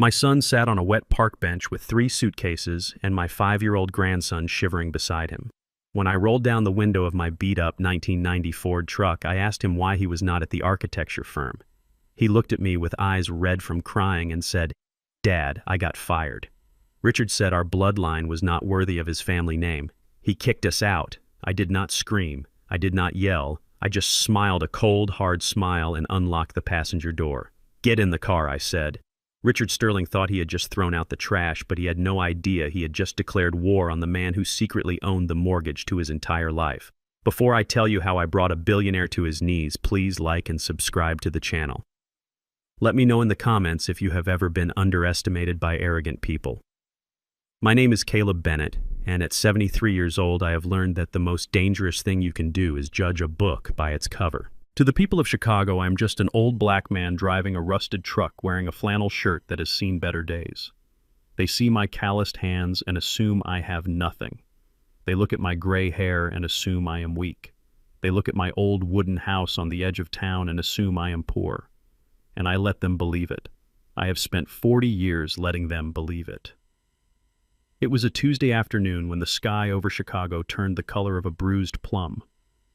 My son sat on a wet park bench with 3 suitcases and my 5-year-old grandson shivering beside him. When I rolled down the window of my beat-up 1990 Ford truck, I asked him why he was not at the architecture firm. He looked at me with eyes red from crying and said, "Dad, I got fired." Richard said our bloodline was not worthy of his family name. He kicked us out. I did not scream. I did not yell. I just smiled a cold, hard smile and unlocked the passenger door. "Get in the car," I said. Richard Sterling thought he had just thrown out the trash, but he had no idea he had just declared war on the man who secretly owned the mortgage to his entire life. Before I tell you how I brought a billionaire to his knees, please like and subscribe to the channel. Let me know in the comments if you have ever been underestimated by arrogant people. My name is Caleb Bennett, and at 73 years old, I have learned that the most dangerous thing you can do is judge a book by its cover. To the people of Chicago, I am just an old black man driving a rusted truck wearing a flannel shirt that has seen better days. They see my calloused hands and assume I have nothing. They look at my gray hair and assume I am weak. They look at my old wooden house on the edge of town and assume I am poor. And I let them believe it. I have spent 40 years letting them believe it. It was a Tuesday afternoon when the sky over Chicago turned the color of a bruised plum.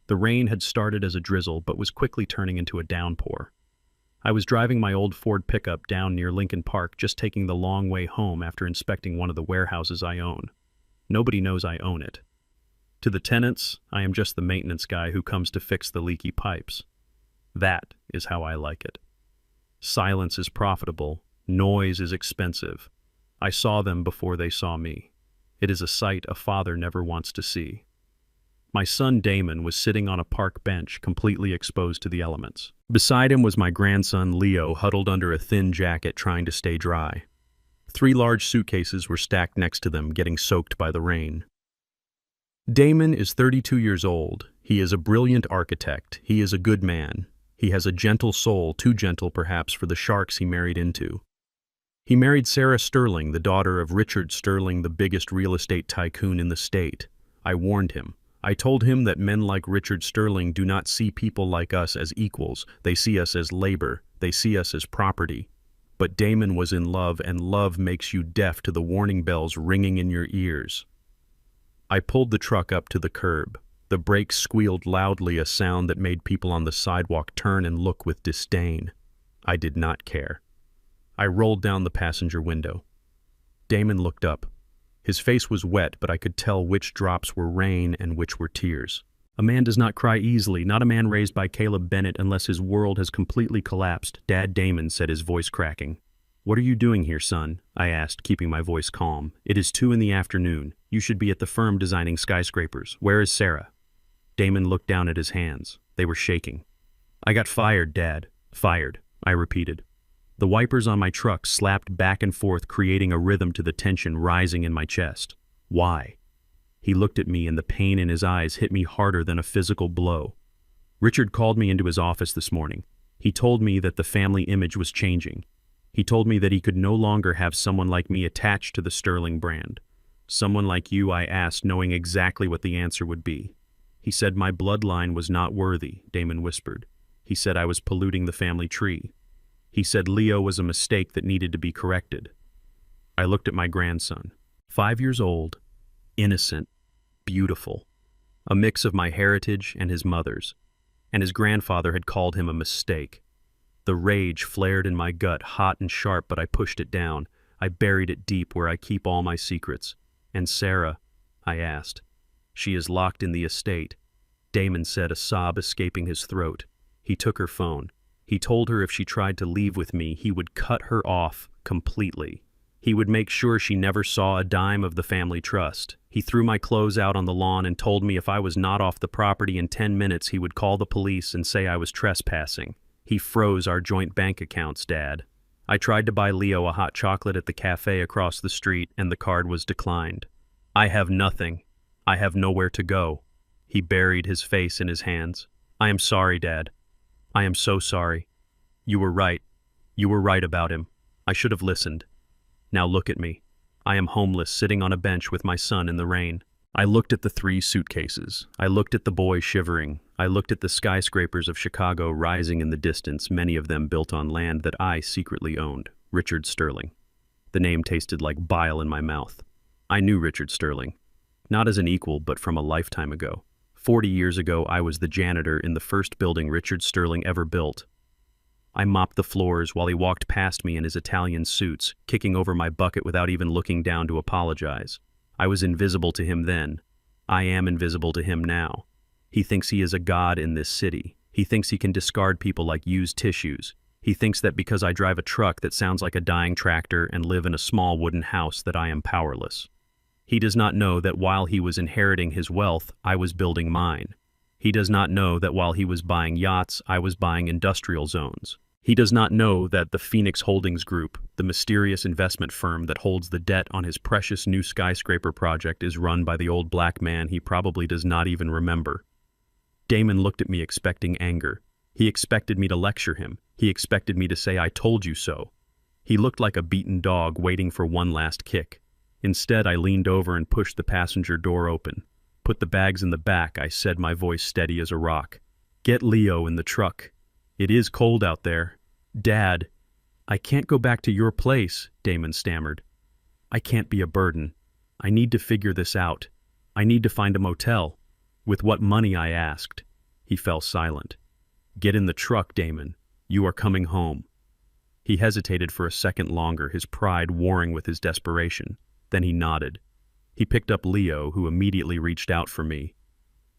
The rain had started as a drizzle but was quickly turning into a downpour. I was driving my old Ford pickup down near Lincoln Park, just taking the long way home after inspecting one of the warehouses I own. Nobody knows I own it. To the tenants, I am just the maintenance guy who comes to fix the leaky pipes. That is how I like it. Silence is profitable. Noise is expensive. I saw them before they saw me. It is a sight a father never wants to see. My son Damon was sitting on a park bench, completely exposed to the elements. Beside him was my grandson Leo, huddled under a thin jacket trying to stay dry. 3 large suitcases were stacked next to them, getting soaked by the rain. Damon is 32 years old. He is a brilliant architect. He is a good man. He has a gentle soul, too gentle perhaps for the sharks he married into. He married Sarah Sterling, the daughter of Richard Sterling, the biggest real estate tycoon in the state. I warned him. I told him that men like Richard Sterling do not see people like us as equals. They see us as labor. They see us as property. But Damon was in love, and love makes you deaf to the warning bells ringing in your ears. I pulled the truck up to the curb. The brakes squealed loudly, a sound that made people on the sidewalk turn and look with disdain. I did not care. I rolled down the passenger window. Damon looked up. His face was wet, but I could tell which drops were rain and which were tears. A man does not cry easily, not a man raised by Caleb Bennett, unless his world has completely collapsed. "Dad," Damon said, his voice cracking. "What are you doing here, son?" I asked, keeping my voice calm. "It is 2 in the afternoon. You should be at the firm designing skyscrapers. Where is Sarah?" Damon looked down at his hands. They were shaking. "I got fired, Dad." "Fired," I repeated. The wipers on my truck slapped back and forth, creating a rhythm to the tension rising in my chest. "Why?" He looked at me, and the pain in his eyes hit me harder than a physical blow. "Richard called me into his office this morning. He told me that the family image was changing. He told me that he could no longer have someone like me attached to the Sterling brand. Someone like you, I asked, knowing exactly what the answer would be. He said my bloodline was not worthy," Damon whispered. "He said I was polluting the family tree. He said Leo was a mistake that needed to be corrected." I looked at my grandson. 5 years old, innocent, beautiful. A mix of my heritage and his mother's. And his grandfather had called him a mistake. The rage flared in my gut, hot and sharp, but I pushed it down. I buried it deep where I keep all my secrets. "And Sarah?" I asked. "She is locked in the estate," Damon said, a sob escaping his throat. He took her phone. He told her if she tried to leave with me, he would cut her off completely. He would make sure she never saw a dime of the family trust. He threw my clothes out on the lawn and told me if I was not off the property in 10 minutes, he would call the police and say I was trespassing. He froze our joint bank accounts, Dad. I tried to buy Leo a hot chocolate at the cafe across the street, and the card was declined. I have nothing. I have nowhere to go. He buried his face in his hands. "I am sorry, Dad. I am so sorry. You were right. You were right about him. I should have listened. Now look at me. I am homeless, sitting on a bench with my son in the rain." I looked at the 3 suitcases. I looked at the boy shivering. I looked at the skyscrapers of Chicago rising in the distance, many of them built on land that I secretly owned, Richard Sterling. The name tasted like bile in my mouth. I knew Richard Sterling. Not as an equal, but from a lifetime ago. 40 years ago, I was the janitor in the first building Richard Sterling ever built. I mopped the floors while he walked past me in his Italian suits, kicking over my bucket without even looking down to apologize. I was invisible to him then. I am invisible to him now. He thinks he is a god in this city. He thinks he can discard people like used tissues. He thinks that because I drive a truck that sounds like a dying tractor and live in a small wooden house that I am powerless. He does not know that while he was inheriting his wealth, I was building mine. He does not know that while he was buying yachts, I was buying industrial zones. He does not know that the Phoenix Holdings Group, the mysterious investment firm that holds the debt on his precious new skyscraper project, is run by the old black man he probably does not even remember. Damon looked at me expecting anger. He expected me to lecture him. He expected me to say, "I told you so." He looked like a beaten dog waiting for one last kick. Instead, I leaned over and pushed the passenger door open. "Put the bags in the back," I said, my voice steady as a rock. "Get Leo in the truck. It is cold out there." "Dad, I can't go back to your place," Damon stammered. "I can't be a burden. I need to figure this out. I need to find a motel." "With what money?" I asked. He fell silent. "Get in the truck, Damon. You are coming home." He hesitated for a second longer, his pride warring with his desperation. Then he nodded. He picked up Leo, who immediately reached out for me.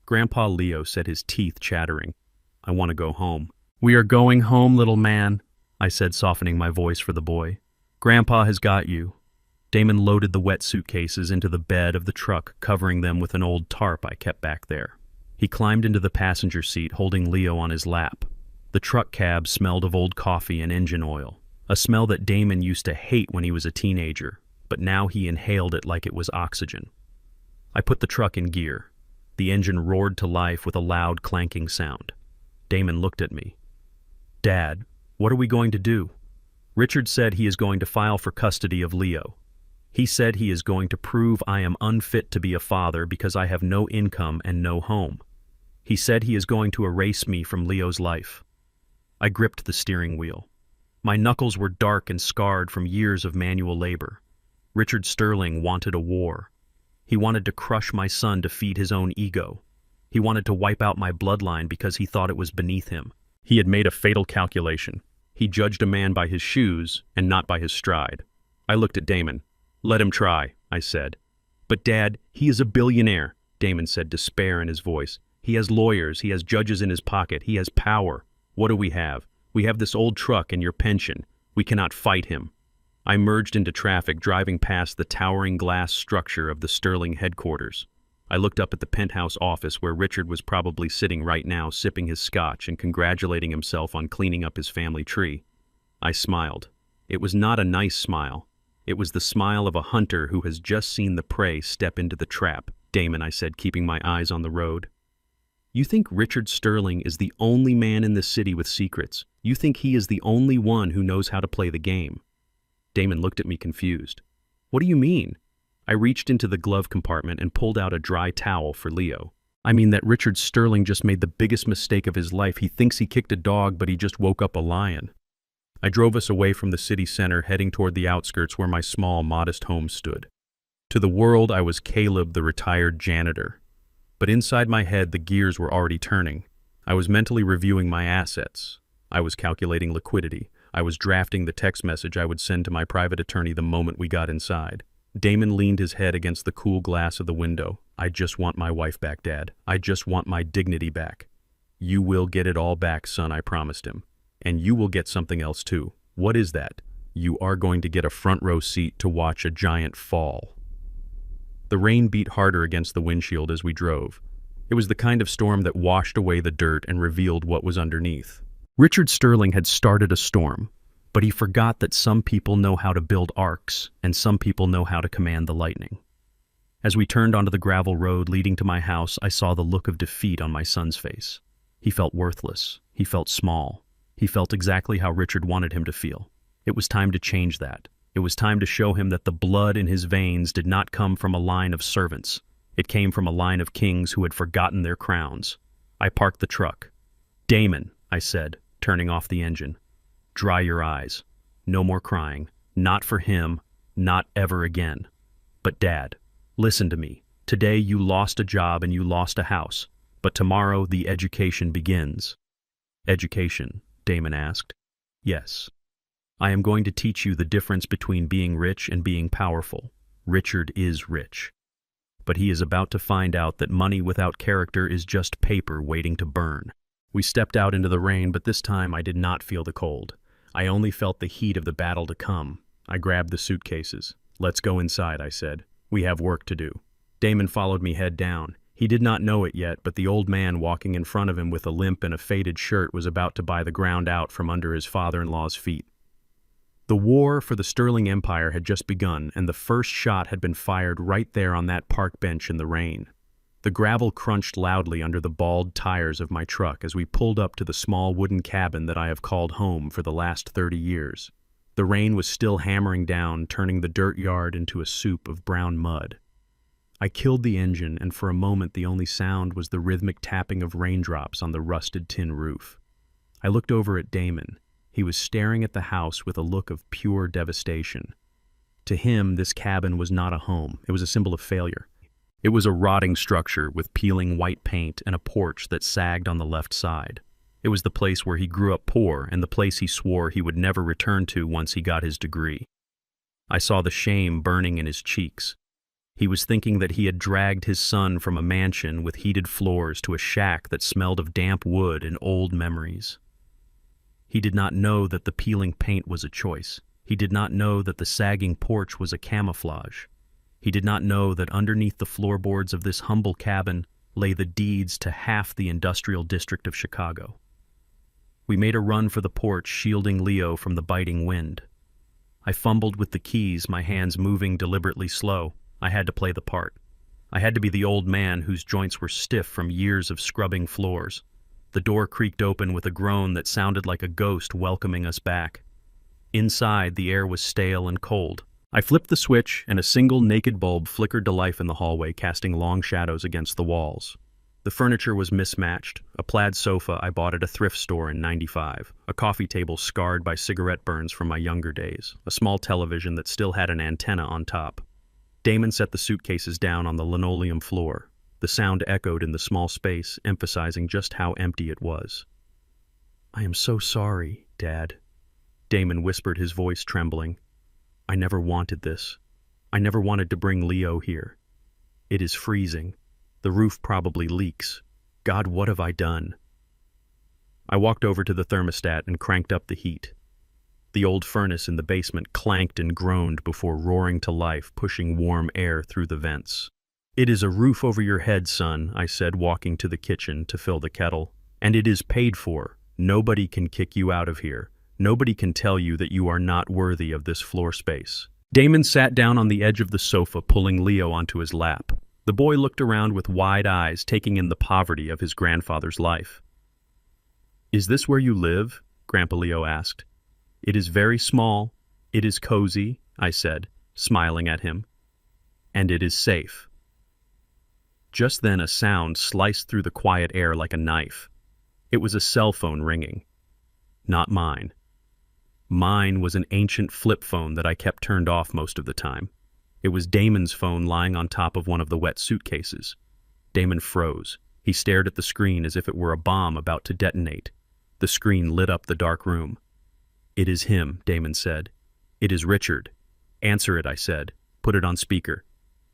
Grandpa Leo said, his teeth chattering, "I want to go home." "We are going home, little man," I said, softening my voice for the boy. "Grandpa has got you." Damon loaded the wet suitcases into the bed of the truck, covering them with an old tarp I kept back there. He climbed into the passenger seat, holding Leo on his lap. The truck cab smelled of old coffee and engine oil, a smell that Damon used to hate when he was a teenager, but now he inhaled it like it was oxygen. I put the truck in gear. The engine roared to life with a loud clanking sound. Damon looked at me. "Dad, what are we going to do?" "Richard said he is going to file for custody of Leo. He said he is going to prove I am unfit to be a father because I have no income and no home. He said he is going to erase me from Leo's life." I gripped the steering wheel. My knuckles were dark and scarred from years of manual labor. Richard Sterling wanted a war. He wanted to crush my son to feed his own ego. He wanted to wipe out my bloodline because he thought it was beneath him. He had made a fatal calculation. He judged a man by his shoes and not by his stride. I looked at Damon. "Let him try," I said. "But Dad, he is a billionaire," Damon said, despair in his voice. "He has lawyers, he has judges in his pocket, he has power. What do we have? We have this old truck and your pension. We cannot fight him." I merged into traffic, driving past the towering glass structure of the Sterling headquarters. I looked up at the penthouse office where Richard was probably sitting right now, sipping his scotch and congratulating himself on cleaning up his family tree. I smiled. It was not a nice smile. It was the smile of a hunter who has just seen the prey step into the trap. "Damon," I said, keeping my eyes on the road. "You think Richard Sterling is the only man in this city with secrets? You think he is the only one who knows how to play the game?" Damon looked at me confused. "What do you mean?" I reached into the glove compartment and pulled out a dry towel for Leo. "I mean that Richard Sterling just made the biggest mistake of his life. He thinks he kicked a dog, but he just woke up a lion." I drove us away from the city center, heading toward the outskirts where my small, modest home stood. To the world, I was Caleb, the retired janitor. But inside my head, the gears were already turning. I was mentally reviewing my assets. I was calculating liquidity. I was drafting the text message I would send to my private attorney the moment we got inside. Damon leaned his head against the cool glass of the window. "I just want my wife back, Dad. I just want my dignity back." "You will get it all back, son," I promised him. "And you will get something else too." "What is that?" "You are going to get a front row seat to watch a giant fall." The rain beat harder against the windshield as we drove. It was the kind of storm that washed away the dirt and revealed what was underneath. Richard Sterling had started a storm, but he forgot that some people know how to build arcs and some people know how to command the lightning. As we turned onto the gravel road leading to my house, I saw the look of defeat on my son's face. He felt worthless. He felt small. He felt exactly how Richard wanted him to feel. It was time to change that. It was time to show him that the blood in his veins did not come from a line of servants. It came from a line of kings who had forgotten their crowns. I parked the truck. "Damon," I said, turning off the engine. "Dry your eyes. No more crying. Not for him. Not ever again. But Dad, listen to me. Today you lost a job and you lost a house, but tomorrow the education begins. Education, Damon asked. Yes. I am going to teach you the difference between being rich and being powerful. Richard is rich. But he is about to find out that money without character is just paper waiting to burn. We stepped out into the rain, but this time I did not feel the cold. I only felt the heat of the battle to come. I grabbed the suitcases. Let's go inside, I said. We have work to do. Damon followed me head down. He did not know it yet, but the old man walking in front of him with a limp and a faded shirt was about to buy the ground out from under his father-in-law's feet. The war for the Sterling Empire had just begun, and the first shot had been fired right there on that park bench in the rain. The gravel crunched loudly under the bald tires of my truck as we pulled up to the small wooden cabin that I have called home for the last 30 years. The rain was still hammering down, turning the dirt yard into a soup of brown mud. I killed the engine, and for a moment the only sound was the rhythmic tapping of raindrops on the rusted tin roof. I looked over at Damon. He was staring at the house with a look of pure devastation. To him, this cabin was not a home. It was a symbol of failure. It was a rotting structure with peeling white paint and a porch that sagged on the left side. It was the place where he grew up poor and the place he swore he would never return to once he got his degree. I saw the shame burning in his cheeks. He was thinking that he had dragged his son from a mansion with heated floors to a shack that smelled of damp wood and old memories. He did not know that the peeling paint was a choice. He did not know that the sagging porch was a camouflage. He did not know that underneath the floorboards of this humble cabin lay the deeds to half the industrial district of Chicago. We made a run for the porch, shielding Leo from the biting wind. I fumbled with the keys, my hands moving deliberately slow. I had to play the part. I had to be the old man whose joints were stiff from years of scrubbing floors. The door creaked open with a groan that sounded like a ghost welcoming us back. Inside, the air was stale and cold. I flipped the switch, and a single naked bulb flickered to life in the hallway, casting long shadows against the walls. The furniture was mismatched. A plaid sofa I bought at a thrift store in '95, a coffee table scarred by cigarette burns from my younger days, a small television that still had an antenna on top. Damon set the suitcases down on the linoleum floor. The sound echoed in the small space, emphasizing just how empty it was. "I am so sorry, Dad," Damon whispered, his voice trembling. "I never wanted this. I never wanted to bring Leo here. It is freezing. The roof probably leaks. God, what have I done?" I walked over to the thermostat and cranked up the heat. The old furnace in the basement clanked and groaned before roaring to life, pushing warm air through the vents. "It is a roof over your head, son," I said, walking to the kitchen to fill the kettle. "And it is paid for. Nobody can kick you out of here. Nobody can tell you that you are not worthy of this floor space." Damon sat down on the edge of the sofa, pulling Leo onto his lap. The boy looked around with wide eyes, taking in the poverty of his grandfather's life. "Is this where you live?" Grandpa Leo asked. "It is very small. It is cozy," I said, smiling at him. "And it is safe." Just then a sound sliced through the quiet air like a knife. It was a cell phone ringing. Not mine. Mine was an ancient flip phone that I kept turned off most of the time. It was Damon's phone lying on top of one of the wet suitcases. Damon froze. He stared at the screen as if it were a bomb about to detonate. The screen lit up the dark room. "It is him," Damon said. "It is Richard." "Answer it," I said. "Put it on speaker."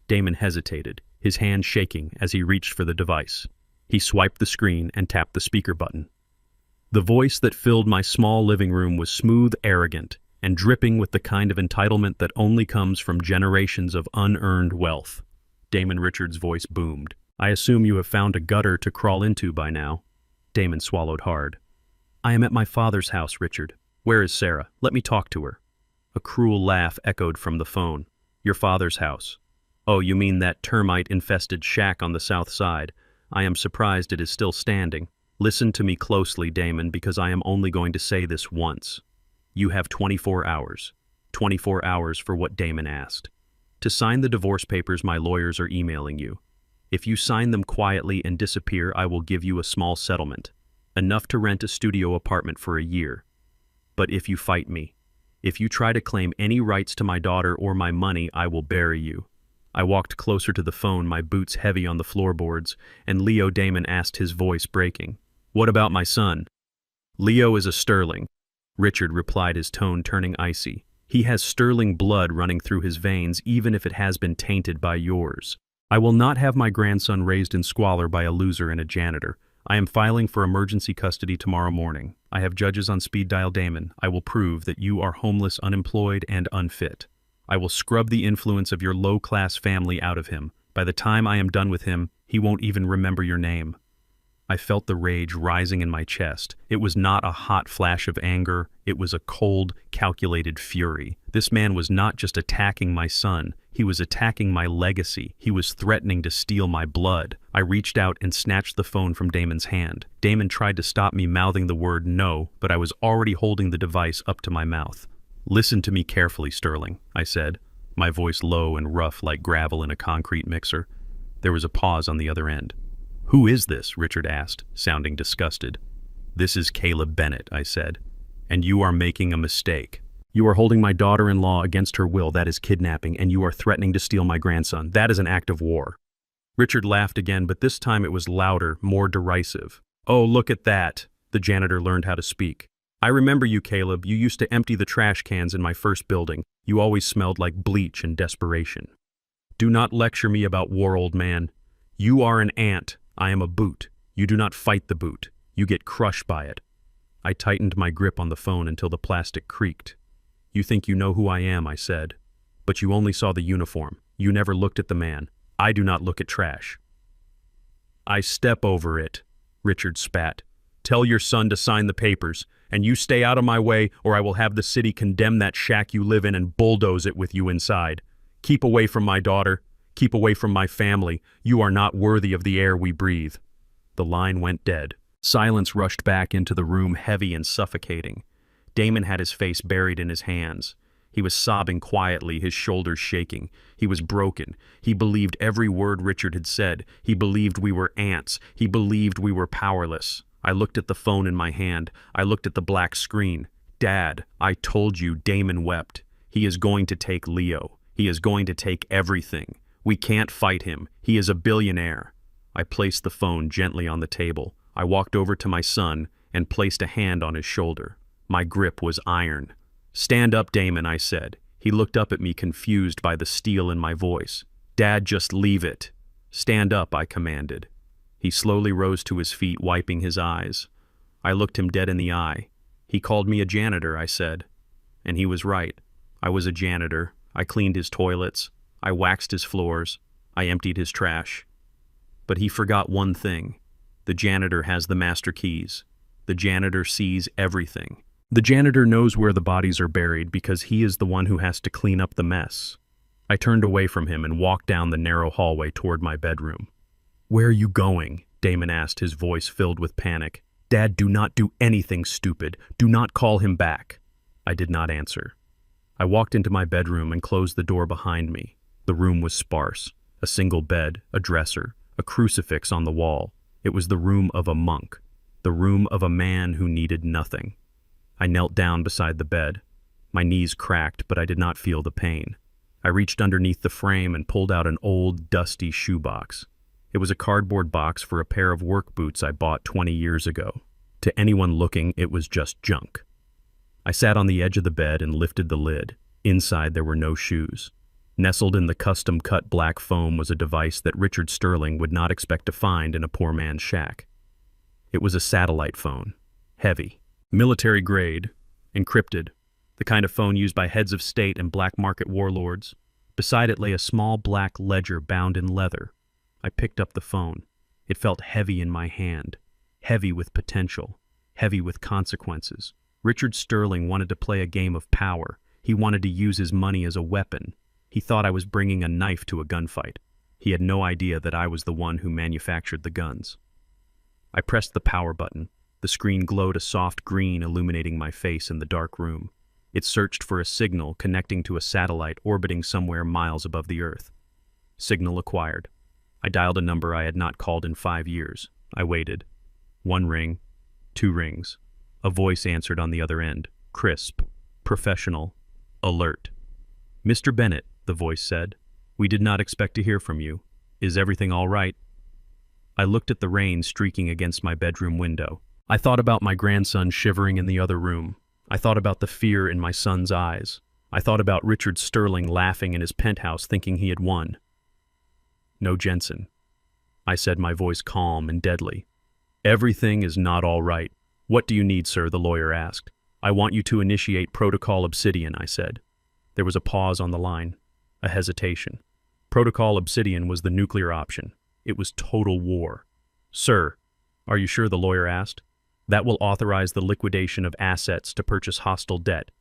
Damon hesitated, his hand shaking as he reached for the device. He swiped the screen and tapped the speaker button. The voice that filled my small living room was smooth, arrogant, and dripping with the kind of entitlement that only comes from generations of unearned wealth. Damon Richards' voice boomed. "I assume you have found a gutter to crawl into by now." Damon swallowed hard. "I am at my father's house, Richard. Where is Sarah? Let me talk to her." A cruel laugh echoed from the phone. "Your father's house? Oh, you mean that termite-infested shack on the south side. I am surprised it is still standing. Listen to me closely, Damon, because I am only going to say this once. You have 24 hours. 24 hours for what Damon asked. To sign the divorce papers my lawyers are emailing you. If you sign them quietly and disappear, I will give you a small settlement. Enough to rent a studio apartment for a year. But if you fight me, If you try to claim any rights to my daughter or my money, I will bury you. I walked closer to the phone, my boots heavy on the floorboards, and Leo Damon asked, his voice breaking, "What about my son?" "Leo is a Sterling," Richard replied, his tone turning icy. "He has Sterling blood running through his veins, even if it has been tainted by yours. I will not have my grandson raised in squalor by a loser and a janitor. I am filing for emergency custody tomorrow morning. I have judges on speed dial. Damon, I will prove that you are homeless, unemployed, and unfit. I will scrub the influence of your low-class family out of him. By the time I am done with him, he won't even remember your name." I felt the rage rising in my chest. It was not a hot flash of anger, it was a cold, calculated fury. This man was not just attacking my son, he was attacking my legacy. He was threatening to steal my blood. I reached out and snatched the phone from Damon's hand. Damon tried to stop me, mouthing the word no, but I was already holding the device up to my mouth. "Listen to me carefully, Sterling," I said, my voice low and rough like gravel in a concrete mixer. There was a pause on the other end. "Who is this?" Richard asked, sounding disgusted. "This is Caleb Bennett," I said, "and you are making a mistake. You are holding my daughter-in-law against her will. That is kidnapping, and you are threatening to steal my grandson. That is an act of war." Richard laughed again, but this time it was louder, more derisive. "Oh, look at that." The janitor learned how to speak. "I remember you, Caleb. You used to empty the trash cans in my first building. You always smelled like bleach and desperation. Do not lecture me about war, old man. You are an ant. I am a boot. You do not fight the boot. You get crushed by it." I tightened my grip on the phone until the plastic creaked. "You think you know who I am," I said. "But you only saw the uniform. You never looked at the man. I do not look at trash." "I step over it," Richard spat. "Tell your son to sign the papers, and you stay out of my way, or I will have the city condemn that shack you live in and bulldoze it with you inside. Keep away from my daughter. Keep away from my family. You are not worthy of the air we breathe." The line went dead. Silence rushed back into the room, heavy and suffocating. Damon had his face buried in his hands. He was sobbing quietly, his shoulders shaking. He was broken. He believed every word Richard had said. He believed we were ants. He believed we were powerless. I looked at the phone in my hand. I looked at the black screen. "Dad, I told you," Damon wept. "He is going to take Leo. He is going to take everything. We can't fight him. He is a billionaire." I placed the phone gently on the table. I walked over to my son and placed a hand on his shoulder. My grip was iron. "Stand up, Damon," I said. He looked up at me, confused by the steel in my voice. "Dad, just leave it." "Stand up," I commanded. He slowly rose to his feet, wiping his eyes. I looked him dead in the eye. "He called me a janitor," I said. And he was right. I was a janitor. I cleaned his toilets. I waxed his floors. I emptied his trash. But he forgot one thing. The janitor has the master keys. The janitor sees everything. The janitor knows where the bodies are buried because he is the one who has to clean up the mess. I turned away from him and walked down the narrow hallway toward my bedroom. "Where are you going?" Damon asked, his voice filled with panic. "Dad, do not do anything stupid. Do not call him back." I did not answer. I walked into my bedroom and closed the door behind me. The room was sparse. A single bed, a dresser, a crucifix on the wall. It was the room of a monk, the room of a man who needed nothing. I knelt down beside the bed. My knees cracked, but I did not feel the pain. I reached underneath the frame and pulled out an old, dusty shoebox. It was a cardboard box for a pair of work boots I bought 20 years ago. To anyone looking, it was just junk. I sat on the edge of the bed and lifted the lid. Inside, there were no shoes. Nestled in the custom-cut black foam was a device that Richard Sterling would not expect to find in a poor man's shack. It was a satellite phone. Heavy. Military-grade. Encrypted. The kind of phone used by heads of state and black market warlords. Beside it lay a small black ledger bound in leather. I picked up the phone. It felt heavy in my hand. Heavy with potential. Heavy with consequences. Richard Sterling wanted to play a game of power. He wanted to use his money as a weapon. He thought I was bringing a knife to a gunfight. He had no idea that I was the one who manufactured the guns. I pressed the power button. The screen glowed a soft green, illuminating my face in the dark room. It searched for a signal connecting to a satellite orbiting somewhere miles above the Earth. Signal acquired. I dialed a number I had not called in 5 years. I waited. 1 ring, 2 rings. A voice answered on the other end, crisp. professional, alert. "Mr. Bennett," the voice said, "we did not expect to hear from you. Is everything all right?" I looked at the rain streaking against my bedroom window. I thought about my grandson shivering in the other room. I thought about the fear in my son's eyes. I thought about Richard Sterling laughing in his penthouse thinking he had won. "No, Jensen," I said, my voice calm and deadly. "Everything is not all right." "What do you need, sir?" the lawyer asked. "I want you to initiate Protocol Obsidian," I said. There was a pause on the line, a hesitation. Protocol Obsidian was the nuclear option. It was total war. "Sir, are you sure?" the lawyer asked. "That will authorize the liquidation of assets to purchase hostile debt.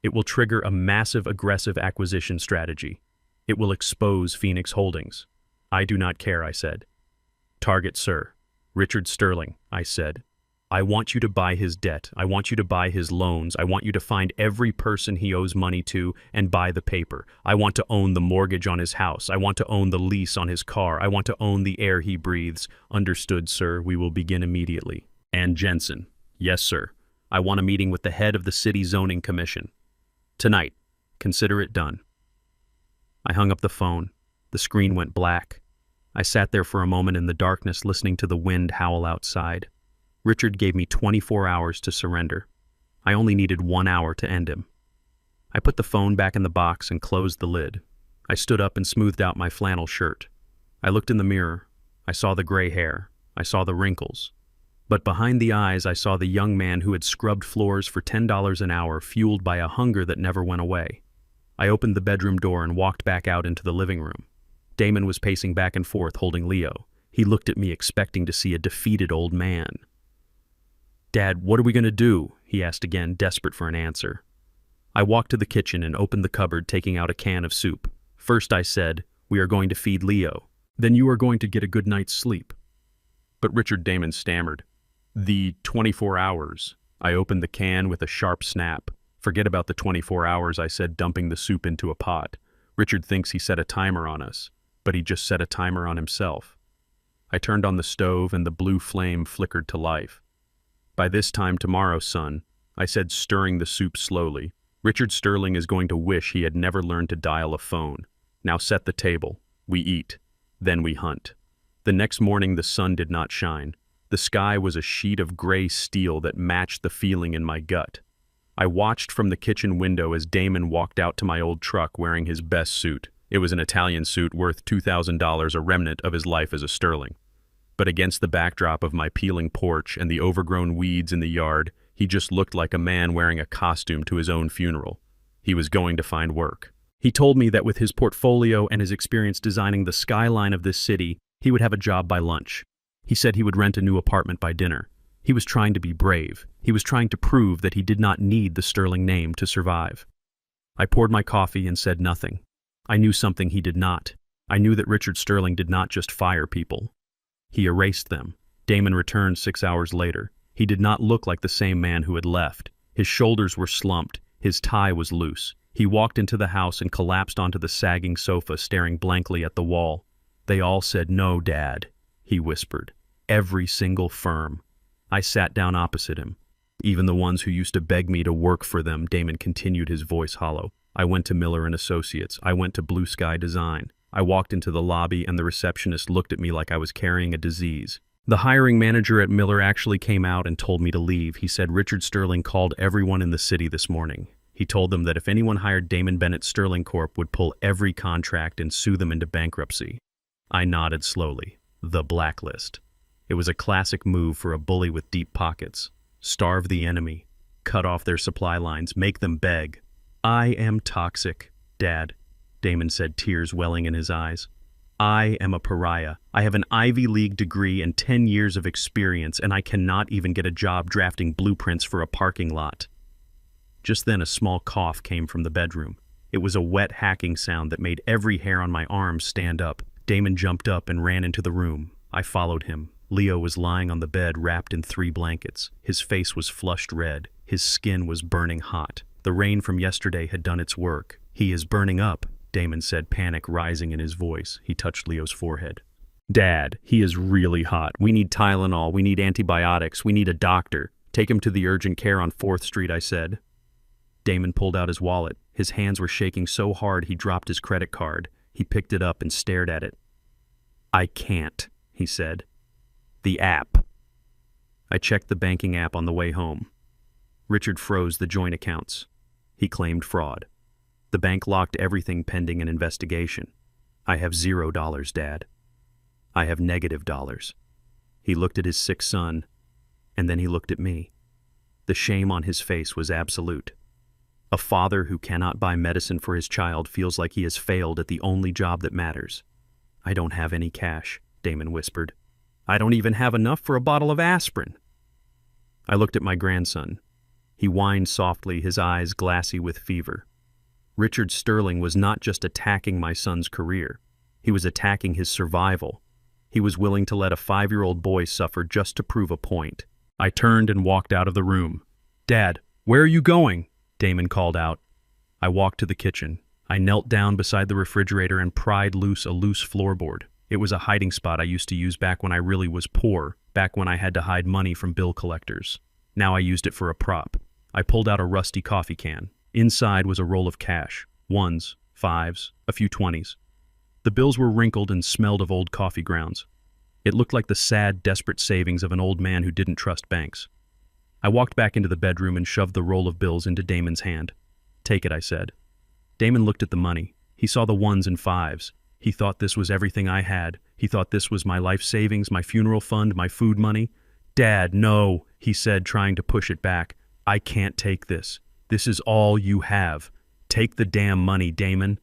It will trigger a massive aggressive acquisition strategy. It will expose Phoenix Holdings." "I do not care," I said. "Target, sir. Richard Sterling," I said. "I want you to buy his debt. I want you to buy his loans. I want you to find every person he owes money to and buy the paper. I want to own the mortgage on his house. I want to own the lease on his car. I want to own the air he breathes." "Understood, sir. We will begin immediately." "And Jensen." "Yes, sir. I want a meeting with the head of the City Zoning Commission. Tonight. Consider it done." I hung up the phone. The screen went black. I sat there for a moment in the darkness listening to the wind howl outside. Richard gave me 24 hours to surrender. I only needed 1 hour to end him. I put the phone back in the box and closed the lid. I stood up and smoothed out my flannel shirt. I looked in the mirror. I saw the gray hair. I saw the wrinkles. But behind the eyes, I saw the young man who had scrubbed floors for $10 an hour, fueled by a hunger that never went away. I opened the bedroom door and walked back out into the living room. Damon was pacing back and forth, holding Leo. He looked at me, expecting to see a defeated old man. "Dad, what are we going to do?" he asked again, desperate for an answer. I walked to the kitchen and opened the cupboard, taking out a can of soup. "First," I said, "we are going to feed Leo. Then you are going to get a good night's sleep." But Richard, Damon stammered. "The 24 hours. I opened the can with a sharp snap. "Forget about the 24 hours, I said, dumping the soup into a pot. "Richard thinks he set a timer on us, but he just set a timer on himself." I turned on the stove and the blue flame flickered to life. "By this time tomorrow, son," I said, stirring the soup slowly, "Richard Sterling is going to wish he had never learned to dial a phone. Now set the table. We eat. Then we hunt." The next morning the sun did not shine. The sky was a sheet of gray steel that matched the feeling in my gut. I watched from the kitchen window as Damon walked out to my old truck wearing his best suit. It was an Italian suit worth $2,000, a remnant of his life as a Sterling. But against the backdrop of my peeling porch and the overgrown weeds in the yard, he just looked like a man wearing a costume to his own funeral. He was going to find work. He told me that with his portfolio and his experience designing the skyline of this city, he would have a job by lunch. He said he would rent a new apartment by dinner. He was trying to be brave. He was trying to prove that he did not need the Sterling name to survive. I poured my coffee and said nothing. I knew something he did not. I knew that Richard Sterling did not just fire people. He erased them. Damon returned 6 hours later. He did not look like the same man who had left. His shoulders were slumped. His tie was loose. He walked into the house and collapsed onto the sagging sofa, staring blankly at the wall. "They all said no, Dad," he whispered. "Every single firm." I sat down opposite him. "Even the ones who used to beg me to work for them," Damon continued, his voice hollow. "I went to Miller and Associates. I went to Blue Sky Design. I walked into the lobby and the receptionist looked at me like I was carrying a disease. The hiring manager at Miller actually came out and told me to leave. He said Richard Sterling called everyone in the city this morning. He told them that if anyone hired Damon Bennett Sterling Corp. would pull every contract and sue them into bankruptcy." I nodded slowly. The blacklist. It was a classic move for a bully with deep pockets. Starve the enemy. Cut off their supply lines. Make them beg. "I am toxic, Dad," Damon said, tears welling in his eyes. "I am a pariah. I have an Ivy League degree and 10 years of experience, and I cannot even get a job drafting blueprints for a parking lot." Just then a small cough came from the bedroom. It was a wet hacking sound that made every hair on my arms stand up. Damon jumped up and ran into the room. I followed him. Leo was lying on the bed wrapped in 3 blankets. His face was flushed red. His skin was burning hot. The rain from yesterday had done its work. "He is burning up," Damon said, panic rising in his voice. He touched Leo's forehead. "Dad, he is really hot. We need Tylenol. We need antibiotics. We need a doctor. Take him to the urgent care on 4th Street, I said. Damon pulled out his wallet. His hands were shaking so hard he dropped his credit card. He picked it up and stared at it. "I can't," he said. "The app." I checked the banking app on the way home. Richard froze the joint accounts. He claimed fraud. The bank locked everything pending an investigation. "I have $0, Dad. I have -$. He looked at his sick son, and then he looked at me. The shame on his face was absolute. A father who cannot buy medicine for his child feels like he has failed at the only job that matters. "I don't have any cash," Damon whispered. "I don't even have enough for a bottle of aspirin." I looked at my grandson. He whined softly, his eyes glassy with fever. Richard Sterling was not just attacking my son's career. He was attacking his survival. He was willing to let a 5-year-old boy suffer just to prove a point. I turned and walked out of the room. "Dad, where are you going?" Damon called out. I walked to the kitchen. I knelt down beside the refrigerator and pried loose a loose floorboard. It was a hiding spot I used to use back when I really was poor, back when I had to hide money from bill collectors. Now I used it for a prop. I pulled out a rusty coffee can. Inside was a roll of cash, 1s, 5s, a few 20s. The bills were wrinkled and smelled of old coffee grounds. It looked like the sad, desperate savings of an old man who didn't trust banks. I walked back into the bedroom and shoved the roll of bills into Damon's hand. "Take it," I said. Damon looked at the money. He saw the 1s and 5s. He thought this was everything I had. He thought this was my life savings, my funeral fund, my food money. "Dad, no," he said, trying to push it back. "I can't take this. This is all you have. Take the damn money, Damon."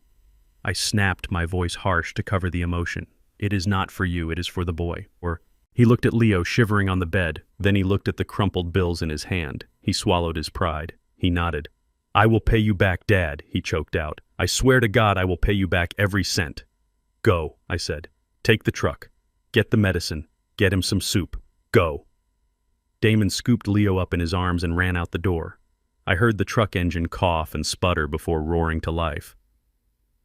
I snapped, my voice harsh to cover the emotion. "It is not for you, it is for the boy." He looked at Leo shivering on the bed. Then he looked at the crumpled bills in his hand. He swallowed his pride. He nodded. "I will pay you back, Dad," he choked out. "I swear to God I will pay you back every cent." "Go," I said. "Take the truck. Get the medicine. Get him some soup. Go." Damon scooped Leo up in his arms and ran out the door. I heard the truck engine cough and sputter before roaring to life.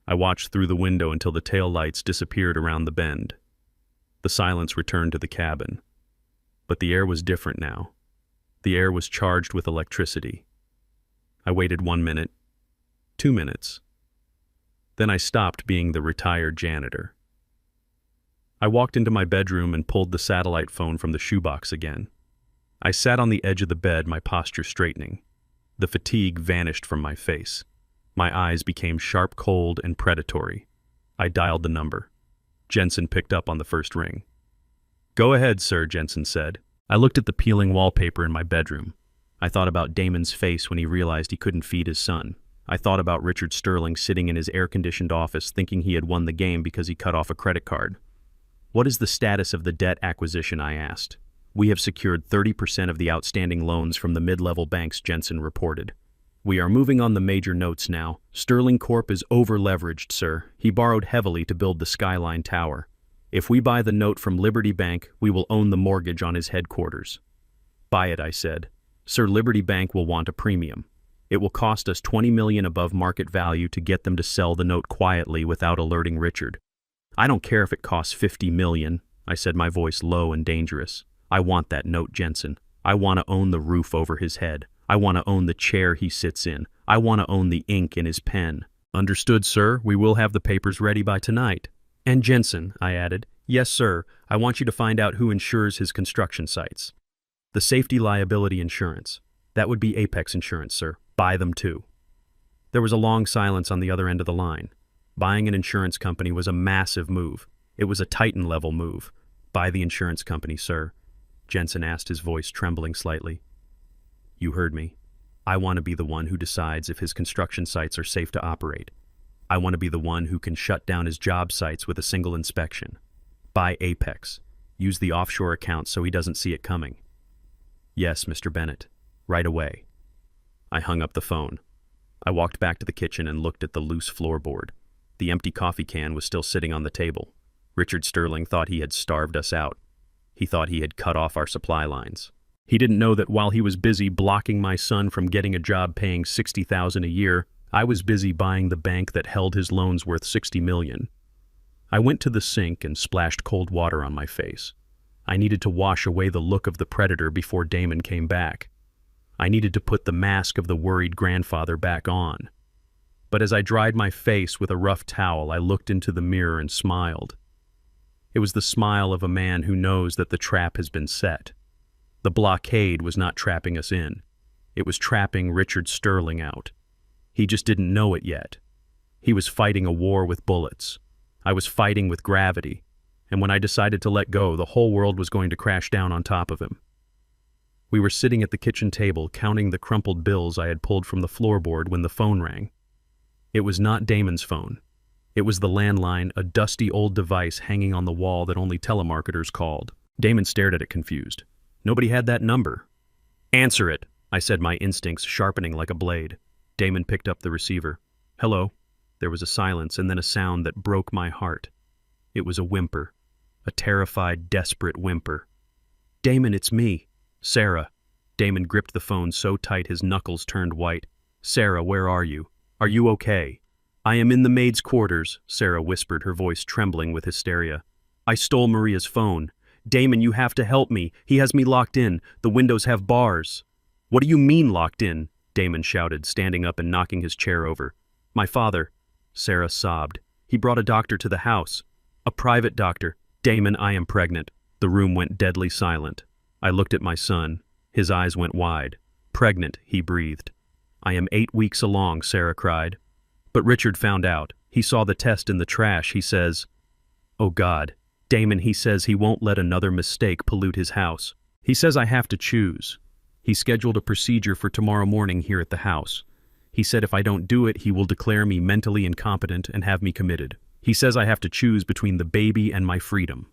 I watched through the window until the taillights disappeared around the bend. The silence returned to the cabin. But the air was different now. The air was charged with electricity. I waited 1 minute, 2 minutes. Then I stopped being the retired janitor. I walked into my bedroom and pulled the satellite phone from the shoebox again. I sat on the edge of the bed, my posture straightening. The fatigue vanished from my face. My eyes became sharp, cold, and predatory. I dialed the number. Jensen picked up on the first ring. "Go ahead, sir," Jensen said. I looked at the peeling wallpaper in my bedroom. I thought about Damon's face when he realized he couldn't feed his son. I thought about Richard Sterling sitting in his air-conditioned office thinking he had won the game because he cut off a credit card. "What is the status of the debt acquisition?" I asked. "We have secured 30% of the outstanding loans from the mid-level banks," Jensen reported. "We are moving on the major notes now. Sterling Corp is over-leveraged, sir. He borrowed heavily to build the Skyline Tower. If we buy the note from Liberty Bank, we will own the mortgage on his headquarters." "Buy it," I said. "Sir, Liberty Bank will want a premium. It will cost us $20 million above market value to get them to sell the note quietly without alerting Richard." "I don't care if it costs $50 million, I said, my voice low and dangerous. "I want that note, Jensen. I want to own the roof over his head. I want to own the chair he sits in. I want to own the ink in his pen." "Understood, sir. We will have the papers ready by tonight." "And Jensen," I added. "Yes, sir. I want you to find out who insures his construction sites. The safety liability insurance. That would be Apex Insurance, sir. Buy them too." There was a long silence on the other end of the line. Buying an insurance company was a massive move. It was a Titan-level move. "Buy the insurance company, sir," Jensen asked, his voice trembling slightly. "You heard me. I want to be the one who decides if his construction sites are safe to operate. I want to be the one who can shut down his job sites with a single inspection. Buy Apex. Use the offshore account so he doesn't see it coming." "Yes, Mr. Bennett. Right away." I hung up the phone. I walked back to the kitchen and looked at the loose floorboard. The empty coffee can was still sitting on the table. Richard Sterling thought he had starved us out. He thought he had cut off our supply lines. He didn't know that while he was busy blocking my son from getting a job paying $60,000 a year, I was busy buying the bank that held his loans worth $60 million. I went to the sink and splashed cold water on my face. I needed to wash away the look of the predator before Damon came back. I needed to put the mask of the worried grandfather back on. But as I dried my face with a rough towel, I looked into the mirror and smiled. It was the smile of a man who knows that the trap has been set. The blockade was not trapping us in. It was trapping Richard Sterling out. He just didn't know it yet. He was fighting a war with bullets. I was fighting with gravity. And when I decided to let go, the whole world was going to crash down on top of him. We were sitting at the kitchen table, counting the crumpled bills I had pulled from the floorboard when the phone rang. It was not Damon's phone. It was the landline, a dusty old device hanging on the wall that only telemarketers called. Damon stared at it confused. Nobody had that number. "Answer it," I said, my instincts sharpening like a blade. Damon picked up the receiver. "Hello." There was a silence and then a sound that broke my heart. It was a whimper. A terrified, desperate whimper. "Damon, it's me. Sarah." Damon gripped the phone so tight his knuckles turned white. "Sarah, where are you? Are you okay?" "I am in the maid's quarters," Sarah whispered, her voice trembling with hysteria. "I stole Maria's phone. Damon, you have to help me. He has me locked in. The windows have bars." "What do you mean locked in?" Damon shouted, standing up and knocking his chair over. "My father," Sarah sobbed. "He brought a doctor to the house. A private doctor." "Damon, I am pregnant." The room went deadly silent. I looked at my son. His eyes went wide. "Pregnant," he breathed. "I am 8 weeks along," Sarah cried. "But Richard found out. He saw the test in the trash. He says..." "Oh God. Damon, he says he won't let another mistake pollute his house. He says I have to choose. He scheduled a procedure for tomorrow morning here at the house. He said if I don't do it, he will declare me mentally incompetent and have me committed. He says I have to choose between the baby and my freedom."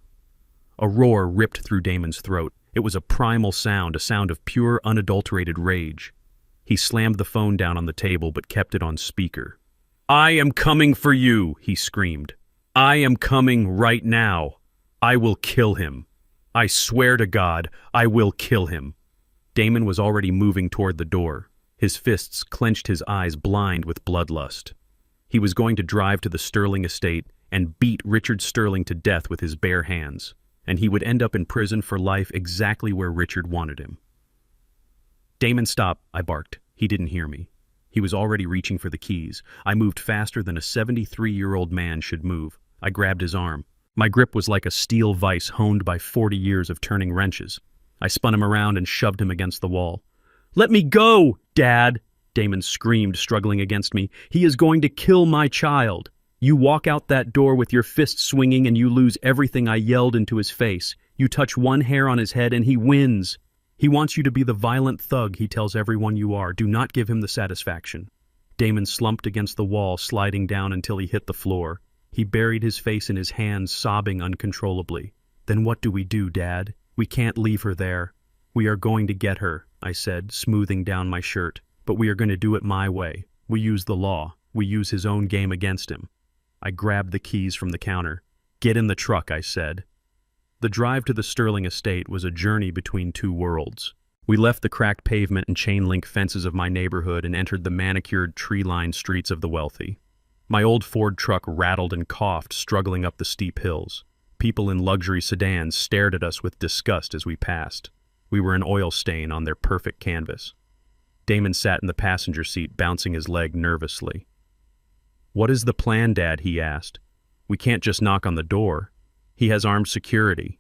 A roar ripped through Damon's throat. It was a primal sound, a sound of pure, unadulterated rage. He slammed the phone down on the table but kept it on speaker. "I am coming for you," he screamed. "I am coming right now. I will kill him. I swear to God, I will kill him." Damon was already moving toward the door. His fists clenched, his eyes blind with bloodlust. He was going to drive to the Sterling estate and beat Richard Sterling to death with his bare hands, and he would end up in prison for life exactly where Richard wanted him. "Damon, stop," I barked. He didn't hear me. He was already reaching for the keys. I moved faster than a 73-year-old man should move. I grabbed his arm. My grip was like a steel vise honed by 40 years of turning wrenches. I spun him around and shoved him against the wall. "Let me go, Dad!" Damon screamed, struggling against me. "He is going to kill my child." "You walk out that door with your fist swinging and you lose everything," I yelled into his face. "You touch one hair on his head and he wins. He wants you to be the violent thug he tells everyone you are. Do not give him the satisfaction." Damon slumped against the wall, sliding down until he hit the floor. He buried his face in his hands, sobbing uncontrollably. "Then what do we do, Dad? We can't leave her there." "We are going to get her," I said, smoothing down my shirt. "But we are going to do it my way. We use the law. We use his own game against him." I grabbed the keys from the counter. "Get in the truck," I said. The drive to the Sterling estate was a journey between two worlds. We left the cracked pavement and chain-link fences of my neighborhood and entered the manicured, tree-lined streets of the wealthy. My old Ford truck rattled and coughed, struggling up the steep hills. People in luxury sedans stared at us with disgust as we passed. We were an oil stain on their perfect canvas. Damon sat in the passenger seat, bouncing his leg nervously. "What is the plan, Dad?" he asked. "We can't just knock on the door. He has armed security."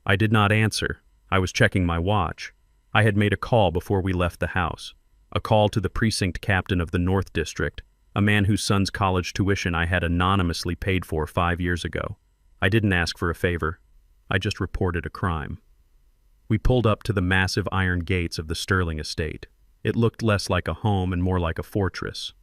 I did not answer. I was checking my watch. I had made a call before we left the house. A call to the precinct captain of the North District, a man whose son's college tuition I had anonymously paid for 5 years ago. I didn't ask for a favor. I just reported a crime. We pulled up to the massive iron gates of the Sterling estate. It looked less like a home and more like a fortress.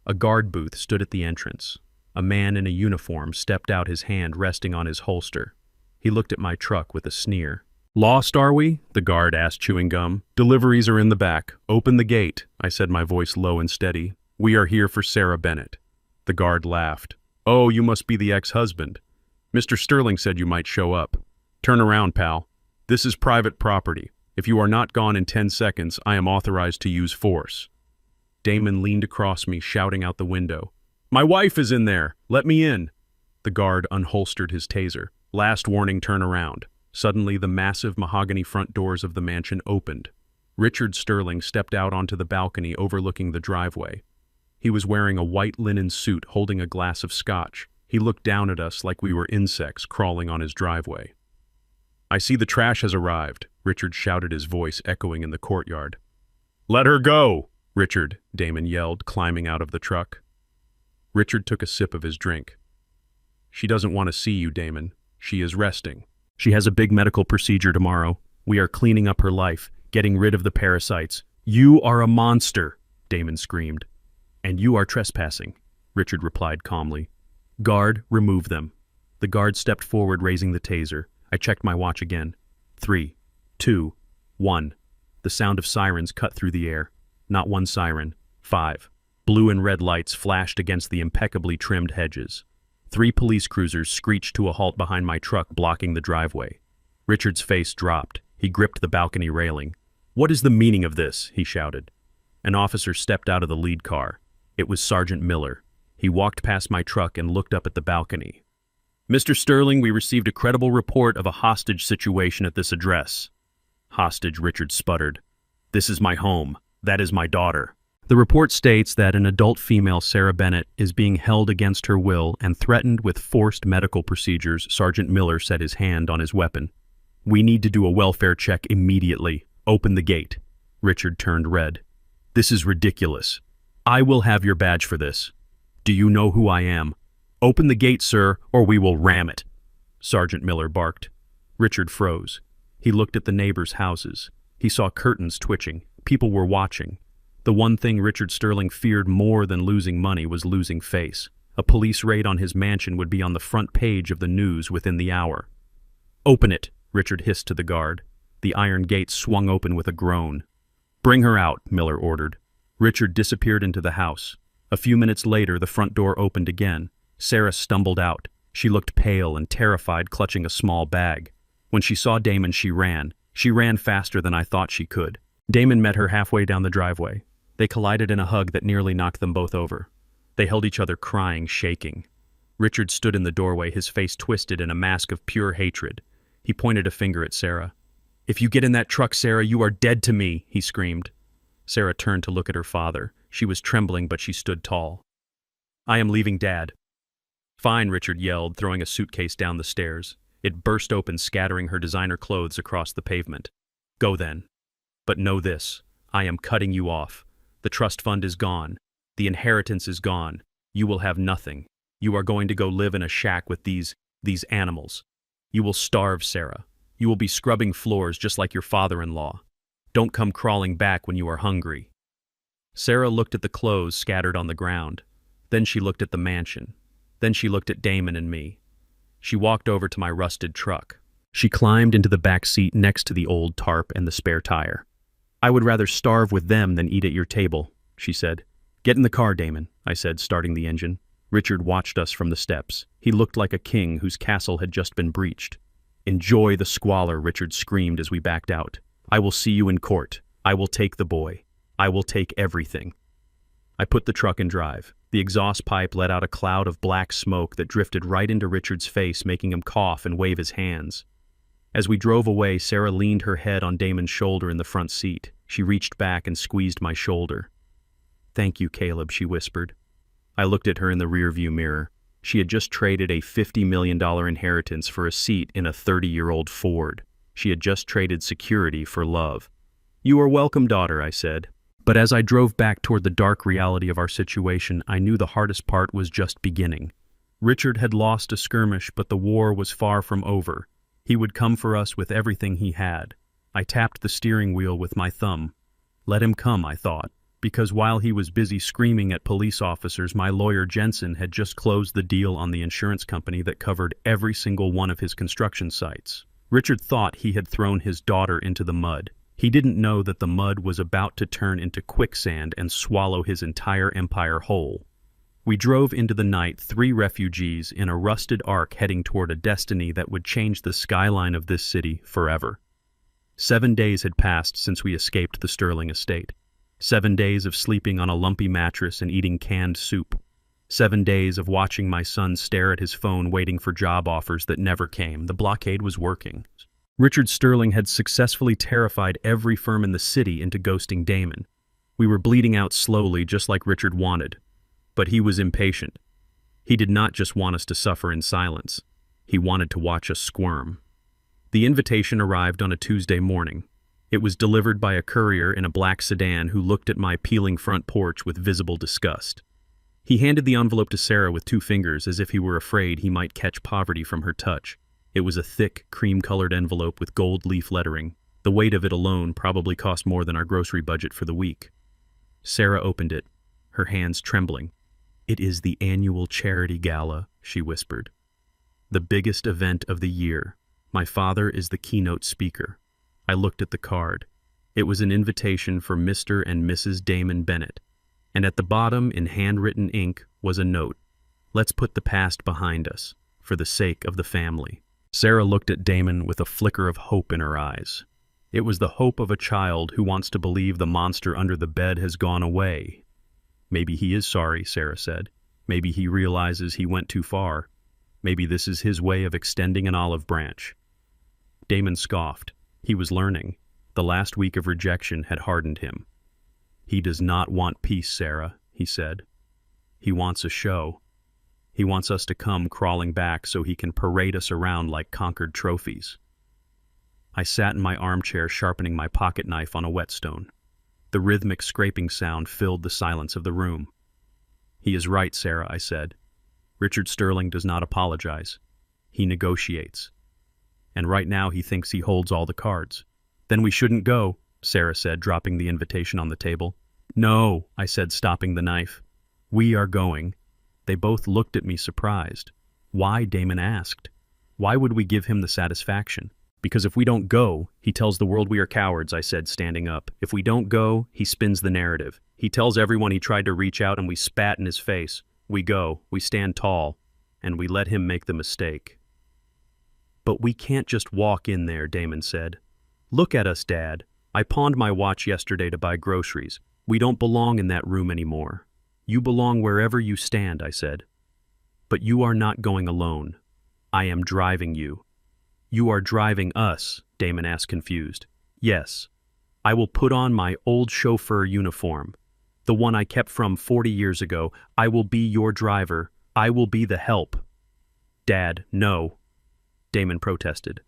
A guard booth stood at the entrance. A man in a uniform stepped out, his hand resting on his holster. He looked at my truck with a sneer. "Lost, are we?" the guard asked, chewing gum. "Deliveries are in the back. Open the gate," I said, my voice low and steady. "We are here for Sarah Bennett." The guard laughed. "Oh, you must be the ex-husband. Mr. Sterling said you might show up. Turn around, pal. This is private property. If you are not gone in 10 seconds, I am authorized to use force." Damon leaned across me, shouting out the window. "My wife is in there! Let me in!" The guard unholstered his taser. "Last warning, turn around." Suddenly, the massive mahogany front doors of the mansion opened. Richard Sterling stepped out onto the balcony overlooking the driveway. He was wearing a white linen suit holding a glass of scotch. He looked down at us like we were insects crawling on his driveway. "I see the trash has arrived," Richard shouted, his voice echoing in the courtyard. "Let her go!" Richard, Damon yelled, climbing out of the truck. Richard took a sip of his drink. "She doesn't want to see you, Damon. She is resting. She has a big medical procedure tomorrow. We are cleaning up her life, getting rid of the parasites." "You are a monster," Damon screamed. "And you are trespassing," Richard replied calmly. "Guard, remove them." The guard stepped forward, raising the taser. I checked my watch again. 3, 2, 1. The sound of sirens cut through the air. Not one siren. 5. Blue and red lights flashed against the impeccably trimmed hedges. 3 police cruisers screeched to a halt behind my truck, blocking the driveway. Richard's face dropped. He gripped the balcony railing. "What is the meaning of this?" he shouted. An officer stepped out of the lead car. It was Sergeant Miller. He walked past my truck and looked up at the balcony. "Mr. Sterling, we received a credible report of a hostage situation at this address." "Hostage," Richard sputtered. "This is my home. That is my daughter." The report states that an adult female, Sarah Bennett, is being held against her will and threatened with forced medical procedures. Sergeant Miller set his hand on his weapon. "We need to do a welfare check immediately. Open the gate." Richard turned red. "This is ridiculous. I will have your badge for this. Do you know who I am? Open the gate, sir, or we will ram it." Sergeant Miller barked. Richard froze. He looked at the neighbors' houses. He saw curtains twitching. People were watching. The one thing Richard Sterling feared more than losing money was losing face. A police raid on his mansion would be on the front page of the news within the hour. "Open it," Richard hissed to the guard. The iron gate swung open with a groan. "Bring her out," Miller ordered. Richard disappeared into the house. A few minutes later, the front door opened again. Sarah stumbled out. She looked pale and terrified, clutching a small bag. When she saw Damon, she ran. She ran faster than I thought she could. Damon met her halfway down the driveway. They collided in a hug that nearly knocked them both over. They held each other, crying, shaking. Richard stood in the doorway, his face twisted in a mask of pure hatred. He pointed a finger at Sarah. "If you get in that truck, Sarah, you are dead to me," he screamed. Sarah turned to look at her father. She was trembling, but she stood tall. "I am leaving, Dad." "Fine," Richard yelled, throwing a suitcase down the stairs. It burst open, scattering her designer clothes across the pavement. "Go then. But know this, I am cutting you off. The trust fund is gone. The inheritance is gone. You will have nothing. You are going to go live in a shack with these animals. You will starve, Sarah. You will be scrubbing floors just like your father-in-law. Don't come crawling back when you are hungry." Sarah looked at the clothes scattered on the ground. Then she looked at the mansion. Then she looked at Damon and me. She walked over to my rusted truck. She climbed into the back seat next to the old tarp and the spare tire. "I would rather starve with them than eat at your table," she said. "Get in the car, Damon," I said, starting the engine. Richard watched us from the steps. He looked like a king whose castle had just been breached. "Enjoy the squalor," Richard screamed as we backed out. "I will see you in court. I will take the boy. I will take everything." I put the truck in drive. The exhaust pipe let out a cloud of black smoke that drifted right into Richard's face, making him cough and wave his hands. As we drove away, Sarah leaned her head on Damon's shoulder in the front seat. She reached back and squeezed my shoulder. "Thank you, Caleb," she whispered. I looked at her in the rearview mirror. She had just traded a $50 million inheritance for a seat in a 30-year-old Ford. She had just traded security for love. "You are welcome, daughter," I said. But as I drove back toward the dark reality of our situation, I knew the hardest part was just beginning. Richard had lost a skirmish, but the war was far from over. He would come for us with everything he had. I tapped the steering wheel with my thumb. Let him come, I thought, because while he was busy screaming at police officers, my lawyer Jensen had just closed the deal on the insurance company that covered every single one of his construction sites. Richard thought he had thrown his daughter into the mud. He didn't know that the mud was about to turn into quicksand and swallow his entire empire whole. We drove into the night, 3 refugees in a rusted ark heading toward a destiny that would change the skyline of this city forever. 7 days had passed since we escaped the Sterling estate. 7 days of sleeping on a lumpy mattress and eating canned soup. 7 days of watching my son stare at his phone waiting for job offers that never came. The blockade was working. Richard Sterling had successfully terrified every firm in the city into ghosting Damon. We were bleeding out slowly, just like Richard wanted. But he was impatient. He did not just want us to suffer in silence. He wanted to watch us squirm. The invitation arrived on a Tuesday morning. It was delivered by a courier in a black sedan who looked at my peeling front porch with visible disgust. He handed the envelope to Sarah with 2 fingers as if he were afraid he might catch poverty from her touch. It was a thick, cream-colored envelope with gold leaf lettering. The weight of it alone probably cost more than our grocery budget for the week. Sarah opened it, her hands trembling. "It is the annual charity gala," she whispered. "The biggest event of the year. My father is the keynote speaker." I looked at the card. It was an invitation for Mr. and Mrs. Damon Bennett, and at the bottom, in handwritten ink, was a note. "Let's put the past behind us, for the sake of the family." Sarah looked at Damon with a flicker of hope in her eyes. It was the hope of a child who wants to believe the monster under the bed has gone away. "Maybe he is sorry," Sarah said. "Maybe he realizes he went too far. Maybe this is his way of extending an olive branch." Damon scoffed. He was learning. The last week of rejection had hardened him. "He does not want peace, Sarah," he said. "He wants a show. He wants us to come crawling back so he can parade us around like conquered trophies." I sat in my armchair sharpening my pocket knife on a whetstone. The rhythmic scraping sound filled the silence of the room. "He is right, Sarah," I said. "Richard Sterling does not apologize. He negotiates. And right now he thinks he holds all the cards." "Then we shouldn't go," Sarah said, dropping the invitation on the table. "No," I said, stopping the knife. "We are going." They both looked at me surprised. "Why?" Damon asked. "Why would we give him the satisfaction?" "Because if we don't go, he tells the world we are cowards," I said, standing up. "If we don't go, he spins the narrative. He tells everyone he tried to reach out and we spat in his face. We go, we stand tall, and we let him make the mistake." "But we can't just walk in there," Damon said. "Look at us, Dad. I pawned my watch yesterday to buy groceries. We don't belong in that room anymore." "You belong wherever you stand," I said. "But you are not going alone. I am driving you." "You are driving us?" Damon asked, confused. "Yes. I will put on my old chauffeur uniform, the one I kept from 40 years ago. I will be your driver. I will be the help." "Dad, no," Damon protested.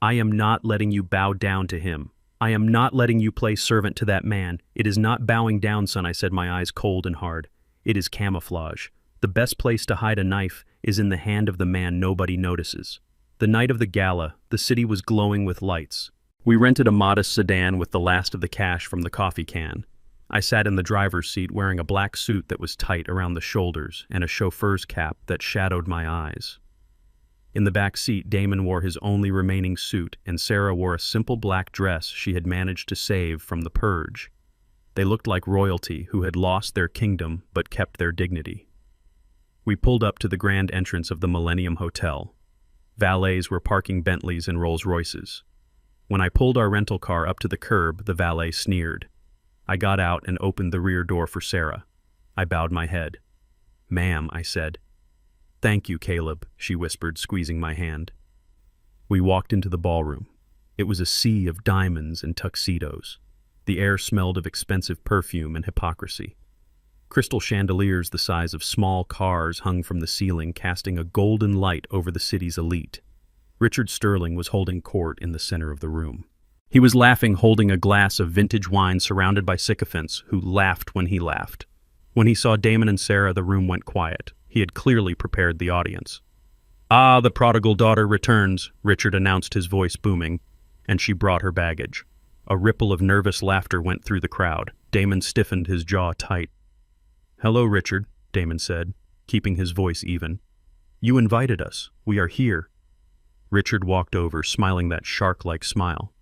"I am not letting you bow down to him. I am not letting you play servant to that man. It is not bowing down, son," I said, my eyes cold and hard. "It is camouflage. The best place to hide a knife is in the hand of the man nobody notices." The night of the gala, the city was glowing with lights. We rented a modest sedan with the last of the cash from the coffee can. I sat in the driver's seat wearing a black suit that was tight around the shoulders and a chauffeur's cap that shadowed my eyes. In the back seat, Damon wore his only remaining suit, and Sarah wore a simple black dress she had managed to save from the purge. They looked like royalty who had lost their kingdom but kept their dignity. We pulled up to the grand entrance of the Millennium Hotel. Valets were parking Bentleys and Rolls-Royces. When I pulled our rental car up to the curb, the valet sneered. I got out and opened the rear door for Sarah. I bowed my head. "Ma'am," I said. "Thank you, Caleb," she whispered, squeezing my hand. We walked into the ballroom. It was a sea of diamonds and tuxedos. The air smelled of expensive perfume and hypocrisy. Crystal chandeliers the size of small cars hung from the ceiling, casting a golden light over the city's elite. Richard Sterling was holding court in the center of the room. He was laughing, holding a glass of vintage wine surrounded by sycophants who laughed when he laughed. When he saw Damon and Sarah, the room went quiet. He had clearly prepared the audience. "Ah, the prodigal daughter returns," Richard announced, his voice booming, and she brought her baggage. A ripple of nervous laughter went through the crowd. Damon stiffened, his jaw tight. "Hello, Richard," Damon said, keeping his voice even. "You invited us. We are here." Richard walked over, smiling that shark-like smile.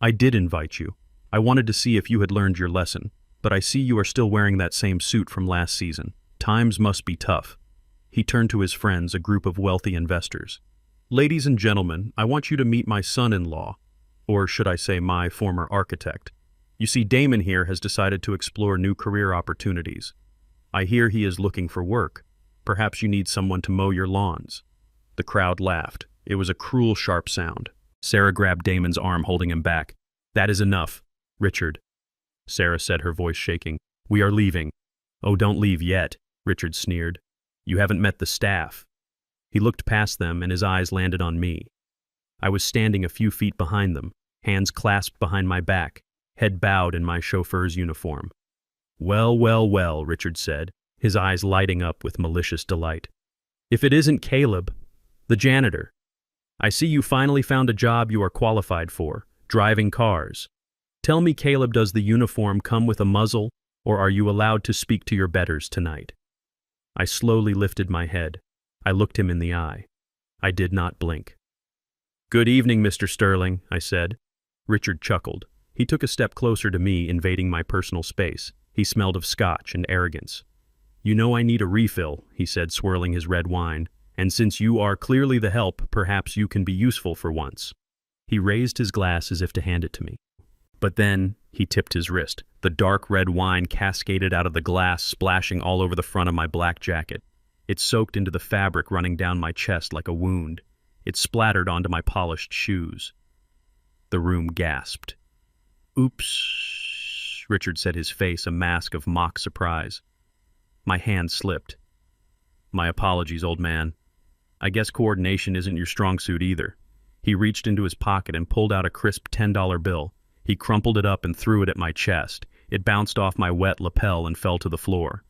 "I did invite you. I wanted to see if you had learned your lesson, but I see you are still wearing that same suit from last season. Times must be tough." He turned to his friends, a group of wealthy investors. "Ladies and gentlemen, I want you to meet my son-in-law, or should I say my former architect. You see, Damon here has decided to explore new career opportunities. I hear he is looking for work. Perhaps you need someone to mow your lawns." The crowd laughed. It was a cruel, sharp sound. Sarah grabbed Damon's arm, holding him back. That is enough. Richard, Sarah said, her voice shaking. We are leaving. Oh, don't leave yet, Richard sneered. You haven't met the staff. He looked past them and his eyes landed on me. I was standing a few feet behind them, hands clasped behind my back, head bowed in my chauffeur's uniform. Well, well, well, Richard said, his eyes lighting up with malicious delight. If it isn't Caleb, the janitor. I see you finally found a job you are qualified for, driving cars. Tell me, Caleb, does the uniform come with a muzzle, or are you allowed to speak to your betters tonight? I slowly lifted my head. I looked him in the eye. I did not blink. Good evening, Mr. Sterling, I said. Richard chuckled. He took a step closer to me, invading my personal space. He smelled of scotch and arrogance. You know I need a refill, he said, swirling his red wine, and since you are clearly the help, perhaps you can be useful for once. He raised his glass as if to hand it to me. But then he tipped his wrist. The dark red wine cascaded out of the glass, splashing all over the front of my black jacket. It soaked into the fabric, running down my chest like a wound. It splattered onto my polished shoes. The room gasped. Oops, Richard said, his face a mask of mock surprise. My hand slipped. My apologies, old man. I guess coordination isn't your strong suit either. He reached into his pocket and pulled out a crisp $10 bill. He crumpled it up and threw it at my chest. It bounced off my wet lapel and fell to the floor.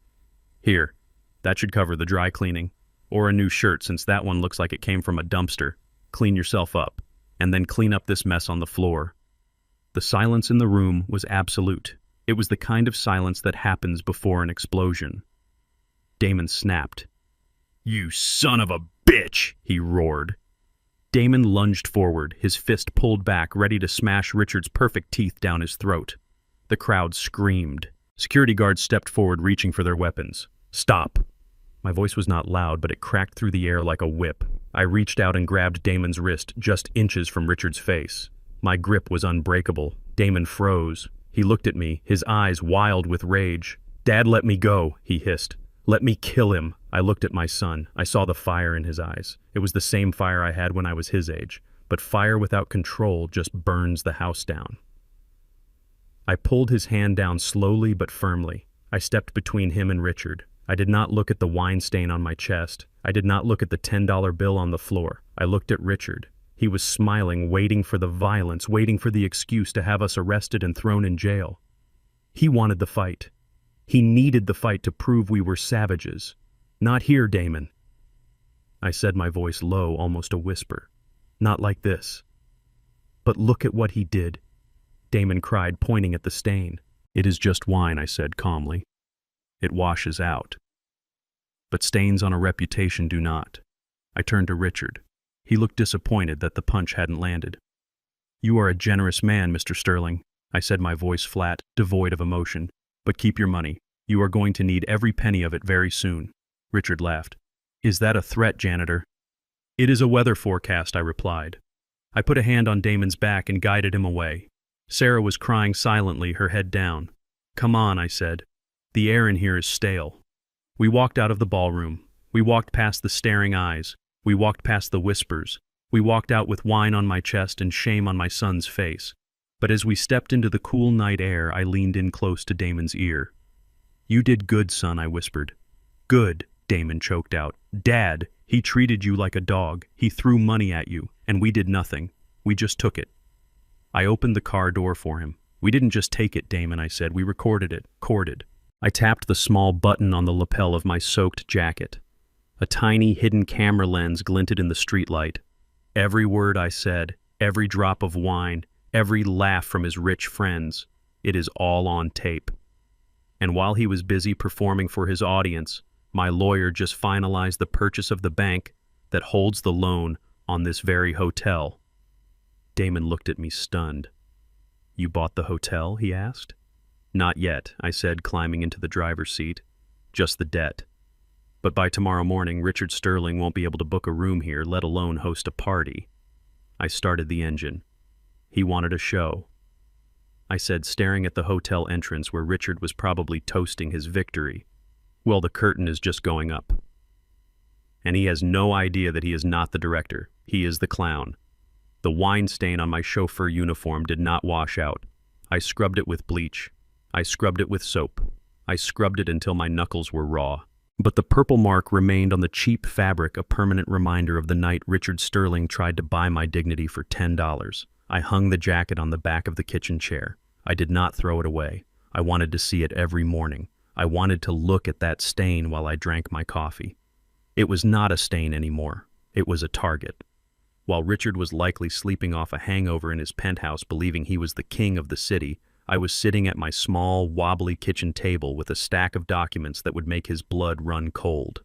Here, that should cover the dry cleaning. Or a new shirt, since that one looks like it came from a dumpster. Clean yourself up, and then clean up this mess on the floor. The silence in the room was absolute. It was the kind of silence that happens before an explosion. Damon snapped. You son of a bitch, he roared. Damon lunged forward, his fist pulled back, ready to smash Richard's perfect teeth down his throat. The crowd screamed. Security guards stepped forward, reaching for their weapons. Stop. My voice was not loud, but it cracked through the air like a whip. I reached out and grabbed Damon's wrist, just inches from Richard's face. My grip was unbreakable. Damon froze. He looked at me, his eyes wild with rage. Dad, let me go, he hissed. Let me kill him. I looked at my son. I saw the fire in his eyes. It was the same fire I had when I was his age, but fire without control just burns the house down. I pulled his hand down slowly but firmly. I stepped between him and Richard. I did not look at the wine stain on my chest. I did not look at the $10 bill on the floor. I looked at Richard. He was smiling, waiting for the violence, waiting for the excuse to have us arrested and thrown in jail. He wanted the fight. He needed the fight to prove we were savages. Not here, Damon. I said, my voice low, almost a whisper. Not like this. But look at what he did, Damon cried, pointing at the stain. It is just wine, I said calmly. It washes out. But stains on a reputation do not. I turned to Richard. He looked disappointed that the punch hadn't landed. You are a generous man, Mr. Sterling, I said, my voice flat, devoid of emotion. But keep your money. You are going to need every penny of it very soon. Richard laughed. Is that a threat, janitor? It is a weather forecast, I replied. I put a hand on Damon's back and guided him away. Sarah was crying silently, her head down. Come on, I said. The air in here is stale. We walked out of the ballroom. We walked past the staring eyes. We walked past the whispers. We walked out with wine on my chest and shame on my son's face. But as we stepped into the cool night air, I leaned in close to Damon's ear. You did good, son, I whispered. Good, Damon choked out. Dad, he treated you like a dog. He threw money at you, and we did nothing. We just took it. I opened the car door for him. We didn't just take it, Damon, I said. We recorded it, corded. I tapped the small button on the lapel of my soaked jacket. A tiny hidden camera lens glinted in the streetlight. Every word I said, every drop of wine, every laugh from his rich friends, it is all on tape. And while he was busy performing for his audience, my lawyer just finalized the purchase of the bank that holds the loan on this very hotel. Damon looked at me stunned. You bought the hotel, he asked. Not yet, I said, climbing into the driver's seat. Just the debt. But by tomorrow morning, Richard Sterling won't be able to book a room here, let alone host a party. I started the engine. He wanted a show. I said, staring at the hotel entrance where Richard was probably toasting his victory. Well, the curtain is just going up. And he has no idea that he is not the director. He is the clown. The The wine stain on my chauffeur uniform did not wash out. I scrubbed it with bleach. I scrubbed it with soap. I scrubbed it until my knuckles were raw. But the purple mark remained on the cheap fabric, a permanent reminder of the night Richard Sterling tried to buy my dignity for $10. I hung the jacket on the back of the kitchen chair. I did not throw it away. I wanted to see it every morning. I wanted to look at that stain while I drank my coffee. It was not a stain anymore. It was a target. While Richard was likely sleeping off a hangover in his penthouse believing he was the king of the city, I was sitting at my small, wobbly kitchen table with a stack of documents that would make his blood run cold.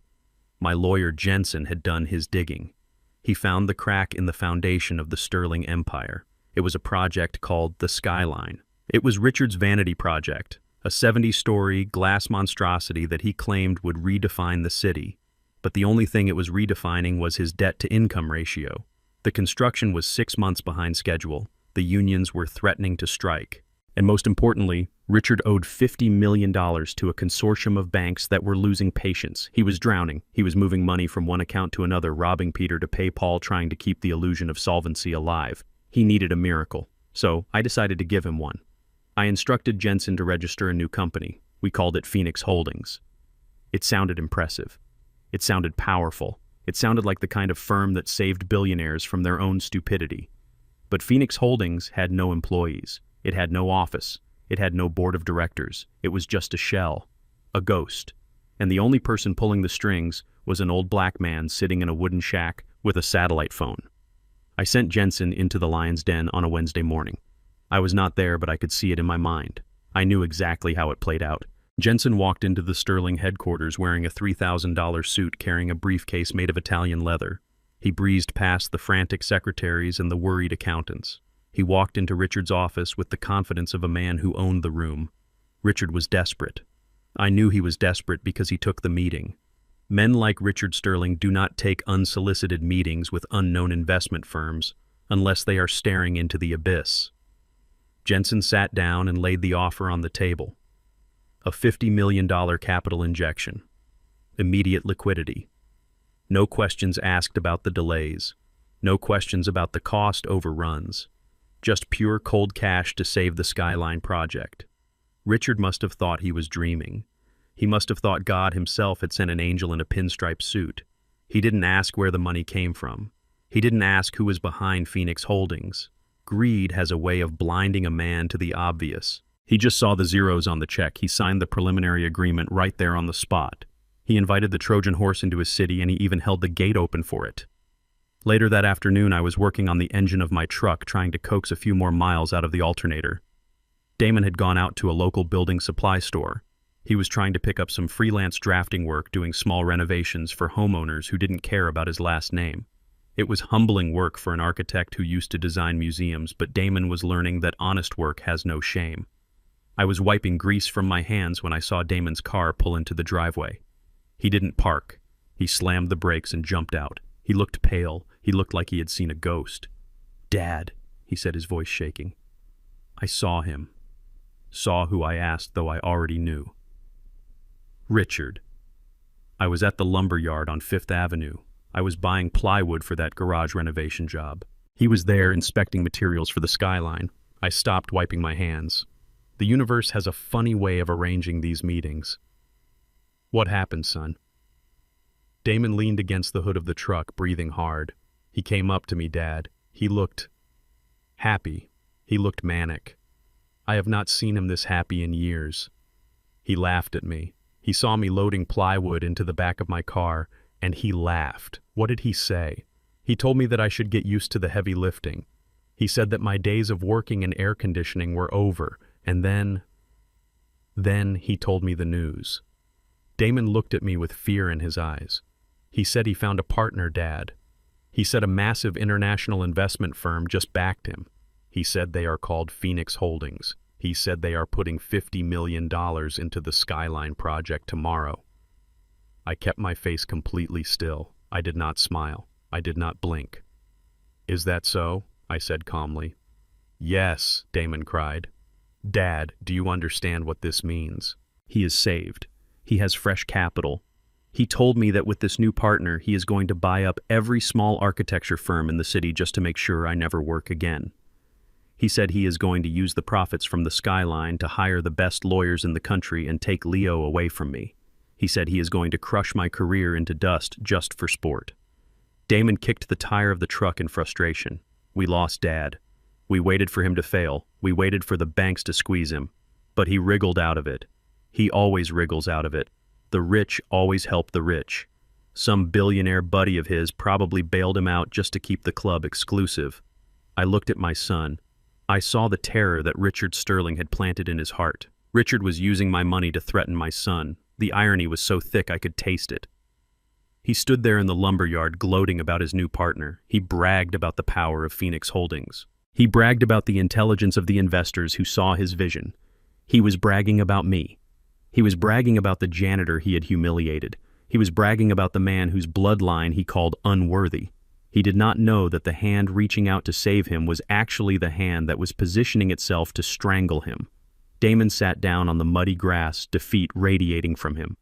My lawyer Jensen had done his digging. He found the crack in the foundation of the Sterling Empire. It was a project called the Skyline. It was Richard's vanity project, a 70-story glass monstrosity that he claimed would redefine the city. But the only thing it was redefining was his debt-to-income ratio. The construction was 6 months behind schedule. The unions were threatening to strike. And most importantly, Richard owed $50 million to a consortium of banks that were losing patience. He was drowning. He was moving money from one account to another, robbing Peter to pay Paul, trying to keep the illusion of solvency alive. He needed a miracle. So I decided to give him one. I instructed Jensen to register a new company. We called it Phoenix Holdings. It sounded impressive. It sounded powerful. It sounded like the kind of firm that saved billionaires from their own stupidity. But Phoenix Holdings had no employees. It had no office. It had no board of directors. It was just a shell, a ghost. And the only person pulling the strings was an old black man sitting in a wooden shack with a satellite phone. I sent Jensen into the lion's den on a Wednesday morning. I was not there, but I could see it in my mind. I knew exactly how it played out. Jensen walked into the Sterling headquarters wearing a $3,000 suit carrying a briefcase made of Italian leather. He breezed past the frantic secretaries and the worried accountants. He walked into Richard's office with the confidence of a man who owned the room. Richard was desperate. I knew he was desperate because he took the meeting. Men like Richard Sterling do not take unsolicited meetings with unknown investment firms unless they are staring into the abyss. Jensen sat down and laid the offer on the table. A $50 million capital injection. Immediate liquidity. No questions asked about the delays. No questions about the cost overruns. Just pure cold cash to save the Skyline project. Richard must have thought he was dreaming. He must have thought God himself had sent an angel in a pinstripe suit. He didn't ask where the money came from. He didn't ask who was behind Phoenix Holdings. Greed has a way of blinding a man to the obvious. He just saw the zeros on the check. He signed the preliminary agreement right there on the spot. He invited the Trojan horse into his city, and he even held the gate open for it. Later that afternoon, I was working on the engine of my truck, trying to coax a few more miles out of the alternator. Damon had gone out to a local building supply store. He was trying to pick up some freelance drafting work, doing small renovations for homeowners who didn't care about his last name. It was humbling work for an architect who used to design museums, but Damon was learning that honest work has no shame. I was wiping grease from my hands when I saw Damon's car pull into the driveway. He didn't park. He slammed the brakes and jumped out. He looked pale. He looked like he had seen a ghost. "Dad," he said, his voice shaking. I saw him. Saw who I asked, though I already knew. Richard. I was at the lumber yard on 5th Avenue. I was buying plywood for that garage renovation job. He was there inspecting materials for the Skyline. I stopped wiping my hands. The universe has a funny way of arranging these meetings. "What happened, son?" Damon leaned against the hood of the truck, breathing hard. He came up to me, "Dad." He looked happy. He looked manic. I have not seen him this happy in years. He laughed at me. He saw me loading plywood into the back of my car, and he laughed. What did he say? He told me that I should get used to the heavy lifting. He said that my days of working in air conditioning were over, and then he told me the news. Damon looked at me with fear in his eyes. He said he found a partner, Dad. He said a massive international investment firm just backed him. He said they are called Phoenix Holdings. He said they are putting $50 million into the Skyline project tomorrow. I kept my face completely still. I did not smile. I did not blink. "Is that so?" I said calmly. "Yes," Damon cried. "Dad, do you understand what this means? He is saved. He has fresh capital. He told me that with this new partner, he is going to buy up every small architecture firm in the city just to make sure I never work again. He said he is going to use the profits from the skyline to hire the best lawyers in the country and take Leo away from me. He said he is going to crush my career into dust just for sport. Damon kicked the tire of the truck in frustration. We lost Dad. We waited for him to fail. We waited for the banks to squeeze him. But he wriggled out of it. He always wriggles out of it. The rich always help the rich. Some billionaire buddy of his probably bailed him out just to keep the club exclusive. I looked at my son. I saw the terror that Richard Sterling had planted in his heart. Richard was using my money to threaten my son. The irony was so thick I could taste it. He stood there in the lumberyard gloating about his new partner. He bragged about the power of Phoenix Holdings. He bragged about the intelligence of the investors who saw his vision. He was bragging about me. He was bragging about the janitor he had humiliated. He was bragging about the man whose bloodline he called unworthy. He did not know that the hand reaching out to save him was actually the hand that was positioning itself to strangle him. Damon sat down on the muddy grass, defeat radiating from him.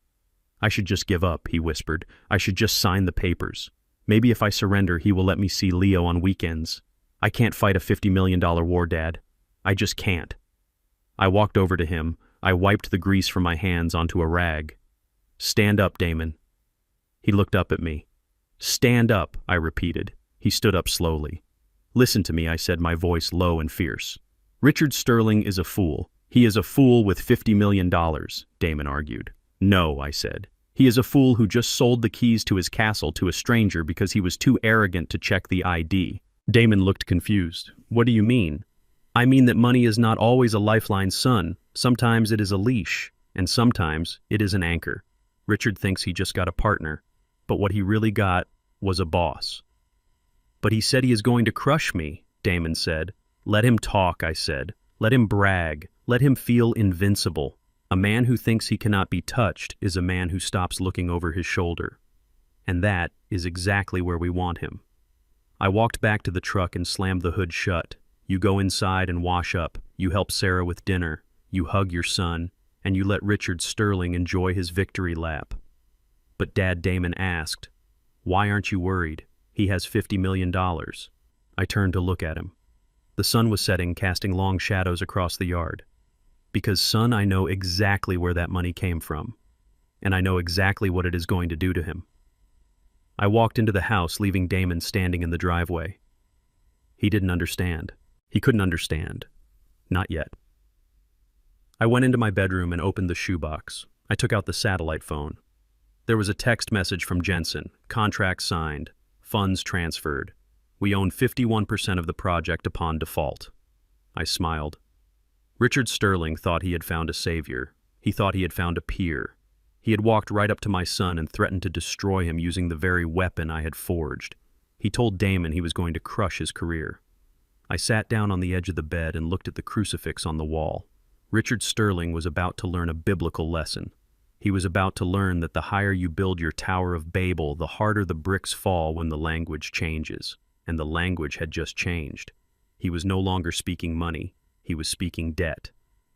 I should just give up, he whispered. I should just sign the papers. Maybe if I surrender, he will let me see Leo on weekends. I can't fight a $50 million war, Dad. I just can't. I walked over to him. I wiped the grease from my hands onto a rag. Stand up, Damon. He looked up at me. Stand up, I repeated. He stood up slowly. Listen to me, I said, my voice low and fierce. Richard Sterling is a fool. He is a fool with $50 million, Damon argued. No, I said. He is a fool who just sold the keys to his castle to a stranger because he was too arrogant to check the ID. Damon looked confused. What do you mean? I mean that money is not always a lifeline, son. Sometimes it is a leash, and sometimes it is an anchor. Richard thinks he just got a partner, but what he really got was a boss. But he said he is going to crush me, Damon said. Let him talk, I said. Let him brag. Let him feel invincible. A man who thinks he cannot be touched is a man who stops looking over his shoulder. And that is exactly where we want him. I walked back to the truck and slammed the hood shut. You go inside and wash up. You help Sarah with dinner. You hug your son. And you let Richard Sterling enjoy his victory lap. But Dad, Damon asked, why aren't you worried? He has $50 million. I turned to look at him. The sun was setting, casting long shadows across the yard. Because, son, I know exactly where that money came from. And I know exactly what it is going to do to him. I walked into the house, leaving Damon standing in the driveway. He didn't understand. He couldn't understand. Not yet. I went into my bedroom and opened the shoebox. I took out the satellite phone. There was a text message from Jensen. Contract signed. Funds transferred. We own 51% of the project upon default. I smiled. Richard Sterling thought he had found a savior. He thought he had found a peer. He had walked right up to my son and threatened to destroy him using the very weapon I had forged. He told Damon he was going to crush his career. I sat down on the edge of the bed and looked at the crucifix on the wall. Richard Sterling was about to learn a biblical lesson. He was about to learn that the higher you build your Tower of Babel, the harder the bricks fall when the language changes. And the language had just changed. He was no longer speaking money. He was speaking debt.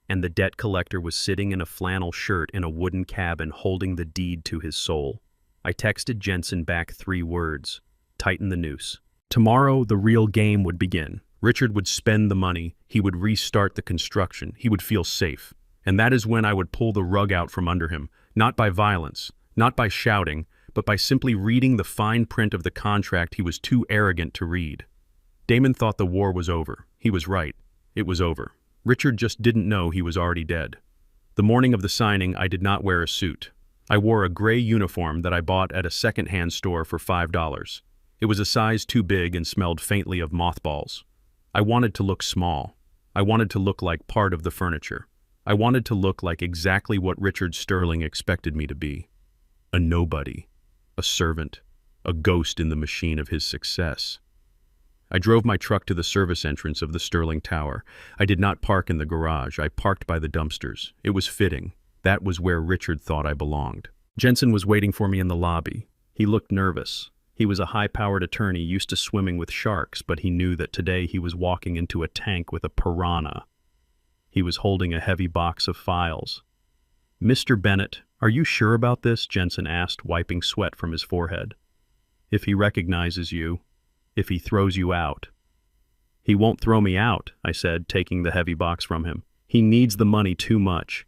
And the debt collector was sitting in a flannel shirt in a wooden cabin holding the deed to his soul. I texted Jensen back 3 words. Tighten the noose. Tomorrow, the real game would begin. Richard would spend the money. He would restart the construction. He would feel safe. And that is when I would pull the rug out from under him, not by violence, not by shouting, but by simply reading the fine print of the contract he was too arrogant to read. Damon thought the war was over. He was right. It was over. Richard just didn't know he was already dead. The morning of the signing, I did not wear a suit. I wore a gray uniform that I bought at a second-hand store for $5. It was a size too big and smelled faintly of mothballs. I wanted to look small. I wanted to look like part of the furniture. I wanted to look like exactly what Richard Sterling expected me to be. A nobody. A servant. A ghost in the machine of his success. I drove my truck to the service entrance of the Sterling Tower. I did not park in the garage. I parked by the dumpsters. It was fitting. That was where Richard thought I belonged. Jensen was waiting for me in the lobby. He looked nervous. He was a high-powered attorney used to swimming with sharks, but he knew that today he was walking into a tank with a piranha. He was holding a heavy box of files. Mr. Bennett, are you sure about this? Jensen asked, wiping sweat from his forehead. If he recognizes you, if he throws you out. He won't throw me out, I said, taking the heavy box from him. He needs the money too much.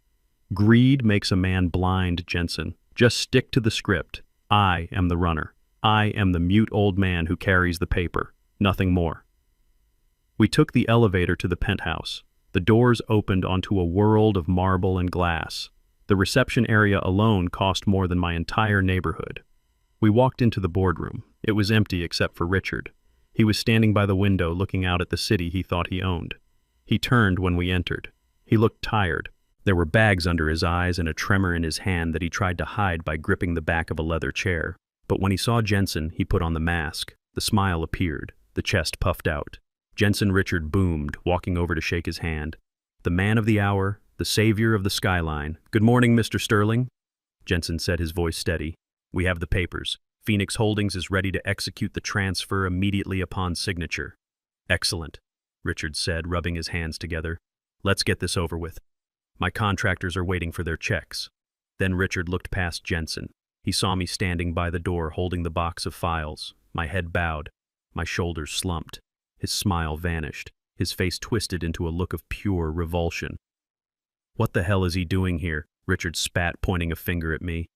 Greed makes a man blind, Jensen. Just stick to the script. I am the runner. I am the mute old man who carries the paper. Nothing more. We took the elevator to the penthouse. The doors opened onto a world of marble and glass. The reception area alone cost more than my entire neighborhood. We walked into the boardroom. It was empty except for Richard. He was standing by the window looking out at the city he thought he owned. He turned when we entered. He looked tired. There were bags under his eyes and a tremor in his hand that he tried to hide by gripping the back of a leather chair. But when he saw Jensen, he put on the mask. The smile appeared. The chest puffed out. Jensen Richard boomed, walking over to shake his hand. The man of the hour, the savior of the skyline. Good morning, Mr. Sterling. Jensen said, his voice steady. We have the papers. Phoenix Holdings is ready to execute the transfer immediately upon signature. Excellent, Richard said, rubbing his hands together. Let's get this over with. My contractors are waiting for their checks. Then Richard looked past Jensen. He saw me standing by the door holding the box of files. My head bowed. My shoulders slumped. His smile vanished. His face twisted into a look of pure revulsion. What the hell is he doing here? Richard spat, pointing a finger at me.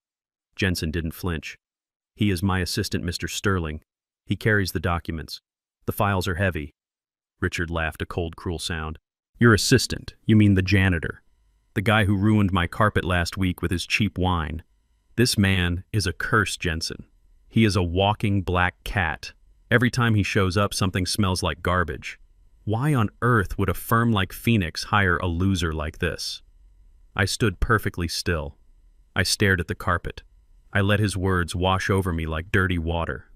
Jensen didn't flinch. He is my assistant, Mr. Sterling. He carries the documents. The files are heavy. Richard laughed, a cold, cruel sound. Your assistant? You mean the janitor? The guy who ruined my carpet last week with his cheap wine. This man is a curse, Jensen. He is a walking black cat. Every time he shows up, something smells like garbage. Why on earth would a firm like Phoenix hire a loser like this? I stood perfectly still. I stared at the carpet. I let his words wash over me like dirty water.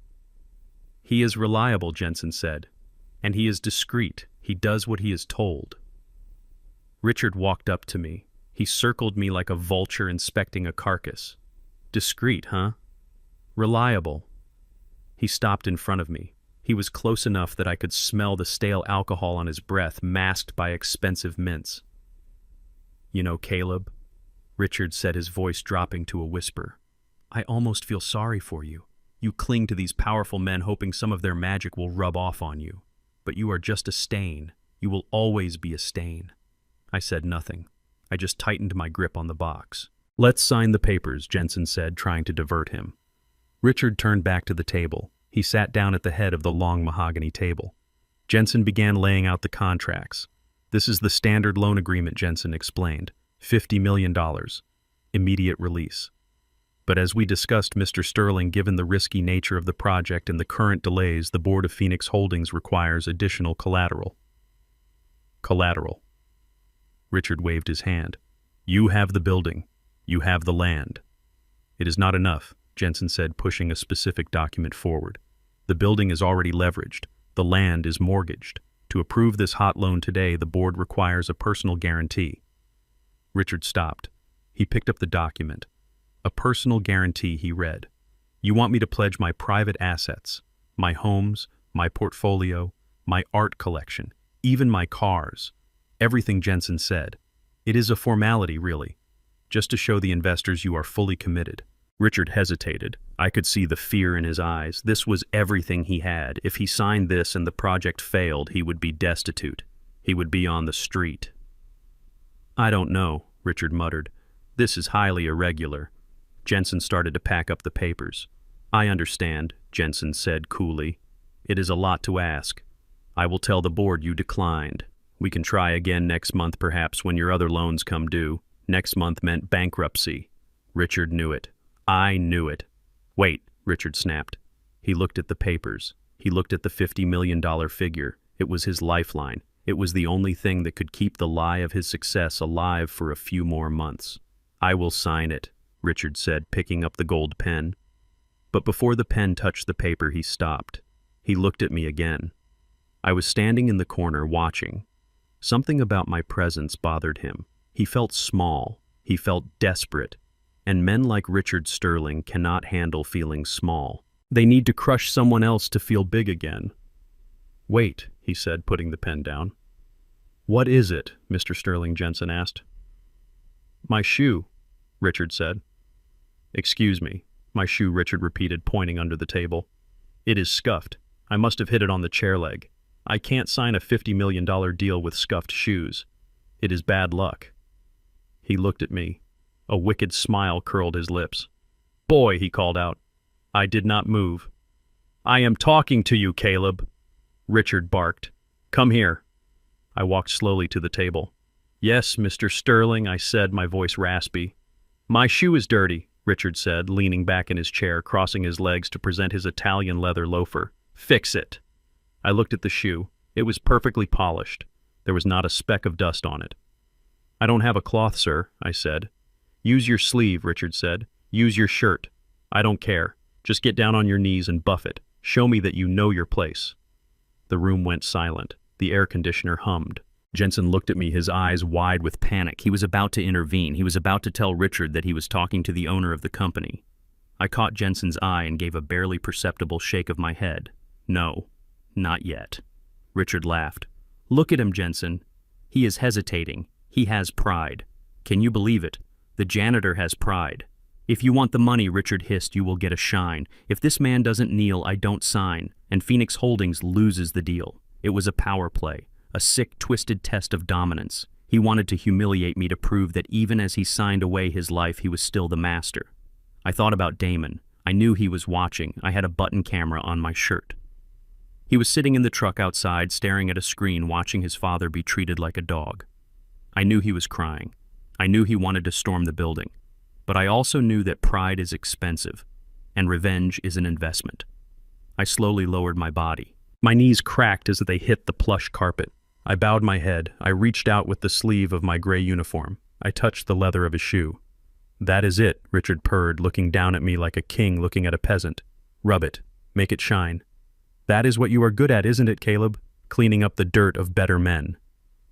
He is reliable, Jensen said. And he is discreet. He does what he is told. Richard walked up to me. He circled me like a vulture inspecting a carcass. Discreet, huh? Reliable. He stopped in front of me. He was close enough that I could smell the stale alcohol on his breath, masked by expensive mints. You know, Caleb, Richard said, his voice dropping to a whisper. I almost feel sorry for you. You cling to these powerful men hoping some of their magic will rub off on you. But you are just a stain. You will always be a stain. I said nothing. I just tightened my grip on the box. Let's sign the papers, Jensen said, trying to divert him. Richard turned back to the table. He sat down at the head of the long mahogany table. Jensen began laying out the contracts. This is the standard loan agreement, Jensen explained. $50 million. Immediate release. But as we discussed, Mr. Sterling, given the risky nature of the project and the current delays, the board of Phoenix Holdings requires additional collateral. Collateral. Richard waved his hand. You have the building. You have the land. It is not enough, Jensen said, pushing a specific document forward. The building is already leveraged. The land is mortgaged. To approve this hot loan today, the board requires a personal guarantee. Richard stopped. He picked up the document. A personal guarantee, he read. You want me to pledge my private assets, my homes, my portfolio, my art collection, even my cars. Everything, Jensen said. It is a formality, really. Just to show the investors you are fully committed. Richard hesitated. I could see the fear in his eyes. This was everything he had. If he signed this and the project failed, he would be destitute. He would be on the street. I don't know, Richard muttered. This is highly irregular. Jensen started to pack up the papers. I understand, Jensen said coolly. It is a lot to ask. I will tell the board you declined. We can try again next month, perhaps, when your other loans come due. Next month meant bankruptcy. Richard knew it. I knew it. Wait, Richard snapped. He looked at the papers. He looked at the $50 million figure. It was his lifeline. It was the only thing that could keep the lie of his success alive for a few more months. I will sign it, Richard said, picking up the gold pen. But before the pen touched the paper, he stopped. He looked at me again. I was standing in the corner watching. Something about my presence bothered him. He felt small. He felt desperate. And men like Richard Sterling cannot handle feeling small. They need to crush someone else to feel big again. Wait, he said, putting the pen down. What is it? Mr. Sterling, Jensen asked. My shoe. Richard said. Excuse me, my shoe, Richard repeated, pointing under the table. It is scuffed. I must have hit it on the chair leg. I can't sign a $50 million deal with scuffed shoes. It is bad luck. He looked at me. A wicked smile curled his lips. Boy, he called out. I did not move. I am talking to you, Caleb. Richard barked. Come here. I walked slowly to the table. Yes, Mr. Sterling, I said, my voice raspy. My shoe is dirty, Richard said, leaning back in his chair, crossing his legs to present his Italian leather loafer. Fix it. I looked at the shoe. It was perfectly polished. There was not a speck of dust on it. I don't have a cloth, sir, I said. Use your sleeve, Richard said. Use your shirt. I don't care. Just get down on your knees and buff it. Show me that you know your place. The room went silent. The air conditioner hummed. Jensen looked at me, his eyes wide with panic. He was about to intervene. He was about to tell Richard that he was talking to the owner of the company. I caught Jensen's eye and gave a barely perceptible shake of my head. No, not yet. Richard laughed. Look at him, Jensen. He is hesitating. He has pride. Can you believe it? The janitor has pride. If you want the money, Richard hissed, you will get a shine. If this man doesn't kneel, I don't sign. And Phoenix Holdings loses the deal. It was a power play, a sick, twisted test of dominance. He wanted to humiliate me to prove that even as he signed away his life, he was still the master. I thought about Damon. I knew he was watching. I had a button camera on my shirt. He was sitting in the truck outside, staring at a screen, watching his father be treated like a dog. I knew he was crying. I knew he wanted to storm the building. But I also knew that pride is expensive, and revenge is an investment. I slowly lowered my body. My knees cracked as they hit the plush carpet. I bowed my head. I reached out with the sleeve of my gray uniform. I touched the leather of his shoe. That is it, Richard purred, looking down at me like a king looking at a peasant. Rub it. Make it shine. That is what you are good at, isn't it, Caleb? Cleaning up the dirt of better men.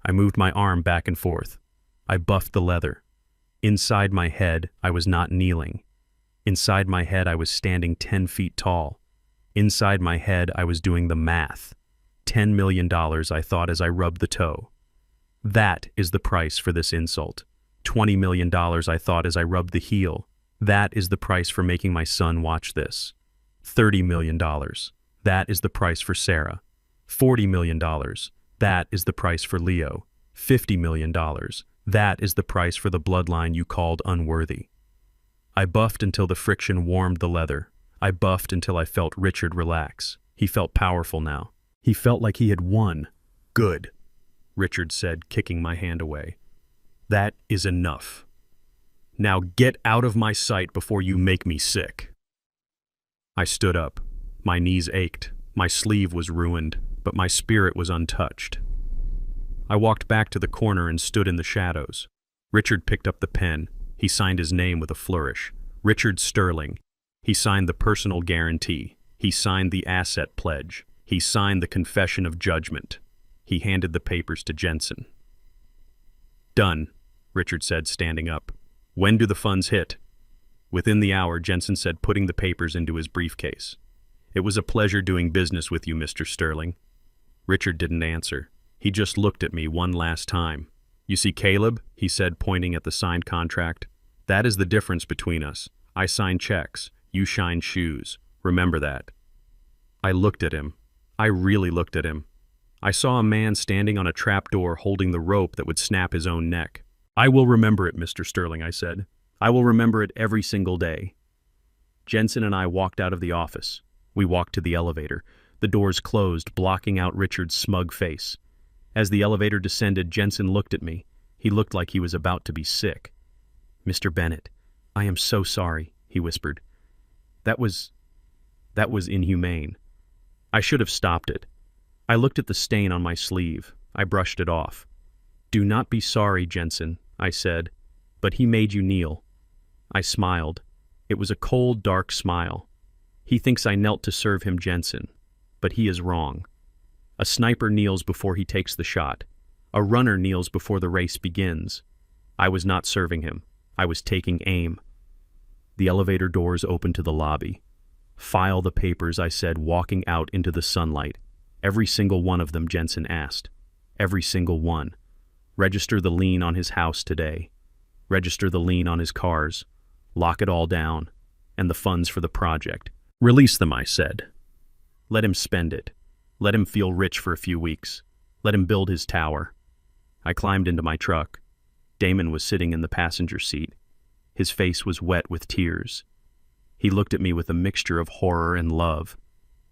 I moved my arm back and forth. I buffed the leather. Inside my head, I was not kneeling. Inside my head, I was standing 10 feet tall. Inside my head, I was doing the math. $10 million, I thought as I rubbed the toe. That is the price for this insult. $20 million, I thought as I rubbed the heel. That is the price for making my son watch this. $30 million. That is the price for Sarah. $40 million. That is the price for Leo. $50 million. That is the price for the bloodline you called unworthy. I buffed until the friction warmed the leather. I buffed until I felt Richard relax. He felt powerful now. He felt like he had won. Good, Richard said, kicking my hand away. That is enough. Now get out of my sight before you make me sick. I stood up. My knees ached. My sleeve was ruined, but my spirit was untouched. I walked back to the corner and stood in the shadows. Richard picked up the pen. He signed his name with a flourish. Richard Sterling. He signed the personal guarantee. He signed the asset pledge. He signed the confession of judgment. He handed the papers to Jensen. Done, Richard said, standing up. When do the funds hit? Within the hour, Jensen said, putting the papers into his briefcase. It was a pleasure doing business with you, Mr. Sterling. Richard didn't answer. He just looked at me one last time. You see, Caleb, he said, pointing at the signed contract, that is the difference between us. I sign checks. You shine shoes. Remember that. I looked at him. I really looked at him. I saw a man standing on a trapdoor holding the rope that would snap his own neck. I will remember it, Mr. Sterling, I said. I will remember it every single day. Jensen and I walked out of the office. We walked to the elevator. The doors closed, blocking out Richard's smug face. As the elevator descended, Jensen looked at me. He looked like he was about to be sick. Mr. Bennett, I am so sorry, he whispered. That was inhumane. I should have stopped it. I looked at the stain on my sleeve. I brushed it off. Do not be sorry, Jensen, I said, but he made you kneel. I smiled. It was a cold, dark smile. He thinks I knelt to serve him, Jensen, but he is wrong. A sniper kneels before he takes the shot. A runner kneels before the race begins. I was not serving him. I was taking aim. The elevator doors opened to the lobby. File the papers, I said, walking out into the sunlight. Every single one of them, Jensen asked. Every single one. Register the lien on his house today. register the lien on his cars, lock it all down, and the funds for the project. Release them, I said. Let him spend it. Let him feel rich for a few weeks. Let him build his tower. I climbed into my truck. Damon was sitting in the passenger seat. His face was wet with tears. He looked at me with a mixture of horror and love.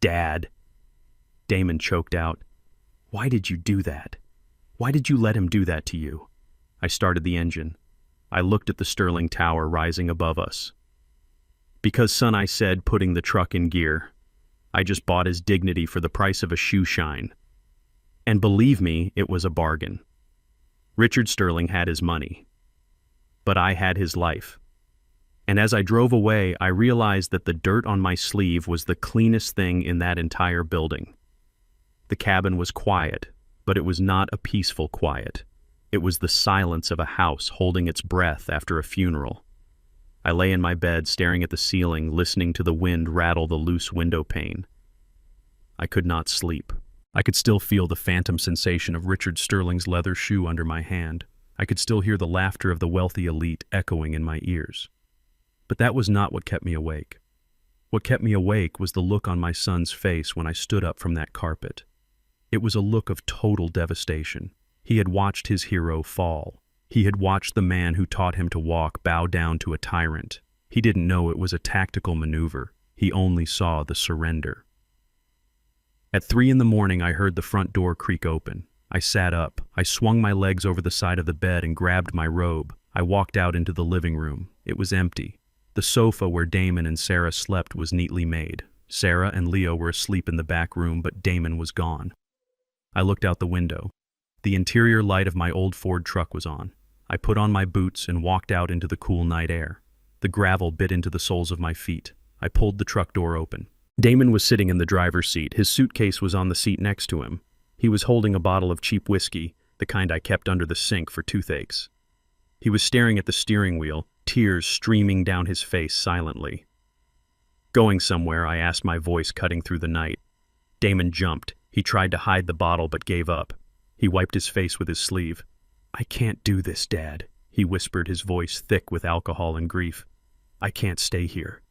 Dad. Damon choked out. Why did you do that? Why did you let him do that to you? I started the engine. I looked at the Sterling Tower rising above us. Because, son, I said, putting the truck in gear. I just bought his dignity for the price of a shoe shine. And believe me, it was a bargain. Richard Sterling had his money. But I had his life. And as I drove away, I realized that the dirt on my sleeve was the cleanest thing in that entire building. The cabin was quiet, but it was not a peaceful quiet. It was the silence of a house holding its breath after a funeral. I lay in my bed, staring at the ceiling, listening to the wind rattle the loose window pane. I could not sleep. I could still feel the phantom sensation of Richard Sterling's leather shoe under my hand. I could still hear the laughter of the wealthy elite echoing in my ears. But that was not what kept me awake. What kept me awake was the look on my son's face when I stood up from that carpet. It was a look of total devastation. He had watched his hero fall. He had watched the man who taught him to walk bow down to a tyrant. He didn't know it was a tactical maneuver. He only saw the surrender. At 3 a.m, I heard the front door creak open. I sat up. I swung my legs over the side of the bed and grabbed my robe. I walked out into the living room. It was empty. The sofa where Damon and Sarah slept was neatly made. Sarah and Leo were asleep in the back room, but Damon was gone. I looked out the window. The interior light of my old Ford truck was on. I put on my boots and walked out into the cool night air. The gravel bit into the soles of my feet. I pulled the truck door open. Damon was sitting in the driver's seat. His suitcase was on the seat next to him. He was holding a bottle of cheap whiskey, the kind I kept under the sink for toothaches. He was staring at the steering wheel, tears streaming down his face silently. Going somewhere, I asked, my voice cutting through the night. Damon jumped. He tried to hide the bottle but gave up. He wiped his face with his sleeve. I can't do this, Dad, he whispered, his voice thick with alcohol and grief. I can't stay here.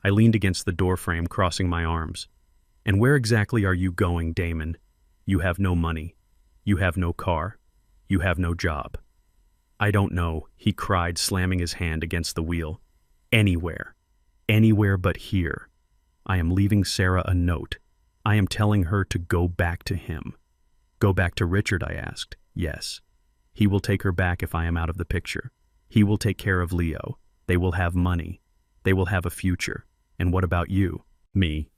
I leaned against the doorframe, crossing my arms. And where exactly are you going, Damon? You have no money. You have no car. You have no job. I don't know, he cried, slamming his hand against the wheel. Anywhere. Anywhere but here. I am leaving Sarah a note. I am telling her to go back to him. Go back to Richard, I asked. Yes. He will take her back if I am out of the picture. He will take care of Leo. They will have money. They will have a future. And what about you? Me.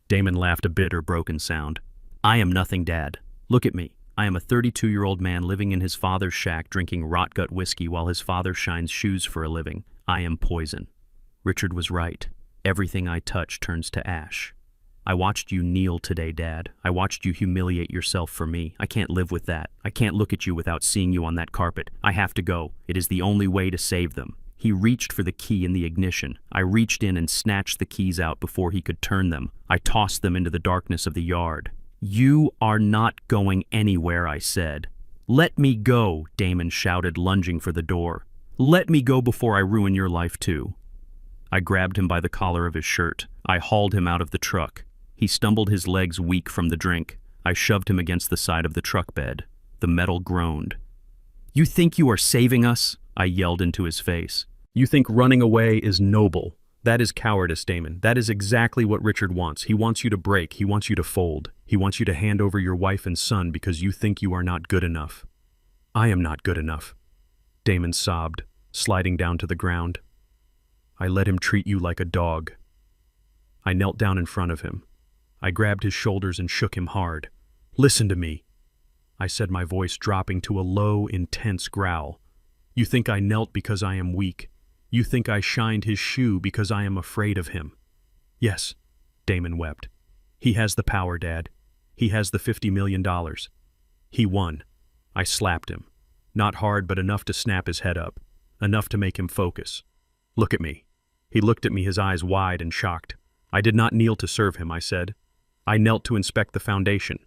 Damon laughed, a bitter, broken sound. I am nothing, Dad. Look at me. I am a 32-year-old man living in his father's shack, drinking rot-gut whiskey while his father shines shoes for a living. I am poison. Richard was right. Everything I touch turns to ash. I watched you kneel today, Dad. I watched you humiliate yourself for me. I can't live with that. I can't look at you without seeing you on that carpet. I have to go. It is the only way to save them. He reached for the key in the ignition. I reached in and snatched the keys out before he could turn them. I tossed them into the darkness of the yard. You are not going anywhere, I said. Let me go, Damon shouted, lunging for the door. Let me go before I ruin your life too. I grabbed him by the collar of his shirt. I hauled him out of the truck. He stumbled, his legs weak from the drink. I shoved him against the side of the truck bed. The metal groaned. You think you are saving us? I yelled into his face. You think running away is noble? That is cowardice, Damon. That is exactly what Richard wants. He wants you to break. He wants you to fold. He wants you to hand over your wife and son because you think you are not good enough. I am not good enough. Damon sobbed, sliding down to the ground. I let him treat you like a dog. I knelt down in front of him. I grabbed his shoulders and shook him hard. Listen to me, I said, my voice dropping to a low, intense growl. You think I knelt because I am weak. You think I shined his shoe because I am afraid of him. Yes, Damon wept. He has the power, Dad. He has the $50 million. He won. I slapped him. Not hard, but enough to snap his head up. Enough to make him focus. Look at me. He looked at me, his eyes wide and shocked. I did not kneel to serve him, I said. I knelt to inspect the foundation.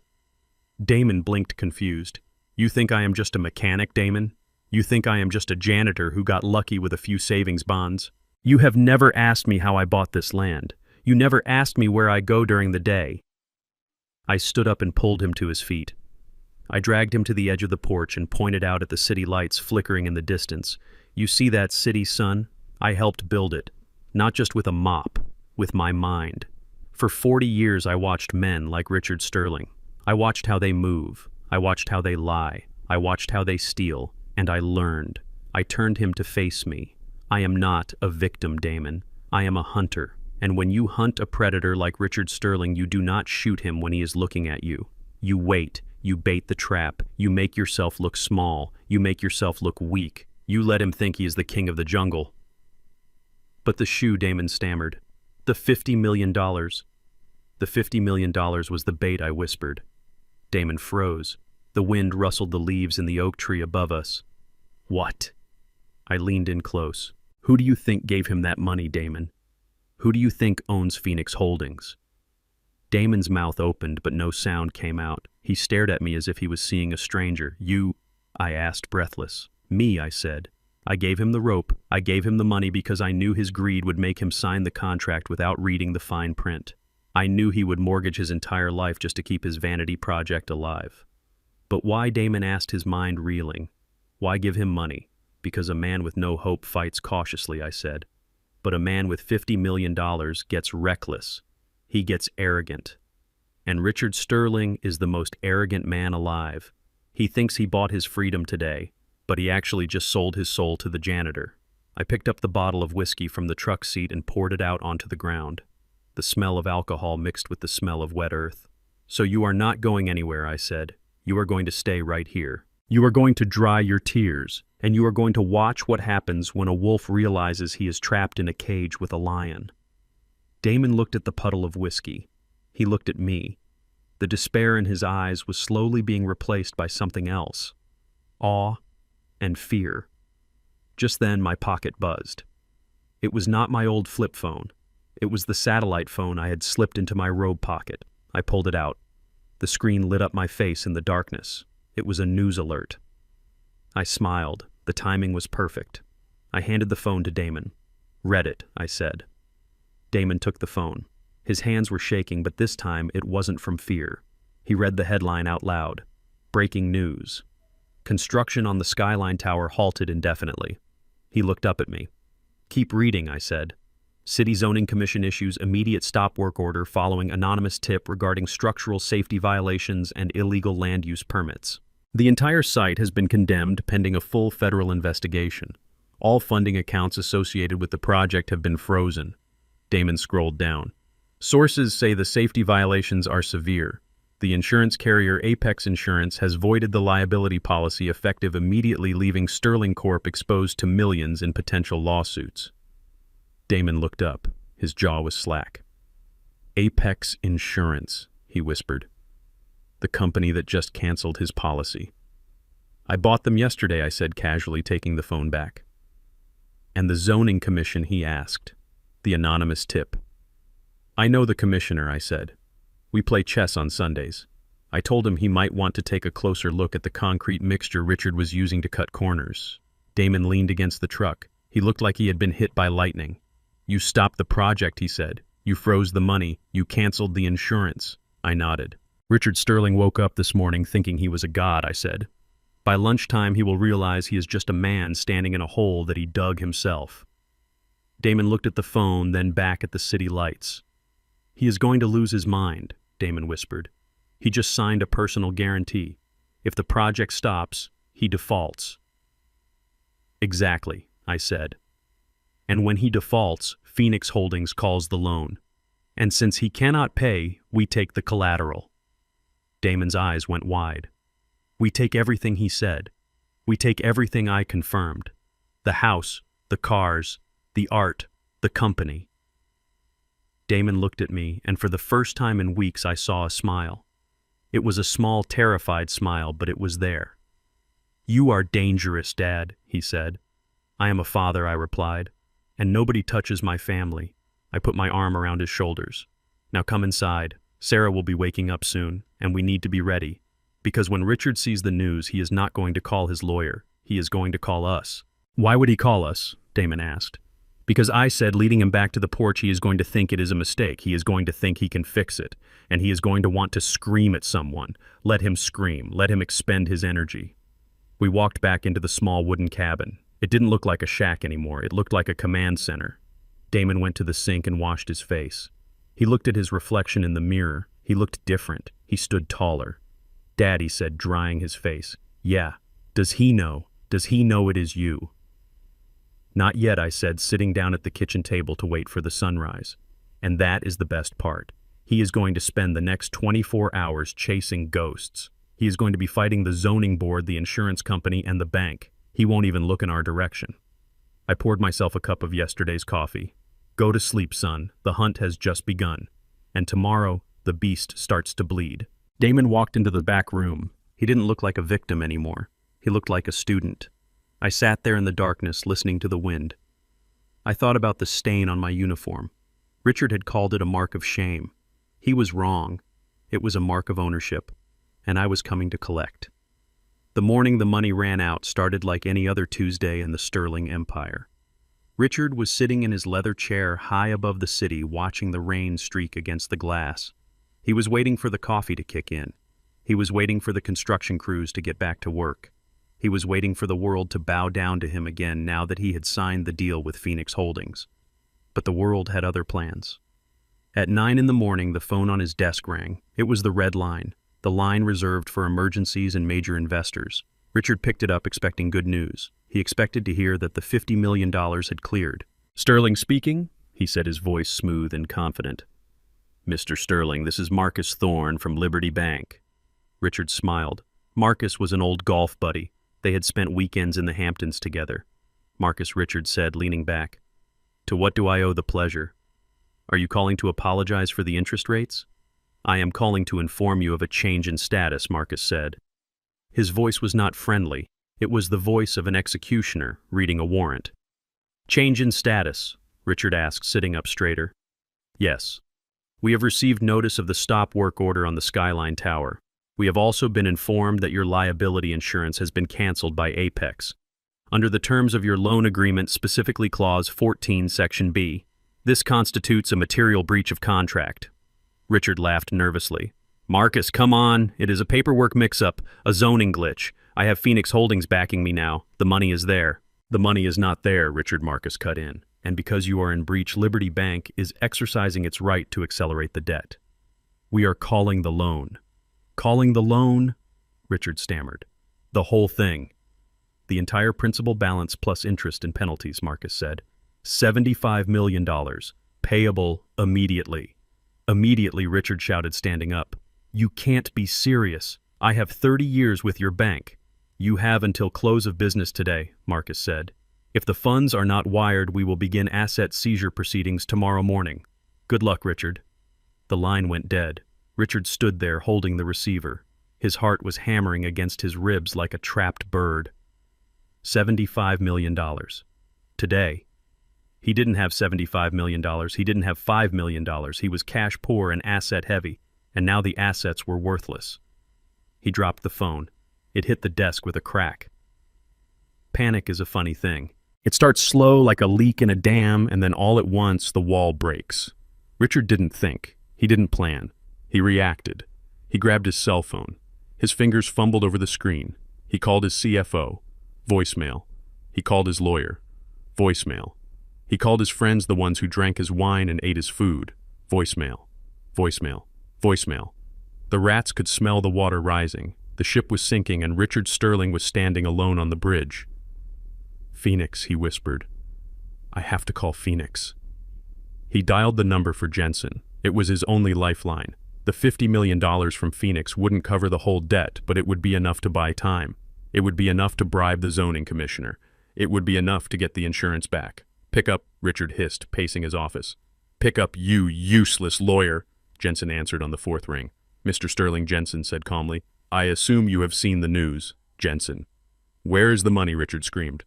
Damon blinked, confused. You think I am just a mechanic, Damon? You think I am just a janitor who got lucky with a few savings bonds? You have never asked me how I bought this land. You never asked me where I go during the day." I stood up and pulled him to his feet. I dragged him to the edge of the porch and pointed out at the city lights flickering in the distance. "You see that city, son? I helped build it. Not just with a mop, with my mind. For 40 years I watched men like Richard Sterling. I watched how they move. I watched how they lie. I watched how they steal. And I learned. I turned him to face me. I am not a victim, Damon. I am a hunter. And when you hunt a predator like Richard Sterling, you do not shoot him when he is looking at you. You wait. You bait the trap. You make yourself look small. You make yourself look weak. You let him think he is the king of the jungle." "But the shoe," Damon stammered. "The $50 million. "The $50 million was the bait," I whispered. Damon froze. The wind rustled the leaves in the oak tree above us. "What?" I leaned in close. "Who do you think gave him that money, Damon? Who do you think owns Phoenix Holdings?" Damon's mouth opened, but no sound came out. He stared at me as if he was seeing a stranger. "You?" I asked, breathless. "Me," I said. "I gave him the rope. I gave him the money because I knew his greed would make him sign the contract without reading the fine print. I knew he would mortgage his entire life just to keep his vanity project alive." "But why?" Damon asked, his mind reeling. "Why give him money?" "Because a man with no hope fights cautiously," I said. "But a man with $50 million gets reckless. He gets arrogant. And Richard Sterling is the most arrogant man alive. He thinks he bought his freedom today, but he actually just sold his soul to the janitor." I picked up the bottle of whiskey from the truck seat and poured it out onto the ground. The smell of alcohol mixed with the smell of wet earth. "So you are not going anywhere," I said. "You are going to stay right here. You are going to dry your tears, and you are going to watch what happens when a wolf realizes he is trapped in a cage with a lion." Damon looked at the puddle of whiskey. He looked at me. The despair in his eyes was slowly being replaced by something else. Awe and fear. Just then my pocket buzzed. It was not my old flip phone. It was the satellite phone I had slipped into my robe pocket. I pulled it out. The screen lit up my face in the darkness. It was a news alert. I smiled. The timing was perfect. I handed the phone to Damon. "Read it," I said. Damon took the phone. His hands were shaking, but this time it wasn't from fear. He read the headline out loud. "Breaking news. Construction on the Skyline Tower halted indefinitely." He looked up at me. "Keep reading," I said. "City Zoning Commission issues immediate stop work order following anonymous tip regarding structural safety violations and illegal land use permits. The entire site has been condemned pending a full federal investigation. All funding accounts associated with the project have been frozen." Damon scrolled down. "Sources say the safety violations are severe. The insurance carrier Apex Insurance has voided the liability policy effective immediately, leaving Sterling Corp exposed to millions in potential lawsuits." Damon looked up. His jaw was slack. "Apex Insurance," he whispered. "The company that just canceled his policy." "I bought them yesterday," I said casually, taking the phone back. "And the Zoning Commission?" he asked. The anonymous tip. "I know the commissioner," I said. "We play chess on Sundays." I told him he might want to take a closer look at the concrete mixture Richard was using to cut corners. Damon leaned against the truck. He looked like he had been hit by lightning. "You stopped the project," he said. "You froze the money. You canceled the insurance." I nodded. "Richard Sterling woke up this morning thinking he was a god," I said. "By lunchtime he will realize he is just a man standing in a hole that he dug himself." Damon looked at the phone, then back at the city lights. "He is going to lose his mind," Damon whispered. "He just signed a personal guarantee. If the project stops, he defaults." "Exactly," I said. "And when he defaults, Phoenix Holdings calls the loan. And since he cannot pay, we take the collateral." Damon's eyes went wide. "We take everything," he said. "We take everything I confirmed. The house, the cars, the art, the company." Damon looked at me, and for the first time in weeks I saw a smile. It was a small, terrified smile, but it was there. "You are dangerous, Dad," he said. "I am a father," I replied, "and nobody touches my family." I put my arm around his shoulders. "Now come inside. Sarah will be waking up soon, and we need to be ready. Because when Richard sees the news, he is not going to call his lawyer. He is going to call us. Why would he call us? Damon asked. Because I said leading him back to the porch he is going to think it is a mistake. He is going to think he can fix it. And he is going to want to scream at someone. Let him scream. Let him expend his energy. We walked back into the small wooden cabin. It didn't look like a shack anymore. It looked like a command center. Damon went to the sink and washed his face. He looked at his reflection in the mirror. He looked different. He stood taller. Dad, he said, drying his face. Yeah. Does he know? Does he know it is you? Not yet, I said, sitting down at the kitchen table to wait for the sunrise. And that is the best part. He is going to spend the next 24 hours chasing ghosts. He is going to be fighting the zoning board, the insurance company, and the bank. He won't even look in our direction. I poured myself a cup of yesterday's coffee. Go to sleep, son. The hunt has just begun. And tomorrow, the beast starts to bleed. Damon walked into the back room. He didn't look like a victim anymore. He looked like a student. I sat there in the darkness, listening to the wind. I thought about the stain on my uniform. Richard had called it a mark of shame. He was wrong. It was a mark of ownership, and I was coming to collect. The morning the money ran out started like any other Tuesday in the Sterling Empire. Richard was sitting in his leather chair high above the city, watching the rain streak against the glass. He was waiting for the coffee to kick in. He was waiting for the construction crews to get back to work. He was waiting for the world to bow down to him again now that he had signed the deal with Phoenix Holdings. But the world had other plans. At 9 in the morning, the phone on his desk rang. It was the red line, the line reserved for emergencies and major investors. Richard picked it up expecting good news. He expected to hear that the $50 million had cleared. Sterling speaking, he said, his voice smooth and confident. Mr. Sterling, this is Marcus Thorne from Liberty Bank. Richard smiled. Marcus was an old golf buddy. They had spent weekends in the Hamptons together. Marcus, Richard said, leaning back. To what do I owe the pleasure? Are you calling to apologize for the interest rates? I am calling to inform you of a change in status, Marcus said. His voice was not friendly. It was the voice of an executioner reading a warrant. Change in status, Richard asked, sitting up straighter. Yes. We have received notice of the stop work order on the Skyline Tower. We have also been informed that your liability insurance has been canceled by Apex. Under the terms of your loan agreement, specifically Clause 14, Section B, this constitutes a material breach of contract. Richard laughed nervously. Marcus, come on. It is a paperwork mix-up, a zoning glitch. I have Phoenix Holdings backing me now. The money is there. The money is not there, Richard Marcus cut in. And because you are in breach, Liberty Bank is exercising its right to accelerate the debt. We are calling the loan. Calling the loan? Richard stammered. The whole thing. The entire principal balance plus interest and penalties, Marcus said. $75 million. Payable immediately. Immediately, Richard shouted, standing up. You can't be serious. I have 30 years with your bank. You have until close of business today, Marcus said. If the funds are not wired, we will begin asset seizure proceedings tomorrow morning. Good luck, Richard. The line went dead. Richard stood there holding the receiver. His heart was hammering against his ribs like a trapped bird. $75 million. Today. He didn't have $75 million. He didn't have $5 million. He was cash poor and asset heavy, and now the assets were worthless. He dropped the phone. It hit the desk with a crack. Panic is a funny thing. It starts slow like a leak in a dam, and then all at once the wall breaks. Richard didn't think. He didn't plan. He reacted. He grabbed his cell phone. His fingers fumbled over the screen. He called his CFO. Voicemail. He called his lawyer. Voicemail. He called his friends, the ones who drank his wine and ate his food. Voicemail. Voicemail. Voicemail. The rats could smell the water rising. The ship was sinking, and Richard Sterling was standing alone on the bridge. Phoenix, he whispered. I have to call Phoenix. He dialed the number for Jensen. It was his only lifeline. The $50 million from Phoenix wouldn't cover the whole debt, but it would be enough to buy time. It would be enough to bribe the zoning commissioner. It would be enough to get the insurance back. Pick up, Richard hissed, pacing his office. Pick up, you useless lawyer, Jensen answered on the fourth ring. Mr. Sterling, Jensen said calmly. I assume you have seen the news, Jensen. Where is the money, Richard screamed.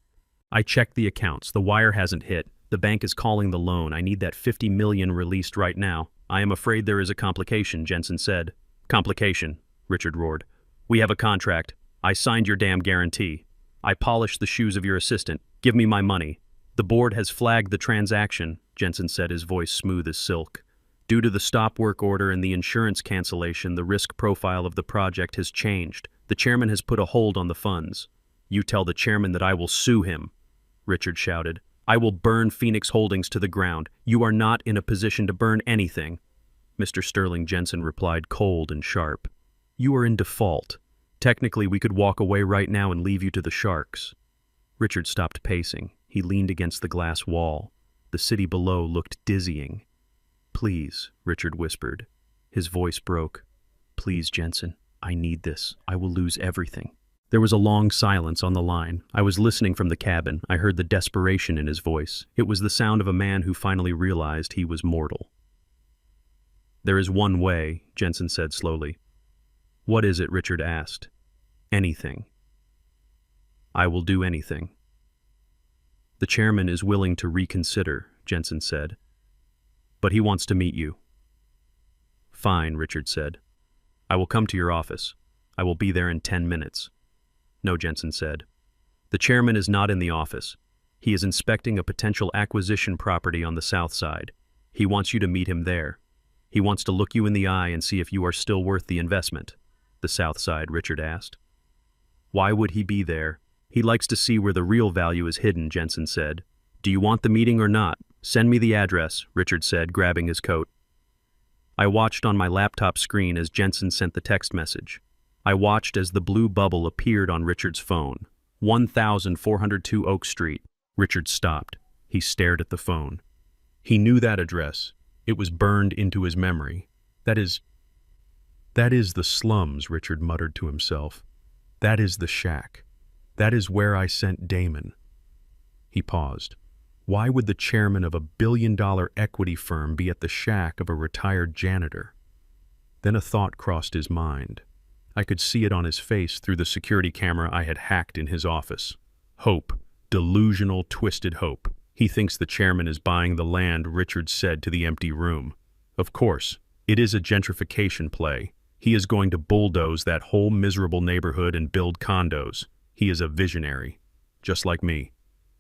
I checked the accounts. The wire hasn't hit. The bank is calling the loan. I need that $50 million released right now. I am afraid there is a complication, Jensen said. Complication, Richard roared. We have a contract. I signed your damn guarantee. I polished the shoes of your assistant. Give me my money. The board has flagged the transaction, Jensen said, his voice smooth as silk. Due to the stop work order and the insurance cancellation, the risk profile of the project has changed. The chairman has put a hold on the funds. You tell the chairman that I will sue him, Richard shouted. I will burn Phoenix Holdings to the ground. You are not in a position to burn anything. Mr. Sterling Jensen replied, cold and sharp. You are in default. Technically, we could walk away right now and leave you to the sharks. Richard stopped pacing. He leaned against the glass wall. The city below looked dizzying. Please, Richard whispered. His voice broke. Please, Jensen, I need this. I will lose everything. There was a long silence on the line. I was listening from the cabin. I heard the desperation in his voice. It was the sound of a man who finally realized he was mortal. There is one way, Jensen said slowly. What is it? Richard asked. Anything. I will do anything. The chairman is willing to reconsider, Jensen said. But he wants to meet you. Fine, Richard said. I will come to your office. I will be there in 10 minutes. No, Jensen said. The chairman is not in the office. He is inspecting a potential acquisition property on the south side. He wants you to meet him there. He wants to look you in the eye and see if you are still worth the investment. The south side, Richard asked. Why would he be there? He likes to see where the real value is hidden, Jensen said. Do you want the meeting or not? Send me the address, Richard said, grabbing his coat. I watched on my laptop screen as Jensen sent the text message. I watched as the blue bubble appeared on Richard's phone. 1402 Oak Street. Richard stopped. He stared at the phone. He knew that address. It was burned into his memory. That is the slums, Richard muttered to himself. That is the shack. That is where I sent Damon. He paused. Why would the chairman of a billion-dollar equity firm be at the shack of a retired janitor? Then a thought crossed his mind. I could see it on his face through the security camera I had hacked in his office. Hope. Delusional, twisted hope. He thinks the chairman is buying the land, Richard said to the empty room. Of course, it is a gentrification play. He is going to bulldoze that whole miserable neighborhood and build condos. He is a visionary. Just like me.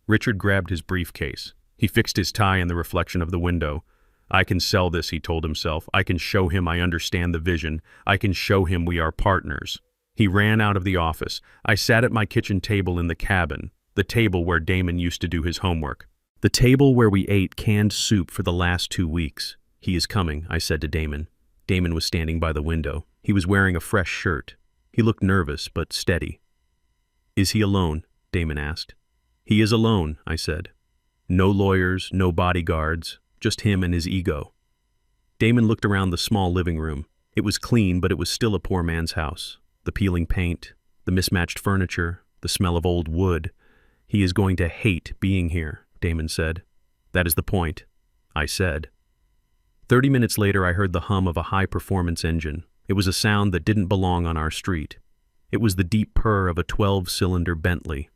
Richard grabbed his briefcase. He fixed his tie in the reflection of the window. I can sell this, he told himself. I can show him I understand the vision. I can show him we are partners. He ran out of the office. I sat at my kitchen table in the cabin, the table where Damon used to do his homework. The table where we ate canned soup for the last 2 weeks. He is coming, I said to Damon. Damon was standing by the window. He was wearing a fresh shirt. He looked nervous, but steady. Is he alone? Damon asked. He is alone, I said. No lawyers, no bodyguards, just him and his ego. Damon looked around the small living room. It was clean, but it was still a poor man's house. The peeling paint, the mismatched furniture, the smell of old wood. He is going to hate being here, Damon said. That is the point, I said. 30 minutes later, I heard the hum of a high-performance engine. It was a sound that didn't belong on our street. It was the deep purr of a 12-cylinder Bentley.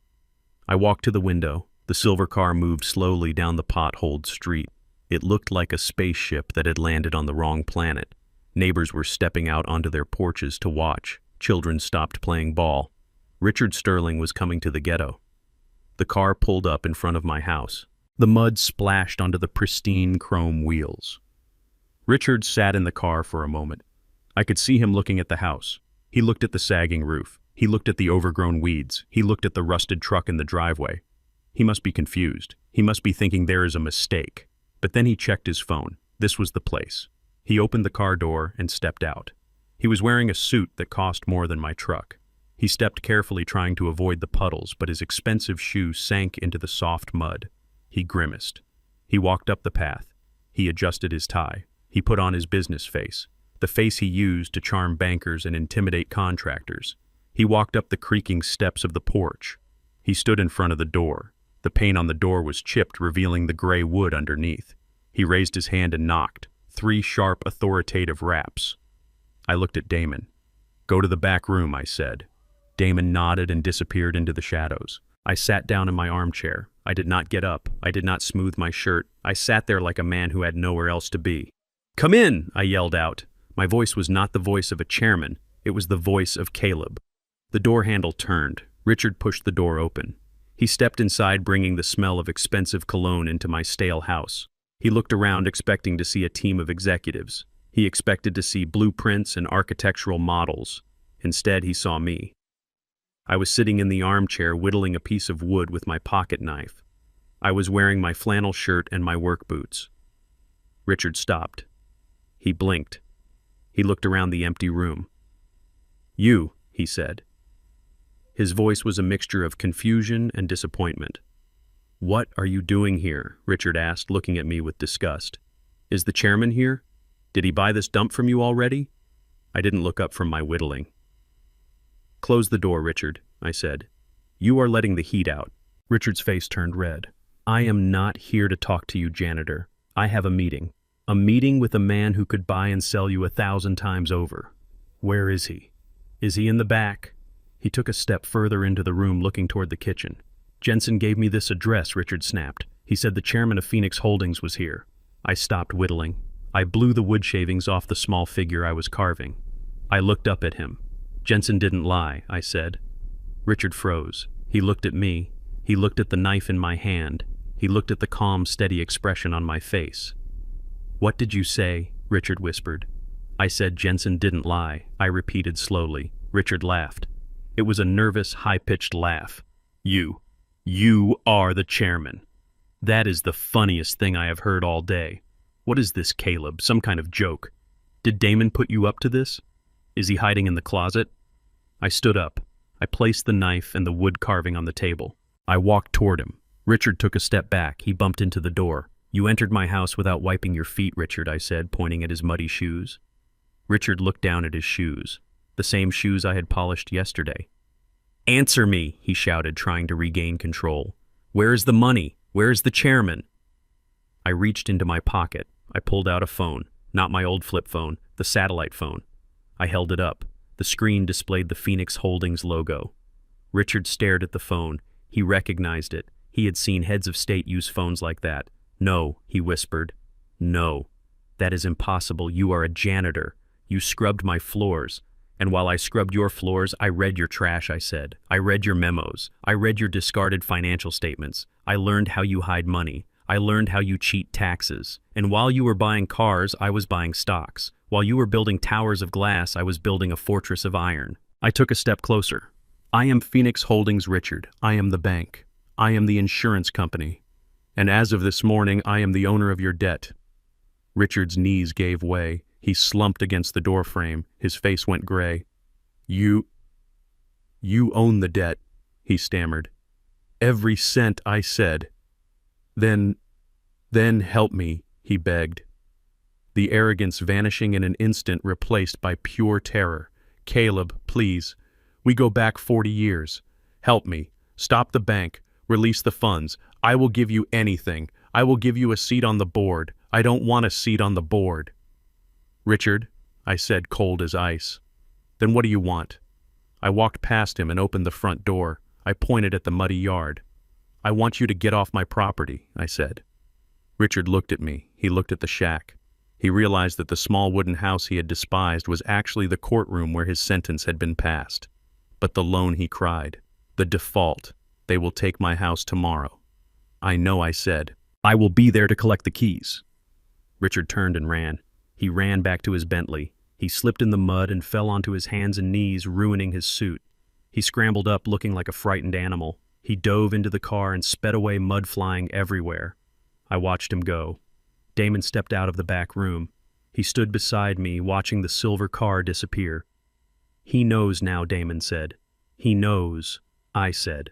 I walked to the window. The silver car moved slowly down the potholed street. It looked like a spaceship that had landed on the wrong planet. Neighbors were stepping out onto their porches to watch. Children stopped playing ball. Richard Sterling was coming to the ghetto. The car pulled up in front of my house. The mud splashed onto the pristine chrome wheels. Richard sat in the car for a moment. I could see him looking at the house. He looked at the sagging roof. He looked at the overgrown weeds. He looked at the rusted truck in the driveway. He must be confused. He must be thinking there is a mistake. But then he checked his phone. This was the place. He opened the car door and stepped out. He was wearing a suit that cost more than my truck. He stepped carefully, trying to avoid the puddles, but his expensive shoes sank into the soft mud. He grimaced. He walked up the path. He adjusted his tie. He put on his business face, the face he used to charm bankers and intimidate contractors. He walked up the creaking steps of the porch. He stood in front of the door. The paint on the door was chipped, revealing the gray wood underneath. He raised his hand and knocked. 3 sharp, authoritative raps. I looked at Damon. Go to the back room, I said. Damon nodded and disappeared into the shadows. I sat down in my armchair. I did not get up. I did not smooth my shirt. I sat there like a man who had nowhere else to be. Come in, I yelled out. My voice was not the voice of a chairman. It was the voice of Caleb. The door handle turned. Richard pushed the door open. He stepped inside, bringing the smell of expensive cologne into my stale house. He looked around, expecting to see a team of executives. He expected to see blueprints and architectural models. Instead, he saw me. I was sitting in the armchair, whittling a piece of wood with my pocket knife. I was wearing my flannel shirt and my work boots. Richard stopped. He blinked. He looked around the empty room. "You," he said. His voice was a mixture of confusion and disappointment. "What are you doing here?" Richard asked, looking at me with disgust. "Is the chairman here? Did he buy this dump from you already?" I didn't look up from my whittling. "Close the door, Richard," I said. "You are letting the heat out." Richard's face turned red. "I am not here to talk to you, janitor. I have a meeting. A meeting with a man who could buy and sell you 1,000 times over. Where is he? Is he in the back?" He took a step further into the room, looking toward the kitchen. "Jensen gave me this address," Richard snapped. "He said the chairman of Phoenix Holdings was here." I stopped whittling. I blew the wood shavings off the small figure I was carving. I looked up at him. "Jensen didn't lie," I said. Richard froze. He looked at me. He looked at the knife in my hand. He looked at the calm, steady expression on my face. "What did you say?" Richard whispered. "I said Jensen didn't lie," I repeated slowly. Richard laughed. It was a nervous, high-pitched laugh. You are the chairman. That is the funniest thing I have heard all day. What is this, Caleb? Some kind of joke? Did Damon put you up to this? Is he hiding in the closet?" I stood up. I placed the knife and the wood carving on the table. I walked toward him. Richard took a step back. He bumped into the door. "You entered my house without wiping your feet, Richard," I said, pointing at his muddy shoes. Richard looked down at his shoes, the same shoes I had polished yesterday. "Answer me," he shouted, trying to regain control. "Where is the money? Where is the chairman?" I reached into my pocket. I pulled out a phone, not my old flip phone, the satellite phone. I held it up. The screen displayed the Phoenix Holdings logo. Richard stared at the phone. He recognized it. He had seen heads of state use phones like that. "No," he whispered. "No. That is impossible. You are a janitor. You scrubbed my floors. And while I scrubbed your floors, I read your trash," I said. "I read your memos. I read your discarded financial statements. I learned how you hide money. I learned how you cheat taxes. And while you were buying cars, I was buying stocks. While you were building towers of glass, I was building a fortress of iron." I took a step closer. "I am Phoenix Holdings, Richard. I am the bank. I am the insurance company. And as of this morning, I am the owner of your debt." Richard's knees gave way. He slumped against the doorframe. His face went gray. You own the debt," he stammered. "Every cent," I said. Then help me," he begged. The arrogance vanishing in an instant, replaced by pure terror. "Caleb, please. We go back 40 years. Help me. Stop the bank. Release the funds. I will give you anything. I will give you a seat on the board. I don't want a seat on the board." "Richard," I said, cold as ice. "Then what do you want?" I walked past him and opened the front door. I pointed at the muddy yard. "I want you to get off my property," I said. Richard looked at me. He looked at the shack. He realized that the small wooden house he had despised was actually the courtroom where his sentence had been passed. "But the loan," he cried. "The default. They will take my house tomorrow." "I know," I said. "I will be there to collect the keys." Richard turned and ran. He ran back to his Bentley. He slipped in the mud and fell onto his hands and knees, ruining his suit. He scrambled up, looking like a frightened animal. He dove into the car and sped away, mud flying everywhere. I watched him go. Damon stepped out of the back room. He stood beside me, watching the silver car disappear. "He knows now," Damon said. "He knows," I said.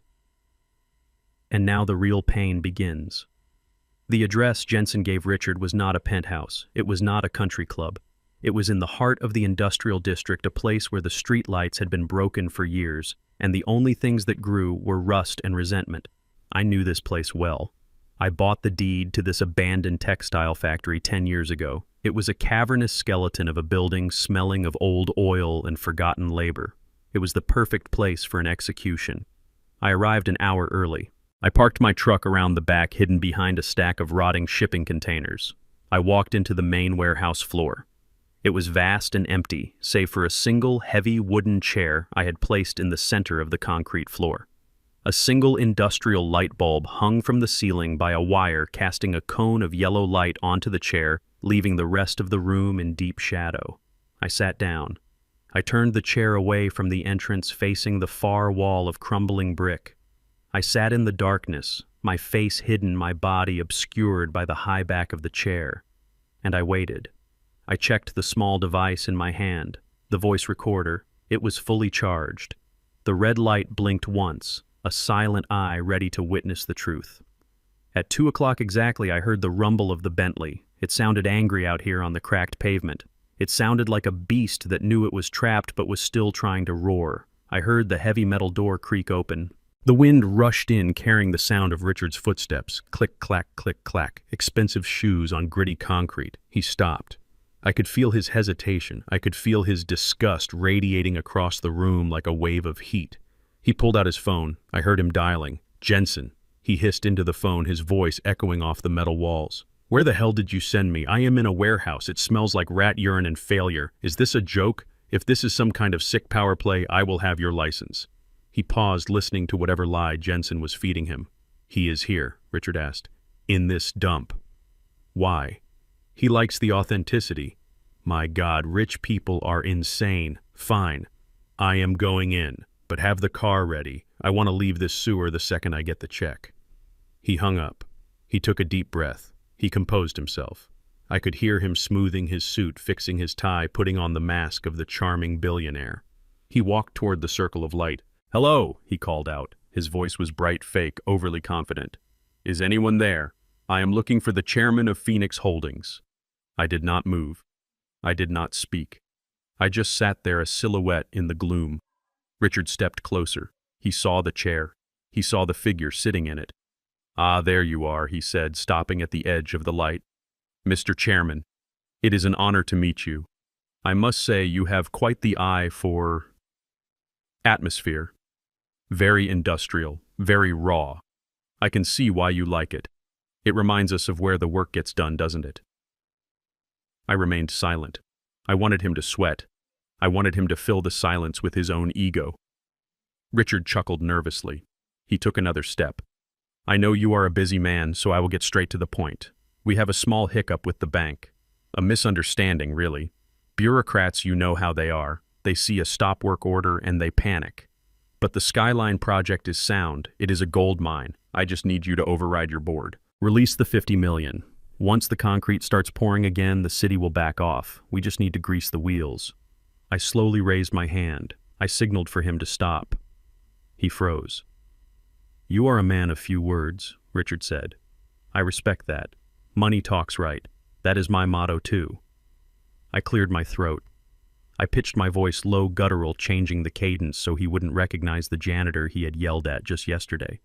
And now the real pain begins. The address Jensen gave Richard was not a penthouse. It was not a country club. It was in the heart of the industrial district, a place where the street lights had been broken for years, and the only things that grew were rust and resentment. I knew this place well. I bought the deed to this abandoned textile factory 10 years ago. It was a cavernous skeleton of a building smelling of old oil and forgotten labor. It was the perfect place for an execution. I arrived an hour early. I parked my truck around the back, hidden behind a stack of rotting shipping containers. I walked into the main warehouse floor. It was vast and empty, save for a single heavy wooden chair I had placed in the center of the concrete floor. A single industrial light bulb hung from the ceiling by a wire, casting a cone of yellow light onto the chair, leaving the rest of the room in deep shadow. I sat down. I turned the chair away from the entrance, facing the far wall of crumbling brick. I sat in the darkness, my face hidden, my body obscured by the high back of the chair. And I waited. I checked the small device in my hand, the voice recorder. It was fully charged. The red light blinked once, a silent eye ready to witness the truth. At 2 o'clock exactly, I heard the rumble of the Bentley. It sounded angry out here on the cracked pavement. It sounded like a beast that knew it was trapped but was still trying to roar. I heard the heavy metal door creak open. The wind rushed in, carrying the sound of Richard's footsteps. Click, clack, click, clack. Expensive shoes on gritty concrete. He stopped. I could feel his hesitation. I could feel his disgust radiating across the room like a wave of heat. He pulled out his phone. I heard him dialing. Jensen. He hissed into the phone, his voice echoing off the metal walls. Where the hell did you send me? I am in a warehouse. It smells like rat urine and failure. Is this a joke? If this is some kind of sick power play, I will have your license. He paused, listening to whatever lie Jensen was feeding him. He is here, Richard asked. In this dump. Why? He likes the authenticity. My God, rich people are insane. Fine. I am going in, but have the car ready. I want to leave this sewer the second I get the check. He hung up. He took a deep breath. He composed himself. I could hear him smoothing his suit, fixing his tie, putting on the mask of the charming billionaire. He walked toward the circle of light. Hello, he called out. His voice was bright, fake, overly confident. Is anyone there? I am looking for the chairman of Phoenix Holdings. I did not move. I did not speak. I just sat there, a silhouette in the gloom. Richard stepped closer. He saw the chair. He saw the figure sitting in it. Ah, there you are, he said, stopping at the edge of the light. Mr. Chairman, it is an honor to meet you. I must say you have quite the eye for atmosphere. Very industrial, very raw. I can see why you like it. It reminds us of where the work gets done, doesn't it? I remained silent. I wanted him to sweat. I wanted him to fill the silence with his own ego. Richard chuckled nervously. He took another step. I know you are a busy man, so I will get straight to the point. We have a small hiccup with the bank. A misunderstanding, really. Bureaucrats, you know how they are. They see a stop work order and they panic. But the Skyline project is sound. It is a gold mine. I just need you to override your board. Release the $50 million. Once the concrete starts pouring again, the city will back off. We just need to grease the wheels. I slowly raised my hand. I signaled for him to stop. He froze. You are a man of few words, Richard said. I respect that. Money talks right. That is my motto too. I cleared my throat. I pitched my voice low, guttural, changing the cadence so he wouldn't recognize the janitor he had yelled at just yesterday.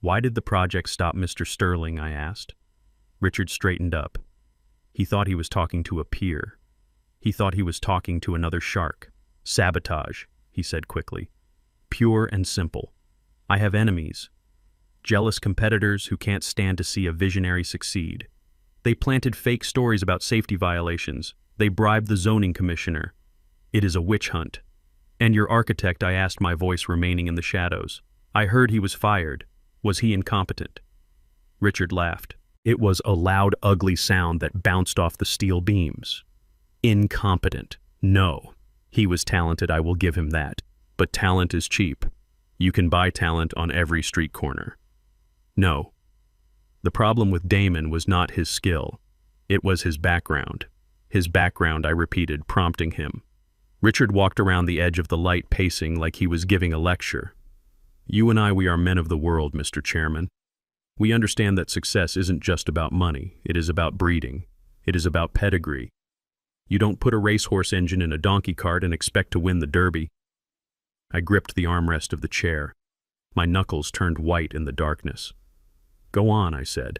Why did the project stop Mr. Sterling? I asked. Richard straightened up. He thought he was talking to a peer. He thought he was talking to another shark. Sabotage, he said quickly. Pure and simple. I have enemies. Jealous competitors who can't stand to see a visionary succeed. They planted fake stories about safety violations. They bribed the zoning commissioner. It is a witch hunt. And your architect, I asked, my voice remaining in the shadows. I heard he was fired. Was he incompetent? Richard laughed. It was a loud, ugly sound that bounced off the steel beams. Incompetent. No. He was talented, I will give him that. But talent is cheap. You can buy talent on every street corner. No. The problem with Damon was not his skill. It was his background. His background, I repeated, prompting him. Richard walked around the edge of the light, pacing like he was giving a lecture. You and I, we are men of the world, Mr. Chairman. We understand that success isn't just about money. It is about breeding. It is about pedigree. You don't put a racehorse engine in a donkey cart and expect to win the Derby. I gripped the armrest of the chair. My knuckles turned white in the darkness. Go on, I said.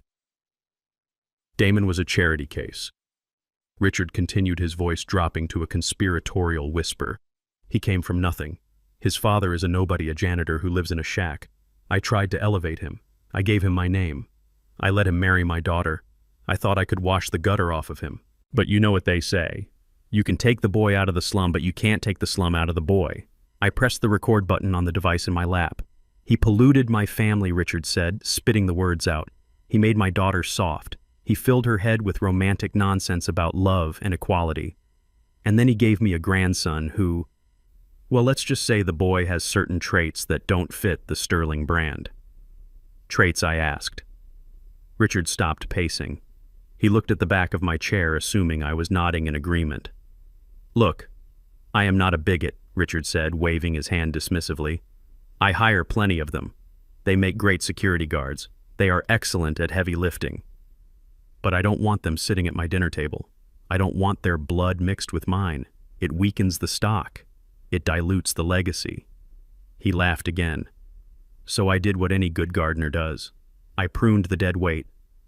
Damon was a charity case. Richard continued, his voice dropping to a conspiratorial whisper. He came from nothing. His father is a nobody, a janitor who lives in a shack. I tried to elevate him. I gave him my name. I let him marry my daughter. I thought I could wash the gutter off of him. But you know what they say. You can take the boy out of the slum, but you can't take the slum out of the boy. I pressed the record button on the device in my lap. He polluted my family, Richard said, spitting the words out. He made my daughter soft. He filled her head with romantic nonsense about love and equality. And then he gave me a grandson who, well, let's just say the boy has certain traits that don't fit the Sterling brand. Traits, I asked. Richard stopped pacing. He looked at the back of my chair, assuming I was nodding in agreement. Look, I am not a bigot, Richard said, waving his hand dismissively. I hire plenty of them. They make great security guards. They are excellent at heavy lifting. But I don't want them sitting at my dinner table. I don't want their blood mixed with mine. It weakens the stock. It dilutes the legacy. He laughed again. So I did what any good gardener does. I pruned the dead weight.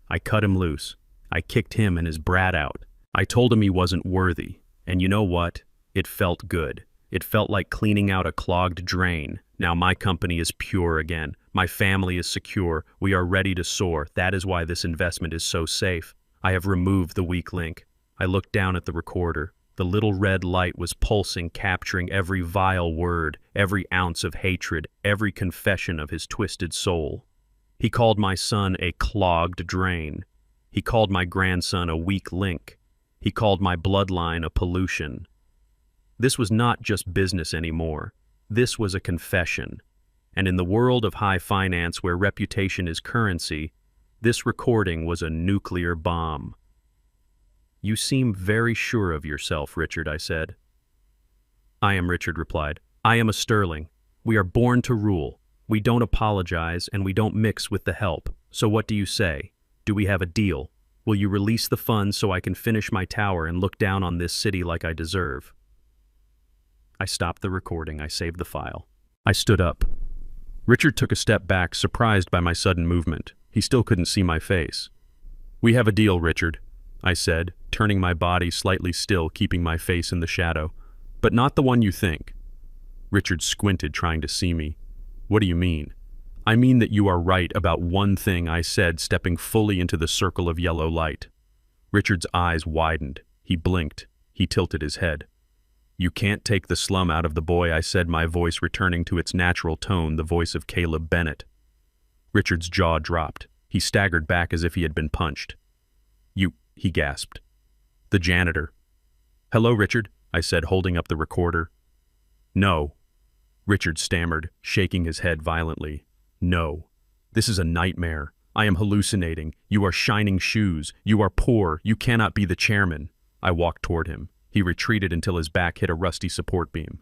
I cut him loose. I kicked him and his brat out. I told him he wasn't worthy. And you know what? It felt good. It felt like cleaning out a clogged drain. Now my company is pure again. My family is secure. We are ready to soar. That is why this investment is so safe. I have removed the weak link. I looked down at the recorder. The little red light was pulsing, capturing every vile word, every ounce of hatred, every confession of his twisted soul. He called my son a clogged drain. He called my grandson a weak link. He called my bloodline a pollution. This was not just business anymore. This was a confession. And in the world of high finance where reputation is currency, this recording was a nuclear bomb. You seem very sure of yourself, Richard, I said. I am, Richard replied. I am a Sterling. We are born to rule. We don't apologize and we don't mix with the help. So what do you say? Do we have a deal? Will you release the funds so I can finish my tower and look down on this city like I deserve? I stopped the recording. I saved the file. I stood up. Richard took a step back, surprised by my sudden movement. He still couldn't see my face. We have a deal, Richard, I said, turning my body slightly still, keeping my face in the shadow. But not the one you think. Richard squinted, trying to see me. What do you mean? I mean that you are right about one thing, I said, stepping fully into the circle of yellow light. Richard's eyes widened. He blinked. He tilted his head. You can't take the slum out of the boy, I said, my voice returning to its natural tone, the voice of Caleb Bennett. Richard's jaw dropped. He staggered back as if he had been punched. You, he gasped. The janitor. Hello, Richard, I said, holding up the recorder. No. Richard stammered, shaking his head violently. No. This is a nightmare. I am hallucinating. You are shining shoes. You are poor. You cannot be the chairman. I walked toward him. He retreated until his back hit a rusty support beam.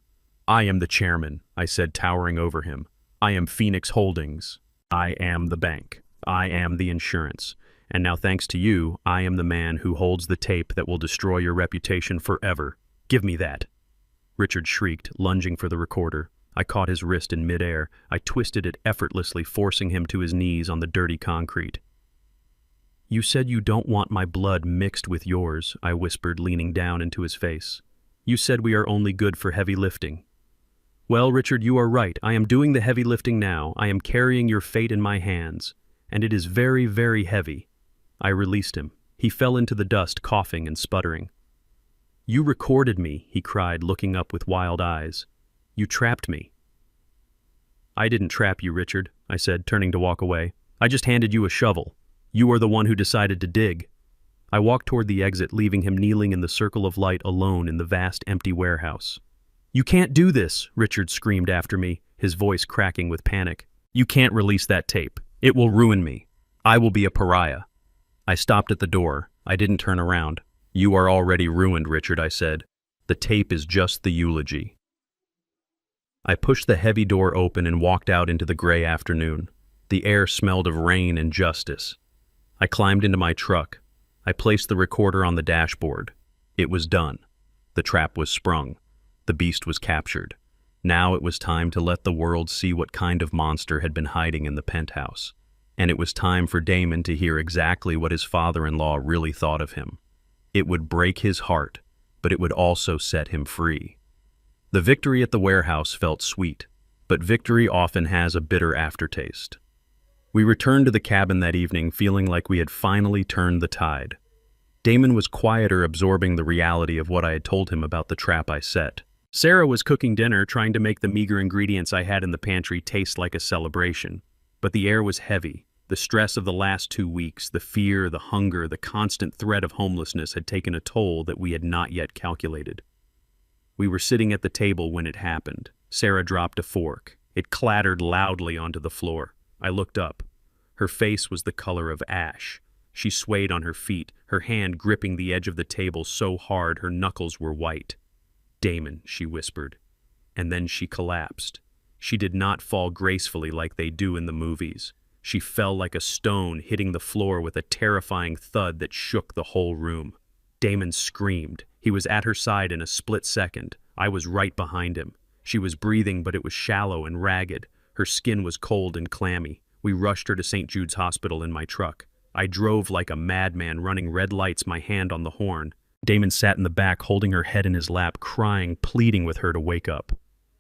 I am the chairman, I said, towering over him. I am Phoenix Holdings. I am the bank. I am the insurance. And now, thanks to you, I am the man who holds the tape that will destroy your reputation forever. Give me that. Richard shrieked, lunging for the recorder. I caught his wrist in midair. I twisted it effortlessly, forcing him to his knees on the dirty concrete. You said you don't want my blood mixed with yours, I whispered, leaning down into his face. You said we are only good for heavy lifting. Well, Richard, you are right. I am doing the heavy lifting now. I am carrying your fate in my hands. And it is very, very heavy. I released him. He fell into the dust, coughing and sputtering. You recorded me, he cried, looking up with wild eyes. You trapped me. I didn't trap you, Richard, I said, turning to walk away. I just handed you a shovel. You are the one who decided to dig. I walked toward the exit, leaving him kneeling in the circle of light alone in the vast, empty warehouse. You can't do this, Richard screamed after me, his voice cracking with panic. You can't release that tape. It will ruin me. I will be a pariah. I stopped at the door. I didn't turn around. You are already ruined, Richard, I said. The tape is just the eulogy. I pushed the heavy door open and walked out into the gray afternoon. The air smelled of rain and justice. I climbed into my truck. I placed the recorder on the dashboard. It was done. The trap was sprung. The beast was captured. Now it was time to let the world see what kind of monster had been hiding in the penthouse. And it was time for Damon to hear exactly what his father-in-law really thought of him. It would break his heart, but it would also set him free. The victory at the warehouse felt sweet, but victory often has a bitter aftertaste. We returned to the cabin that evening feeling like we had finally turned the tide. Damon was quieter, absorbing the reality of what I had told him about the trap I set. Sarah was cooking dinner, trying to make the meager ingredients I had in the pantry taste like a celebration. But the air was heavy. The stress of the last 2 weeks, the fear, the hunger, the constant threat of homelessness had taken a toll that we had not yet calculated. We were sitting at the table when it happened. Sarah dropped a fork. It clattered loudly onto the floor. I looked up. Her face was the color of ash. She swayed on her feet, her hand gripping the edge of the table so hard her knuckles were white. "Damon," she whispered. And then she collapsed. She did not fall gracefully like they do in the movies. She fell like a stone, hitting the floor with a terrifying thud that shook the whole room. Damon screamed. He was at her side in a split second. I was right behind him. She was breathing, but it was shallow and ragged. Her skin was cold and clammy. We rushed her to St. Jude's Hospital in my truck. I drove like a madman, running red lights, my hand on the horn. Damon sat in the back, holding her head in his lap, crying, pleading with her to wake up.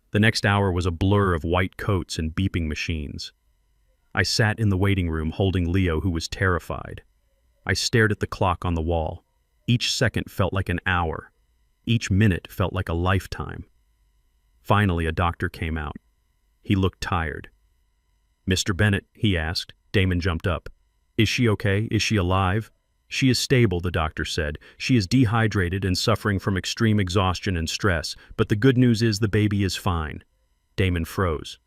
The next hour was a blur of white coats and beeping machines. I sat in the waiting room, holding Leo, who was terrified. I stared at the clock on the wall. Each second felt like an hour. Each minute felt like a lifetime. Finally, a doctor came out. He looked tired. "Mr. Bennett," he asked. Damon jumped up. "Is she okay? Is she alive?" "She is stable," the doctor said. "She is dehydrated and suffering from extreme exhaustion and stress, but the good news is the baby is fine." Damon froze.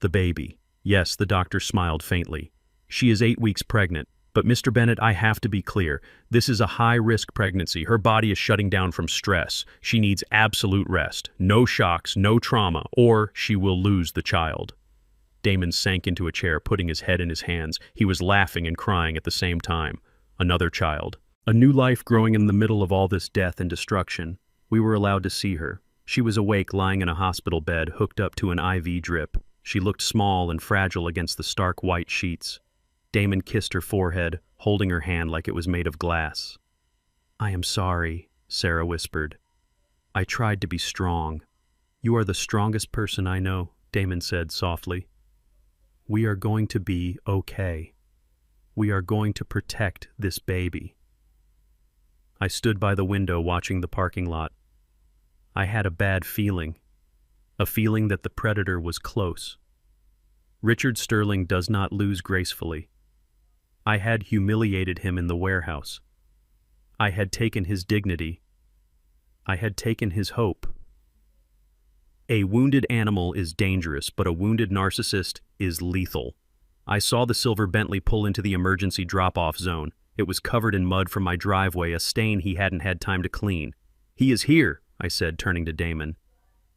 "The baby." "Yes," the doctor smiled faintly. "She is 8 weeks pregnant. But Mr. Bennett, I have to be clear. This is a high-risk pregnancy. Her body is shutting down from stress. She needs absolute rest. No shocks, no trauma, or she will lose the child." Damon sank into a chair, putting his head in his hands. He was laughing and crying at the same time. Another child. A new life growing in the middle of all this death and destruction. We were allowed to see her. She was awake, lying in a hospital bed, hooked up to an IV drip. She looked small and fragile against the stark white sheets. Damon kissed her forehead, holding her hand like it was made of glass. "I am sorry," Sarah whispered. "I tried to be strong." "You are the strongest person I know," Damon said softly. "We are going to be okay. We are going to protect this baby." I stood by the window watching the parking lot. I had a bad feeling. A feeling that the predator was close. Richard Sterling does not lose gracefully. I had humiliated him in the warehouse. I had taken his dignity. I had taken his hope. A wounded animal is dangerous, but a wounded narcissist is lethal. I saw the silver Bentley pull into the emergency drop-off zone. It was covered in mud from my driveway, a stain he hadn't had time to clean. "He is here," I said, turning to Damon.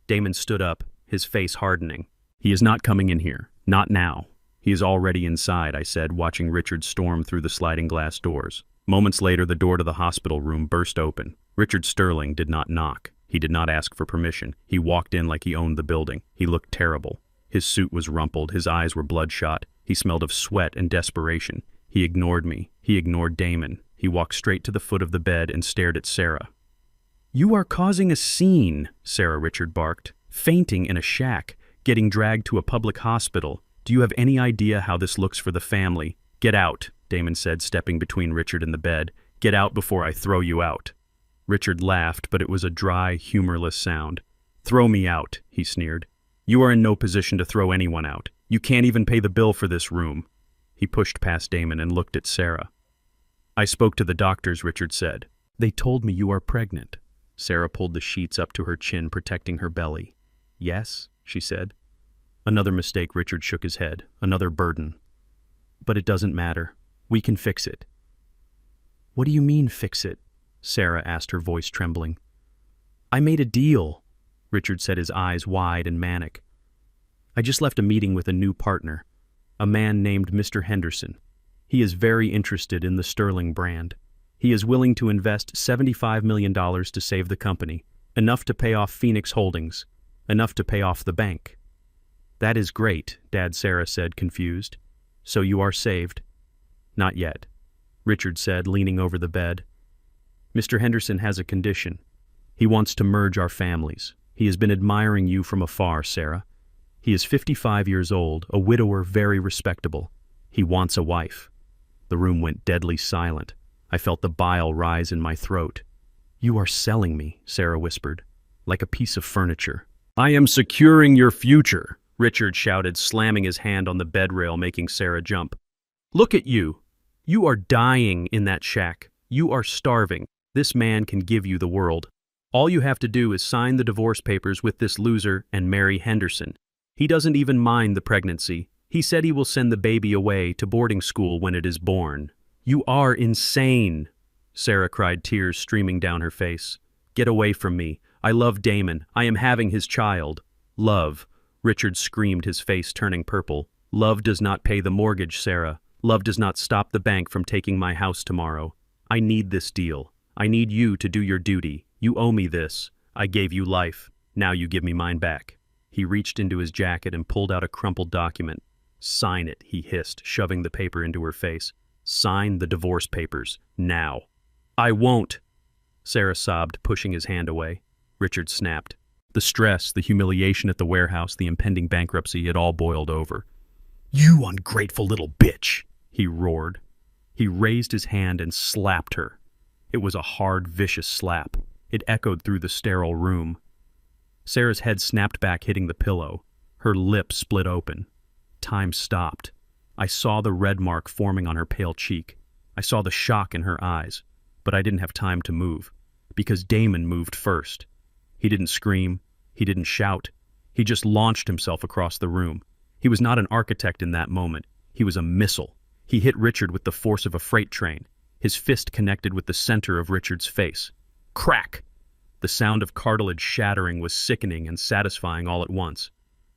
Damon stood up, his face hardening. "He is not coming in here. Not now. He is already inside," I said, watching Richard storm through the sliding glass doors. Moments later, the door to the hospital room burst open. Richard Sterling did not knock. He did not ask for permission. He walked in like he owned the building. He looked terrible. His suit was rumpled. His eyes were bloodshot. He smelled of sweat and desperation. He ignored me. He ignored Damon. He walked straight to the foot of the bed and stared at Sarah. "You are causing a scene," Sarah Richard barked. "Fainting in a shack. Getting dragged to a public hospital. Do you have any idea how this looks for the family?" "Get out," Damon said, stepping between Richard and the bed. "Get out before I throw you out." Richard laughed, but it was a dry, humorless sound. "Throw me out," he sneered. "You are in no position to throw anyone out. You can't even pay the bill for this room." He pushed past Damon and looked at Sarah. "I spoke to the doctors," Richard said. "They told me you are pregnant." Sarah pulled the sheets up to her chin, protecting her belly. "Yes," she said. Another mistake, Richard shook his head. Another burden. "But it doesn't matter. We can fix it." "What do you mean, fix it?" Sarah asked, her voice trembling. "I made a deal," Richard said, his eyes wide and manic. "I just left a meeting with a new partner, a man named Mr. Henderson. He is very interested in the Sterling brand. He is willing to invest $75 million to save the company, enough to pay off Phoenix Holdings, enough to pay off the bank." "That is great," Dad Sarah said, confused. "So you are saved?" "Not yet," Richard said, leaning over the bed. "Mr. Henderson has a condition. He wants to merge our families. He has been admiring you from afar, Sarah. He is 55 years old, a widower, very respectable. He wants a wife." The room went deadly silent. I felt the bile rise in my throat. "You are selling me," Sarah whispered, "like a piece of furniture." "I am securing your future," Richard shouted, slamming his hand on the bed rail, making Sarah jump. "Look at you. You are dying in that shack. You are starving. This man can give you the world. All you have to do is sign the divorce papers with this loser and marry Henderson. He doesn't even mind the pregnancy. He said he will send the baby away to boarding school when it is born." "You are insane," Sarah cried, tears streaming down her face. "Get away from me. I love Damon. I am having his child." "Love," Richard screamed, his face turning purple. "Love does not pay the mortgage, Sarah. Love does not stop the bank from taking my house tomorrow. I need this deal. I need you to do your duty. You owe me this. I gave you life. Now you give me mine back." He reached into his jacket and pulled out a crumpled document. "Sign it," he hissed, shoving the paper into her face. "Sign the divorce papers, now." "I won't," Sarah sobbed, pushing his hand away. Richard snapped. The stress, the humiliation at the warehouse, the impending bankruptcy, it all boiled over. "You ungrateful little bitch," he roared. He raised his hand and slapped her. It was a hard, vicious slap. It echoed through the sterile room. Sarah's head snapped back, hitting the pillow. Her lips split open. Time stopped. I saw the red mark forming on her pale cheek. I saw the shock in her eyes. But I didn't have time to move, because Damon moved first. He didn't scream. He didn't shout. He just launched himself across the room. He was not an architect in that moment. He was a missile. He hit Richard with the force of a freight train. His fist connected with the center of Richard's face. Crack! The sound of cartilage shattering was sickening and satisfying all at once.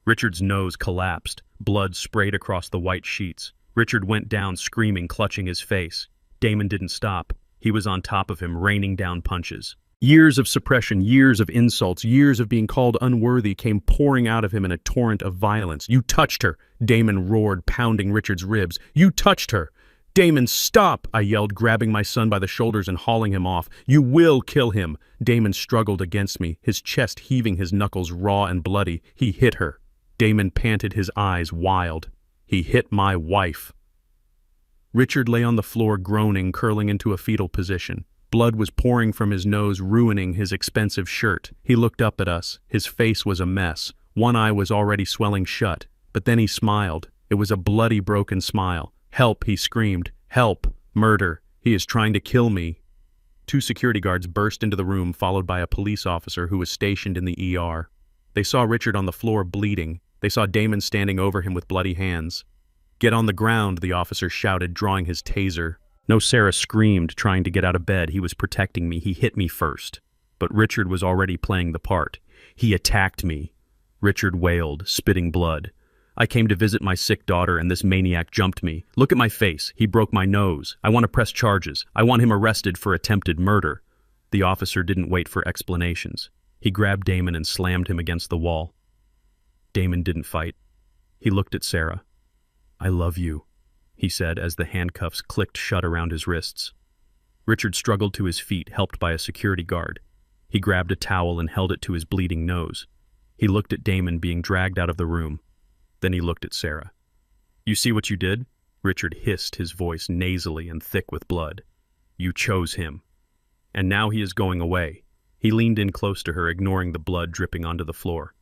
Richard's nose collapsed. Blood sprayed across the white sheets. Richard went down screaming, clutching his face. Damon didn't stop. He was on top of him, raining down punches. Years of suppression, years of insults, years of being called unworthy came pouring out of him in a torrent of violence. "You touched her!" Damon roared, pounding Richard's ribs. "You touched her!" "Damon, stop!" I yelled, grabbing my son by the shoulders and hauling him off. "You will kill him!" Damon struggled against me, his chest heaving, his knuckles raw and bloody. He hit her. Damon panted, his eyes wild. "He hit my wife." Richard lay on the floor, groaning, curling into a fetal position. Blood was pouring from his nose, ruining his expensive shirt. He looked up at us. His face was a mess. One eye was already swelling shut. But then he smiled. It was a bloody, broken smile. "Help," he screamed. "Help! Murder! He is trying to kill me!" 2 security guards burst into the room, followed by a police officer who was stationed in the ER. They saw Richard on the floor, bleeding. They saw Damon standing over him with bloody hands. "Get on the ground," the officer shouted, drawing his taser. No, Sarah screamed, trying to get out of bed. He was protecting me. He hit me first. But Richard was already playing the part. "He attacked me," Richard wailed, spitting blood. "I came to visit my sick daughter, and this maniac jumped me. Look at my face. He broke my nose. I want to press charges. I want him arrested for attempted murder." The officer didn't wait for explanations. He grabbed Damon and slammed him against the wall. Damon didn't fight. He looked at Sarah. "I love you," he said as the handcuffs clicked shut around his wrists. Richard struggled to his feet, helped by a security guard. He grabbed a towel and held it to his bleeding nose. He looked at Damon being dragged out of the room. Then he looked at Sarah. "You see what you did?" Richard hissed, his voice nasally and thick with blood. "You chose him. And now he is going away." He leaned in close to her, ignoring the blood dripping onto the floor.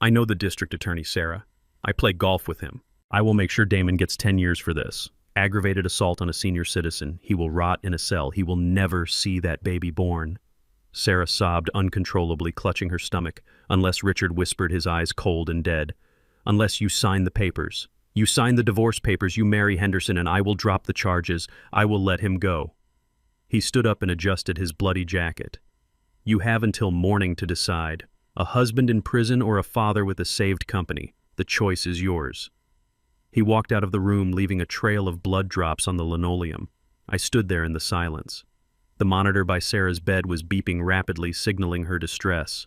"I know the district attorney, Sarah. I play golf with him. I will make sure Damon gets 10 years for this. Aggravated assault on a senior citizen. He will rot in a cell. He will never see that baby born." Sarah sobbed uncontrollably, clutching her stomach, unless Richard whispered, his eyes cold and dead. "Unless you sign the papers. You sign the divorce papers, you marry Henderson, and I will drop the charges. I will let him go." He stood up and adjusted his bloody jacket. "You have until morning to decide. A husband in prison or a father with a saved company. The choice is yours." He walked out of the room, leaving a trail of blood drops on the linoleum. I stood there in the silence. The monitor by Sarah's bed was beeping rapidly, signaling her distress.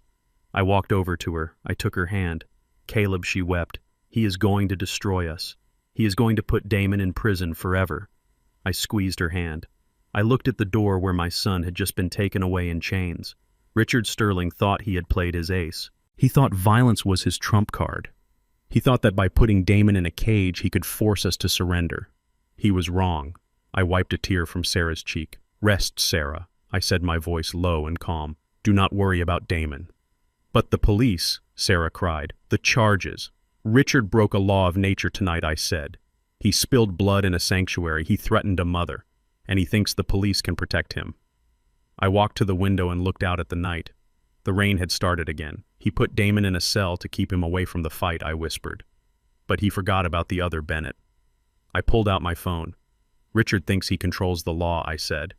I walked over to her. I took her hand. "Caleb," she wept, "he is going to destroy us. He is going to put Damon in prison forever." I squeezed her hand. I looked at the door where my son had just been taken away in chains. Richard Sterling thought he had played his ace. He thought violence was his trump card. He thought that by putting Damon in a cage, he could force us to surrender. He was wrong. I wiped a tear from Sarah's cheek. Rest, Sarah, I said, my voice low and calm. Do not worry about Damon. But the police, Sarah cried. The charges. Richard broke a law of nature tonight, I said. He spilled blood in a sanctuary, he threatened a mother, and he thinks the police can protect him. I walked to the window and looked out at the night. The rain had started again. He put Damon in a cell to keep him away from the fight, I whispered. But he forgot about the other Bennett. I pulled out my phone. Richard thinks he controls the law, I said.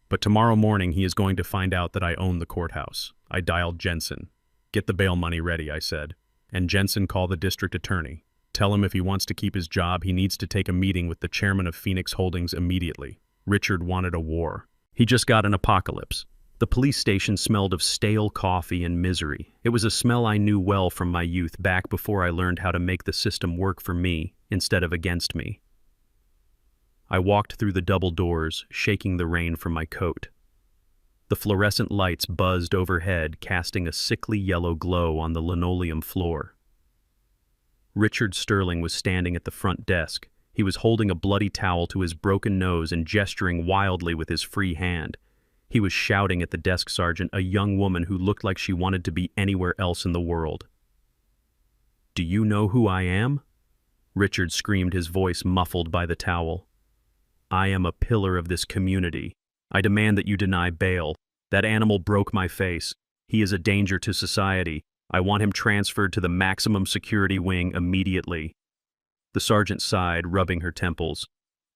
But tomorrow morning he is going to find out that I own the courthouse. I dialed Jensen. Get the bail money ready, I said. And Jensen, call the district attorney. Tell him if he wants to keep his job, he needs to take a meeting with the chairman of Phoenix Holdings immediately. Richard wanted a war. He just got an apocalypse. The police station smelled of stale coffee and misery. It was a smell I knew well from my youth, back before I learned how to make the system work for me instead of against me. I walked through the double doors, shaking the rain from my coat. The fluorescent lights buzzed overhead, casting a sickly yellow glow on the linoleum floor. Richard Sterling was standing at the front desk. He was holding a bloody towel to his broken nose and gesturing wildly with his free hand. He was shouting at the desk sergeant, a young woman who looked like she wanted to be anywhere else in the world. "Do you know who I am?" Richard screamed, his voice muffled by the towel. "I am a pillar of this community. I demand that you deny bail. That animal broke my face. He is a danger to society. I want him transferred to the maximum security wing immediately." The sergeant sighed, rubbing her temples.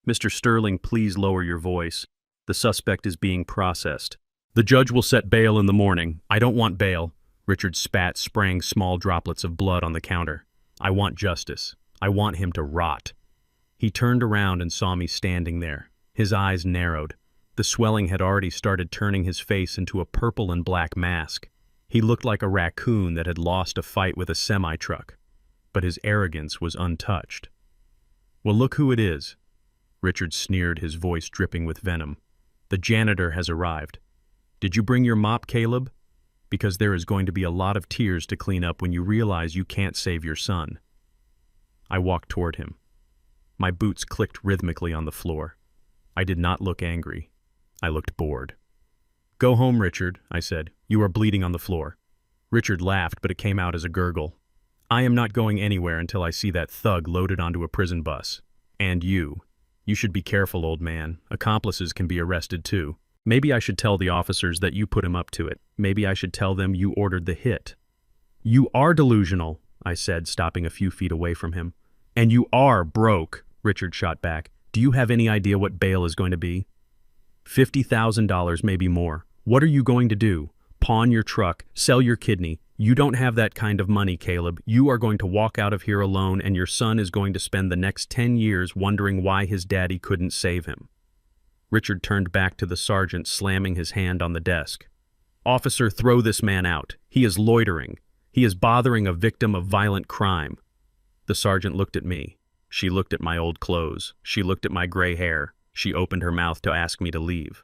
"Mr. Sterling, please lower your voice. The suspect is being processed. The judge will set bail in the morning." "I don't want bail." Richard spat, spraying small droplets of blood on the counter. "I want justice. I want him to rot." He turned around and saw me standing there. His eyes narrowed. The swelling had already started turning his face into a purple and black mask. He looked like a raccoon that had lost a fight with a semi-truck. But his arrogance was untouched. "Well, look who it is." Richard sneered, his voice dripping with venom. "The janitor has arrived. Did you bring your mop, Caleb? Because there is going to be a lot of tears to clean up when you realize you can't save your son." I walked toward him. My boots clicked rhythmically on the floor. I did not look angry. I looked bored. "Go home, Richard," I said. "You are bleeding on the floor." Richard laughed, but it came out as a gurgle. "I am not going anywhere until I see that thug loaded onto a prison bus. And you. You should be careful, old man. Accomplices can be arrested too. Maybe I should tell the officers that you put him up to it. Maybe I should tell them you ordered the hit." "You are delusional," I said, stopping a few feet away from him. "And you are broke," Richard shot back. "Do you have any idea what bail is going to be?" $50,000, maybe more. What are you going to do? Pawn your truck, sell your kidney? You don't have that kind of money, Caleb. You are going to walk out of here alone, and your son is going to spend the next 10 years wondering why his daddy couldn't save him. Richard turned back to the sergeant, slamming his hand on the desk. "Officer, throw this man out. He is loitering. He is bothering a victim of violent crime." The sergeant looked at me. She looked at my old clothes. She looked at my gray hair. She opened her mouth to ask me to leave.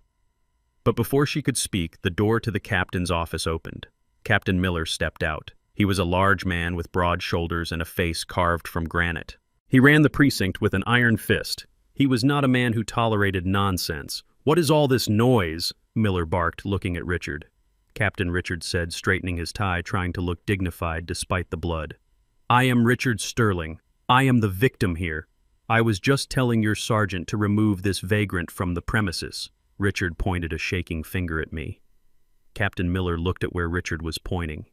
But before she could speak, the door to the captain's office opened. Captain Miller stepped out. He was a large man with broad shoulders and a face carved from granite. He ran the precinct with an iron fist. He was not a man who tolerated nonsense. "What is all this noise?" Miller barked, looking at Richard. Captain Richard said, straightening his tie, trying to look dignified despite the blood. "I am Richard Sterling. I am the victim here. I was just telling your sergeant to remove this vagrant from the premises." Richard pointed a shaking finger at me. Captain Miller looked at where Richard was pointing.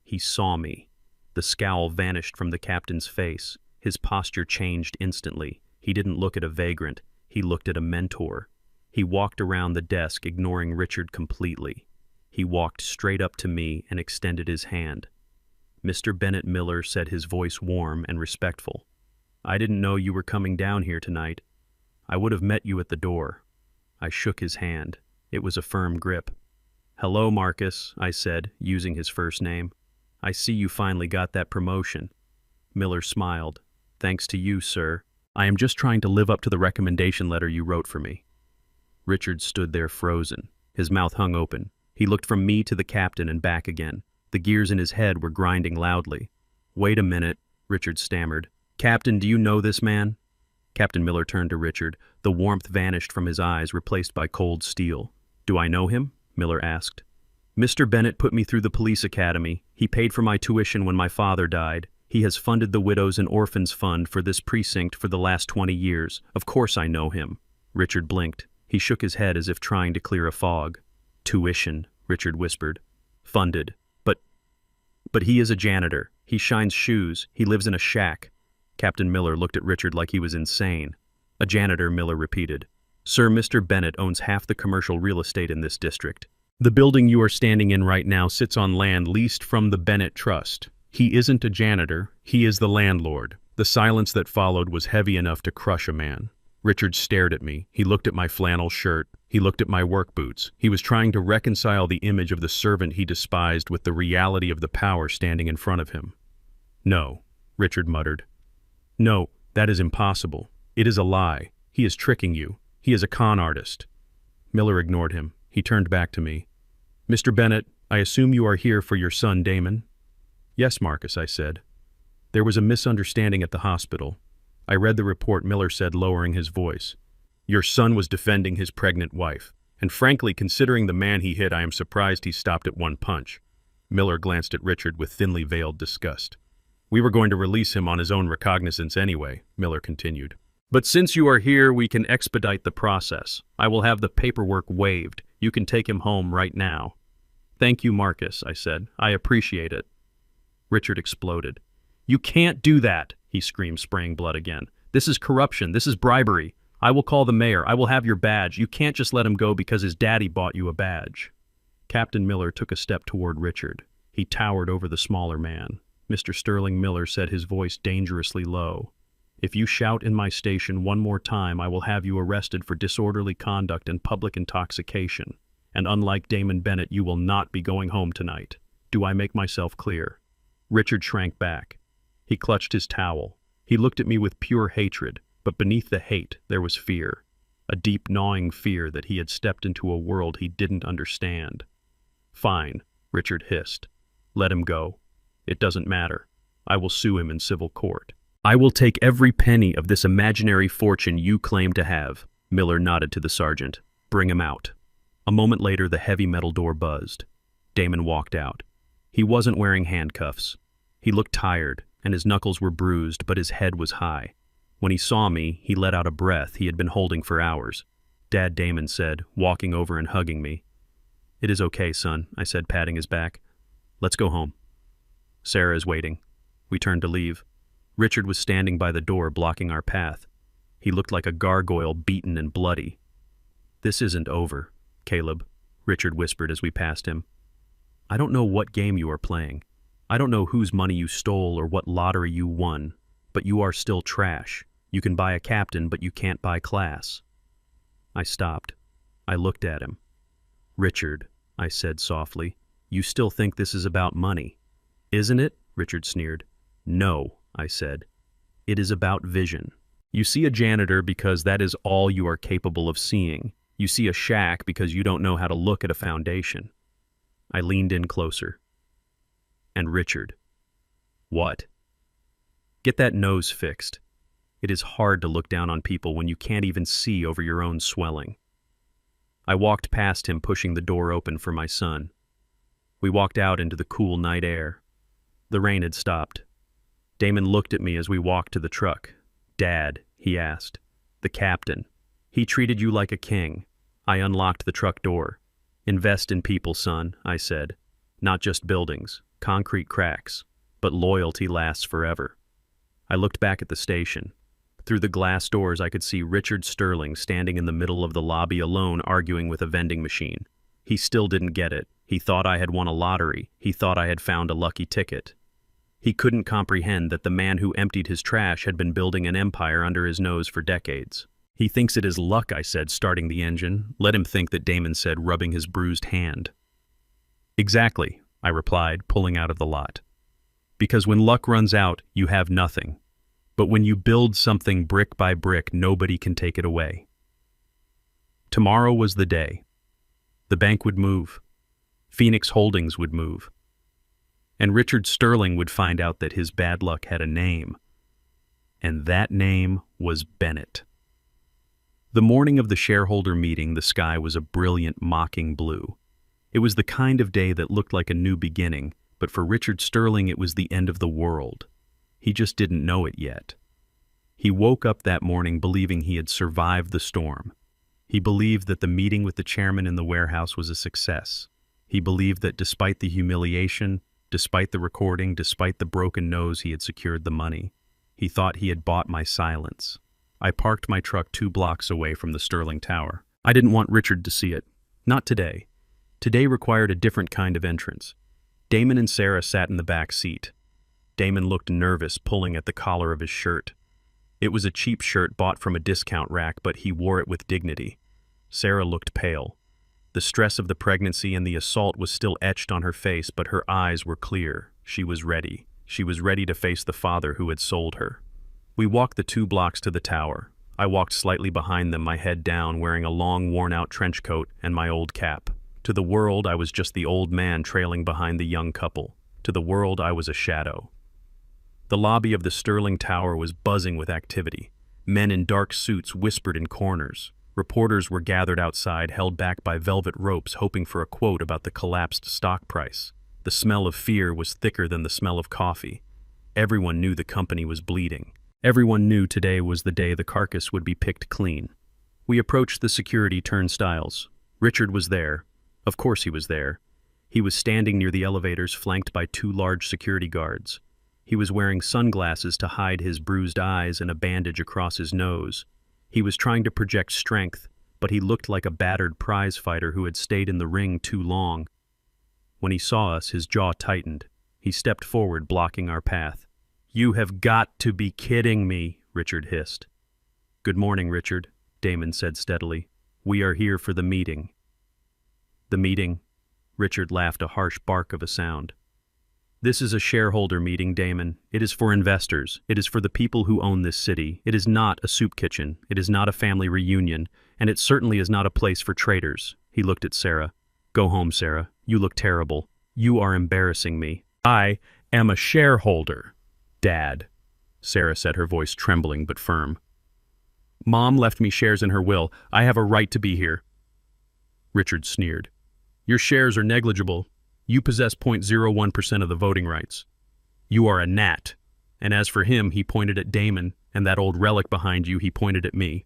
He saw me. The scowl vanished from the captain's face. His posture changed instantly. He didn't look at a vagrant. He looked at a mentor. He walked around the desk, ignoring Richard completely. He walked straight up to me and extended his hand. "Mr. Bennett Miller," said, his voice warm and respectful. "I didn't know you were coming down here tonight. I would have met you at the door." I shook his hand. It was a firm grip. "Hello, Marcus," I said, using his first name. "I see you finally got that promotion." Miller smiled. "Thanks to you, sir. I am just trying to live up to the recommendation letter you wrote for me." Richard stood there frozen. His mouth hung open. He looked from me to the captain and back again. The gears in his head were grinding loudly. "Wait a minute," Richard stammered. "Captain, do you know this man?" Captain Miller turned to Richard. The warmth vanished from his eyes, replaced by cold steel. "Do I know him?" Miller asked. "Mr. Bennett put me through the police academy. He paid for my tuition when my father died. He has funded the Widows and Orphans Fund for this precinct for the last 20 years. Of course I know him." Richard blinked. He shook his head as if trying to clear a fog. "Tuition," Richard whispered. "Funded. But he is a janitor. He shines shoes. He lives in a shack." Captain Miller looked at Richard like he was insane. "A janitor," Miller repeated. "Sir, Mr. Bennett owns half the commercial real estate in this district. The building you are standing in right now sits on land leased from the Bennett Trust. He isn't a janitor. He is the landlord." The silence that followed was heavy enough to crush a man. Richard stared at me. He looked at my flannel shirt. He looked at my work boots. He was trying to reconcile the image of the servant he despised with the reality of the power standing in front of him. "No," Richard muttered. "No, that is impossible. It is a lie. He is tricking you. He is a con artist." Miller ignored him. He turned back to me. "Mr. Bennett, I assume you are here for your son Damon?" "Yes, Marcus," I said. "There was a misunderstanding at the hospital. I read the report," Miller said, lowering his voice. "Your son was defending his pregnant wife. And frankly, considering the man he hit, I am surprised he stopped at one punch." Miller glanced at Richard with thinly veiled disgust. "We were going to release him on his own recognizance anyway," Miller continued. "But since you are here, we can expedite the process. I will have the paperwork waived. You can take him home right now." "Thank you, Marcus," I said. "I appreciate it." Richard exploded. "You can't do that," he screamed, spraying blood again. "This is corruption. This is bribery. I will call the mayor. I will have your badge. You can't just let him go because his daddy bought you a badge." Captain Miller took a step toward Richard. He towered over the smaller man. Mr. Sterling Miller said, his voice dangerously low, "If you shout in my station one more time, I will have you arrested for disorderly conduct and public intoxication. And unlike Damon Bennett, you will not be going home tonight. Do I make myself clear?" Richard shrank back. He clutched his towel. He looked at me with pure hatred, but beneath the hate there was fear. A deep, gnawing fear that he had stepped into a world he didn't understand. "Fine," Richard hissed. "Let him go. It doesn't matter. I will sue him in civil court. I will take every penny of this imaginary fortune you claim to have." Miller nodded to the sergeant. "Bring him out." A moment later, the heavy metal door buzzed. Damon walked out. He wasn't wearing handcuffs. He looked tired, and his knuckles were bruised, but his head was high. When he saw me, he let out a breath he had been holding for hours. "Dad," Damon said, walking over and hugging me. "It is okay, son," I said, patting his back. "Let's go home. Sarah is waiting." We turned to leave. Richard was standing by the door, blocking our path. He looked like a gargoyle, beaten and bloody. "This isn't over, Caleb," Richard whispered as we passed him. "I don't know what game you are playing. I don't know whose money you stole or what lottery you won, but you are still trash. You can buy a captain, but you can't buy class." I stopped. I looked at him. "Richard," I said softly, "you still think this is about money." "Isn't it?" Richard sneered. "No," I said. "It is about vision. You see a janitor because that is all you are capable of seeing. You see a shack because you don't know how to look at a foundation." I leaned in closer. "And Richard." "What?" "Get that nose fixed. It is hard to look down on people when you can't even see over your own swelling." I walked past him, pushing the door open for my son. We walked out into the cool night air. The rain had stopped. Damon looked at me as we walked to the truck. "Dad," he asked. "The captain. He treated you like a king." I unlocked the truck door. "Invest in people, son," I said. "Not just buildings, concrete cracks, but loyalty lasts forever." I looked back at the station. Through the glass doors I could see Richard Sterling standing in the middle of the lobby alone, arguing with a vending machine. He still didn't get it. He thought I had won a lottery. He thought I had found a lucky ticket. He couldn't comprehend that the man who emptied his trash had been building an empire under his nose for decades. "He thinks it is luck," I said, starting the engine. "Let him think that," Damon said, rubbing his bruised hand. "Exactly," I replied, pulling out of the lot. "Because when luck runs out, you have nothing. But when you build something brick by brick, nobody can take it away." Tomorrow was the day. The bank would move. Phoenix Holdings would move. And Richard Sterling would find out that his bad luck had a name. and that name was Bennett. The morning of the shareholder meeting, the sky was a brilliant, mocking blue. It was the kind of day that looked like a new beginning, but for Richard Sterling it was the end of the world. He just didn't know it yet. He woke up that morning believing he had survived the storm. He believed that the meeting with the chairman in the warehouse was a success. He believed that despite the humiliation, despite the recording, despite the broken nose, he had secured the money. He thought he had bought my silence. I parked my truck 2 blocks away from the Sterling Tower. I didn't want Richard to see it. Not today. Today required a different kind of entrance. Damon and Sarah sat in the back seat. Damon looked nervous, pulling at the collar of his shirt. It was a cheap shirt bought from a discount rack, but he wore it with dignity. Sarah looked pale. The stress of the pregnancy and the assault was still etched on her face, but her eyes were clear. She was ready. She was ready to face the father who had sold her. We walked the 2 blocks to the tower. I walked slightly behind them, my head down, wearing a long, worn-out trench coat and my old cap. To the world, I was just the old man trailing behind the young couple. To the world, I was a shadow. The lobby of the Sterling Tower was buzzing with activity. Men in dark suits whispered in corners. Reporters were gathered outside, held back by velvet ropes, hoping for a quote about the collapsed stock price. The smell of fear was thicker than the smell of coffee. Everyone knew the company was bleeding. Everyone knew today was the day the carcass would be picked clean. We approached the security turnstiles. Richard was there. Of course he was there. He was standing near the elevators, flanked by 2 large security guards. He was wearing sunglasses to hide his bruised eyes and a bandage across his nose. He was trying to project strength, but he looked like a battered prize fighter who had stayed in the ring too long. When he saw us, his jaw tightened. He stepped forward, blocking our path. "You have got to be kidding me," Richard hissed. "Good morning, Richard," Damon said steadily. "We are here for the meeting." "The meeting?" Richard laughed, a harsh bark of a sound. "This is a shareholder meeting, Damon. It is for investors. It is for the people who own this city. It is not a soup kitchen. It is not a family reunion. And it certainly is not a place for traitors." He looked at Sarah. "Go home, Sarah. You look terrible. You are embarrassing me. I am a shareholder." "Dad," Sarah said, her voice trembling but firm. "Mom left me shares in her will. I have a right to be here." Richard sneered. "Your shares are negligible. You possess 0.01% of the voting rights. You are a gnat." And as for him, he pointed at Damon, and that old relic behind you, he pointed at me.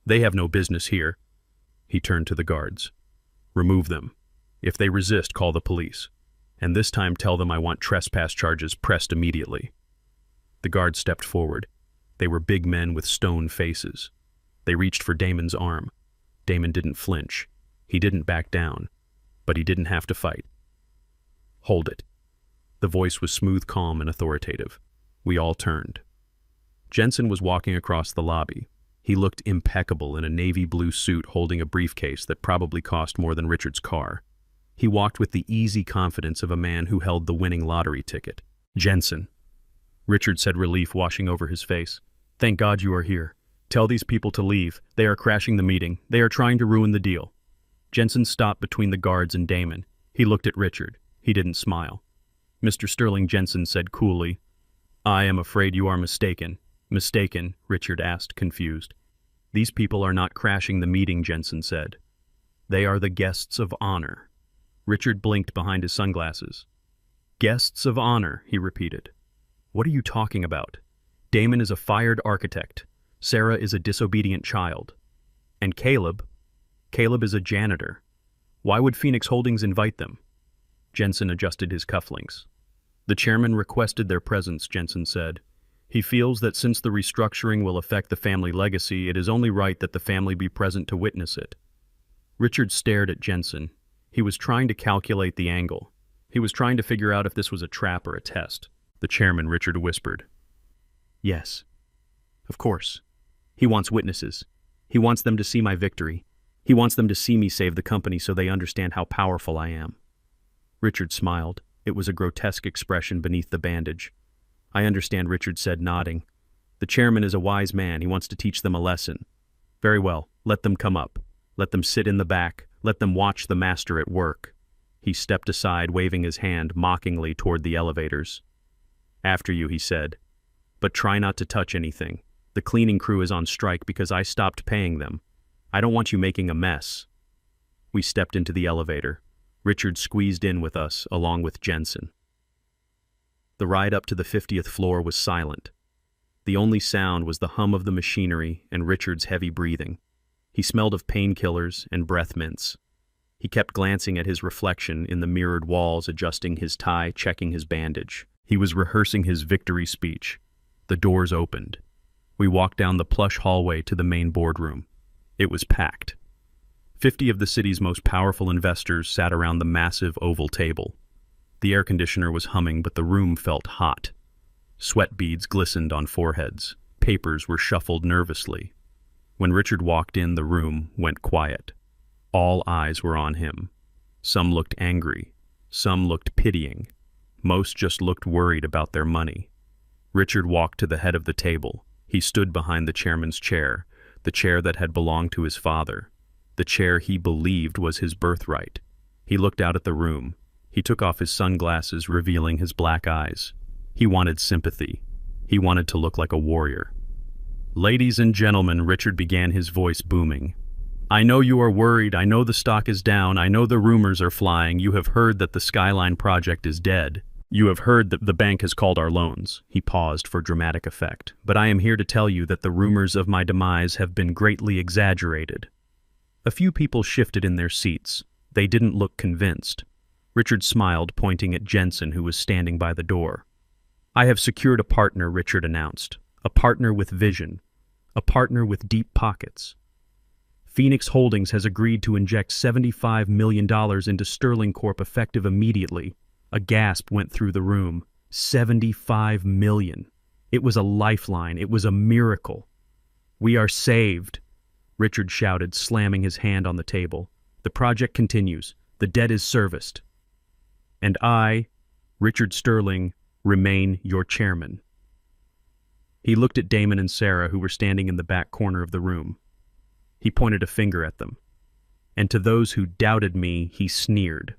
"They have no business here." He turned to the guards. "Remove them. If they resist, call the police. And this time tell them I want trespass charges pressed immediately." The guards stepped forward. They were big men with stone faces. They reached for Damon's arm. Damon didn't flinch. He didn't back down. But he didn't have to fight. "Hold it." The voice was smooth, calm, and authoritative. We all turned. Jensen was walking across the lobby. He looked impeccable in a navy blue suit, holding a briefcase that probably cost more than Richard's car. He walked with the easy confidence of a man who held the winning lottery ticket. "Jensen," Richard said, relief washing over his face. "Thank God you are here. Tell these people to leave. They are crashing the meeting. They are trying to ruin the deal." Jensen stopped between the guards and Damon. He looked at Richard. He didn't smile. "Mr. Sterling," Jensen said coolly. "I am afraid you are mistaken." "Mistaken?" Richard asked, confused. "These people are not crashing the meeting," Jensen said. "They are the guests of honor." Richard blinked behind his sunglasses. "Guests of honor," he repeated. "What are you talking about? Damon is a fired architect. Sarah is a disobedient child. And Caleb is a janitor. Why would Phoenix Holdings invite them?" Jensen adjusted his cufflinks. "The chairman requested their presence," Jensen said. "He feels that since the restructuring will affect the family legacy, it is only right that the family be present to witness it." Richard stared at Jensen. He was trying to calculate the angle. He was trying to figure out if this was a trap or a test. "The chairman," Richard whispered. "Yes. Of course. He wants witnesses. He wants them to see my victory. He wants them to see me save the company so they understand how powerful I am." Richard smiled. It was a grotesque expression beneath the bandage. "I understand," Richard said, nodding. "The chairman is a wise man. He wants to teach them a lesson." "Very well. Let them come up. Let them sit in the back. Let them watch the master at work." He stepped aside, waving his hand mockingly toward the elevators. "After you," he said. But try not to touch anything. The cleaning crew is on strike because I stopped paying them. I don't want you making a mess." We stepped into the elevator. Richard squeezed in with us, along with Jensen. The ride up to the 50th floor was silent. The only sound was the hum of the machinery and Richard's heavy breathing. He smelled of painkillers and breath mints. He kept glancing at his reflection in the mirrored walls, adjusting his tie, checking his bandage. He was rehearsing his victory speech. The doors opened. We walked down the plush hallway to the main boardroom. It was packed. 50 of the city's most powerful investors sat around the massive oval table. The air conditioner was humming, but the room felt hot. Sweat beads glistened on foreheads. Papers were shuffled nervously. When Richard walked in, the room went quiet. All eyes were on him. Some looked angry. Some looked pitying. Most just looked worried about their money. Richard walked to the head of the table. He stood behind the chairman's chair, the chair that had belonged to his father, the chair he believed was his birthright. He looked out at the room. He took off his sunglasses, revealing his black eyes. He wanted sympathy. He wanted to look like a warrior. "Ladies and gentlemen," Richard began, his voice booming. "I know you are worried. I know the stock is down. I know the rumors are flying. You have heard that the Skyline project is dead. You have heard that the bank has called our loans." He paused for dramatic effect. "But I am here to tell you that the rumors of my demise have been greatly exaggerated." A few people shifted in their seats. They didn't look convinced. Richard smiled, pointing at Jensen, who was standing by the door. "I have secured a partner," Richard announced. "A partner with vision. A partner with deep pockets. Phoenix Holdings has agreed to inject $75 million into Sterling Corp effective immediately." A gasp went through the room. 75 million. It was a lifeline. It was a miracle. "We are saved," Richard shouted, slamming his hand on the table. "The project continues. The debt is serviced. And I, Richard Sterling, remain your chairman." He looked at Damon and Sarah, who were standing in the back corner of the room. He pointed a finger at them. "And to those who doubted me, he sneered.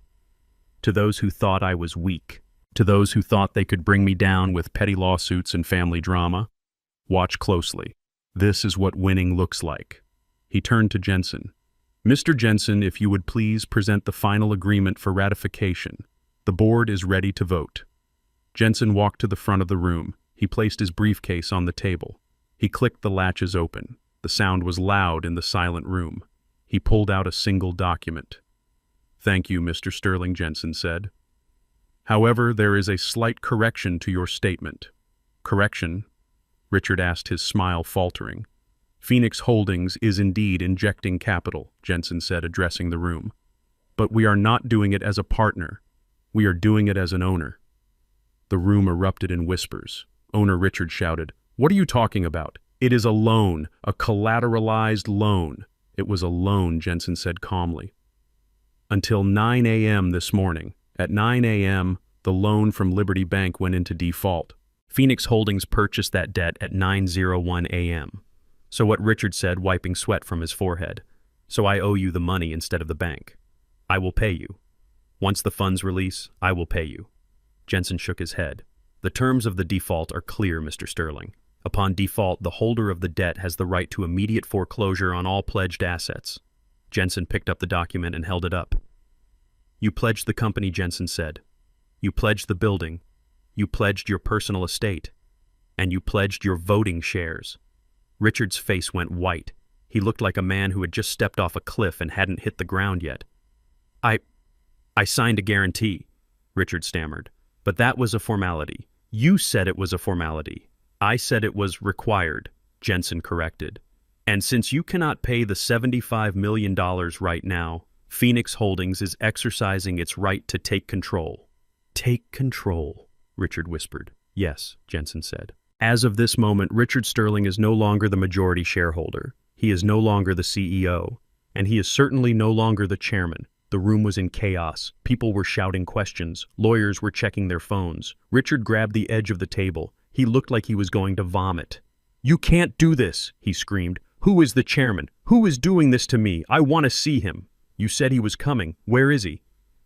To those who thought I was weak, to those who thought they could bring me down with petty lawsuits and family drama, watch closely. This is what winning looks like." He turned to Jensen. "Mr. Jensen, if you would please present the final agreement for ratification. The board is ready to vote." Jensen walked to the front of the room. He placed his briefcase on the table. He clicked the latches open. The sound was loud in the silent room. He pulled out a single document. "Thank you, Mr. Sterling," Jensen said. "However, there is a slight correction to your statement." "Correction?" Richard asked, his smile faltering. "Phoenix Holdings is indeed injecting capital," Jensen said, addressing the room. "But we are not doing it as a partner. We are doing it as an owner." The room erupted in whispers. Owner Richard shouted, "What are you talking about? It is a loan, a collateralized loan." "It was a loan," Jensen said calmly. "Until 9 a.m. this morning. At 9 a.m., the loan from Liberty Bank went into default. Phoenix Holdings purchased that debt at 9:01 a.m. So what?" Richard said, wiping sweat from his forehead. "So I owe you the money instead of the bank. I will pay you. Once the funds release, I will pay you." Jensen shook his head. "The terms of the default are clear, Mr. Sterling. Upon default, the holder of the debt has the right to immediate foreclosure on all pledged assets." Jensen picked up the document and held it up. "You pledged the company," Jensen said. "You pledged the building. You pledged your personal estate. And you pledged your voting shares." Richard's face went white. He looked like a man who had just stepped off a cliff and hadn't hit the ground yet. I signed a guarantee," Richard stammered. "But that was a formality. You said it was a formality." "I said it was required," Jensen corrected. "And since you cannot pay the $75 million right now, Phoenix Holdings is exercising its right to take control." "Take control," Richard whispered. "Yes," Jensen said. "As of this moment, Richard Sterling is no longer the majority shareholder. He is no longer the CEO. And he is certainly no longer the chairman." The room was in chaos. People were shouting questions. Lawyers were checking their phones. Richard grabbed the edge of the table. He looked like he was going to vomit. "You can't do this," he screamed. "Who is the chairman? Who is doing this to me? I want to see him. You said he was coming. Where is he?"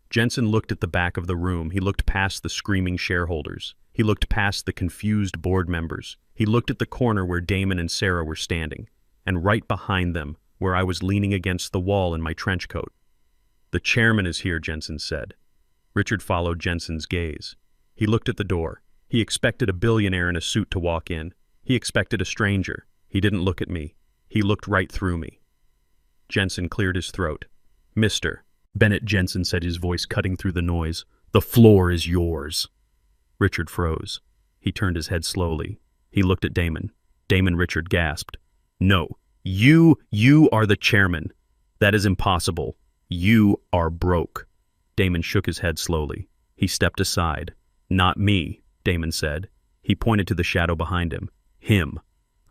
Jensen looked at the back of the room. He looked past the screaming shareholders. He looked past the confused board members. He looked at the corner where Damon and Sarah were standing, and right behind them, where I was leaning against the wall in my trench coat. "The chairman is here," Jensen said. Richard followed Jensen's gaze. He looked at the door. He expected a billionaire in a suit to walk in. He expected a stranger. He didn't look at me. He looked right through me. Jensen cleared his throat. "Mr. Bennett," Jensen said, his voice cutting through the noise, "the floor is yours." Richard froze. He turned his head slowly. He looked at Damon. Damon, Richard gasped. "No, you are the chairman. That is impossible. You are broke." Damon shook his head slowly. He stepped aside. "Not me," Damon said. He pointed to the shadow behind him. "Him."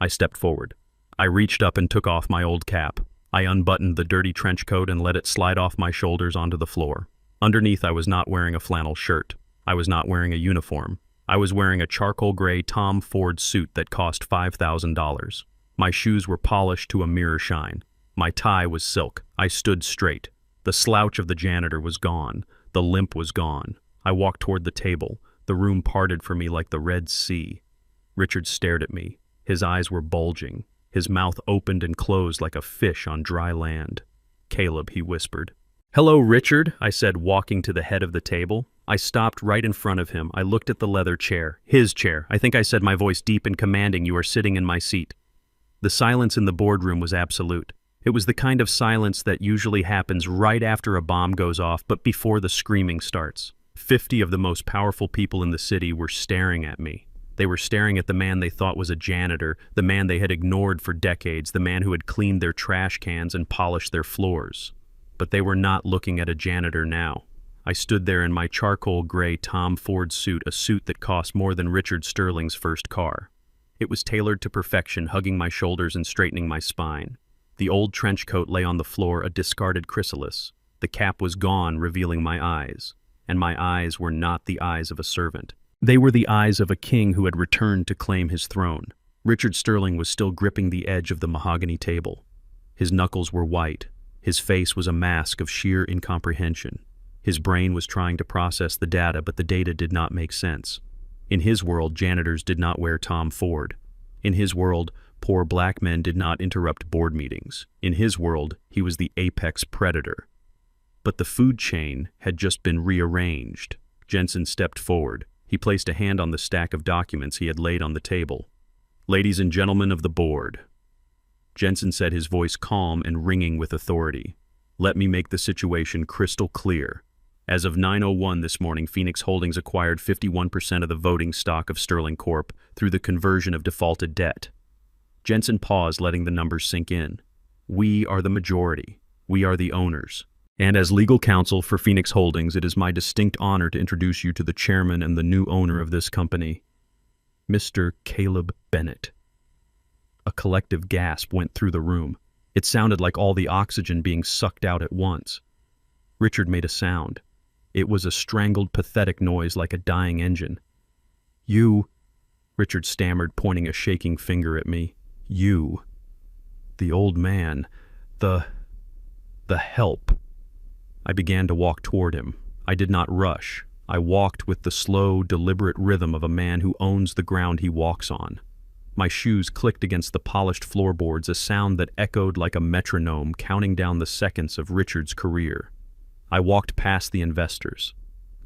I stepped forward. I reached up and took off my old cap. I unbuttoned the dirty trench coat and let it slide off my shoulders onto the floor. Underneath, I was not wearing a flannel shirt. I was not wearing a uniform. I was wearing a charcoal gray Tom Ford suit that cost $5,000. My shoes were polished to a mirror shine. My tie was silk. I stood straight. The slouch of the janitor was gone. The limp was gone. I walked toward the table. The room parted for me like the Red Sea. Richard stared at me. His eyes were bulging. His mouth opened and closed like a fish on dry land. "Caleb," he whispered. "Hello, Richard," I said, walking to the head of the table. I stopped right in front of him. I looked at the leather chair. His chair. I think I said, my voice deep and commanding, "You are sitting in my seat." The silence in the boardroom was absolute. It was the kind of silence that usually happens right after a bomb goes off, but before the screaming starts. 50 of the most powerful people in the city were staring at me. They were staring at the man they thought was a janitor, the man they had ignored for decades, the man who had cleaned their trash cans and polished their floors. But they were not looking at a janitor now. I stood there in my charcoal gray Tom Ford suit, a suit that cost more than Richard Sterling's first car. It was tailored to perfection, hugging my shoulders and straightening my spine. The old trench coat lay on the floor, a discarded chrysalis. The cap was gone, revealing my eyes. And my eyes were not the eyes of a servant. They were the eyes of a king who had returned to claim his throne. Richard Sterling was still gripping the edge of the mahogany table. His knuckles were white. His face was a mask of sheer incomprehension. His brain was trying to process the data, but the data did not make sense. In his world, janitors did not wear Tom Ford. In his world, poor black men did not interrupt board meetings. In his world, he was the apex predator. But the food chain had just been rearranged. Jensen stepped forward. He placed a hand on the stack of documents he had laid on the table. "Ladies and gentlemen of the board," Jensen said, his voice calm and ringing with authority, "let me make the situation crystal clear. As of 9:01 this morning, Phoenix Holdings acquired 51% of the voting stock of Sterling Corp. Through the conversion of defaulted debt." Jensen paused, letting the numbers sink in. "We are the majority. We are the owners. And as legal counsel for Phoenix Holdings, it is my distinct honor to introduce you to the chairman and the new owner of this company, Mr. Caleb Bennett." A collective gasp went through the room. It sounded like all the oxygen being sucked out at once. Richard made a sound. It was a strangled, pathetic noise like a dying engine. "You," Richard stammered, pointing a shaking finger at me. "You. The old man. The help." I began to walk toward him. I did not rush. I walked with the slow, deliberate rhythm of a man who owns the ground he walks on. My shoes clicked against the polished floorboards, a sound that echoed like a metronome counting down the seconds of Richard's career. I walked past the investors.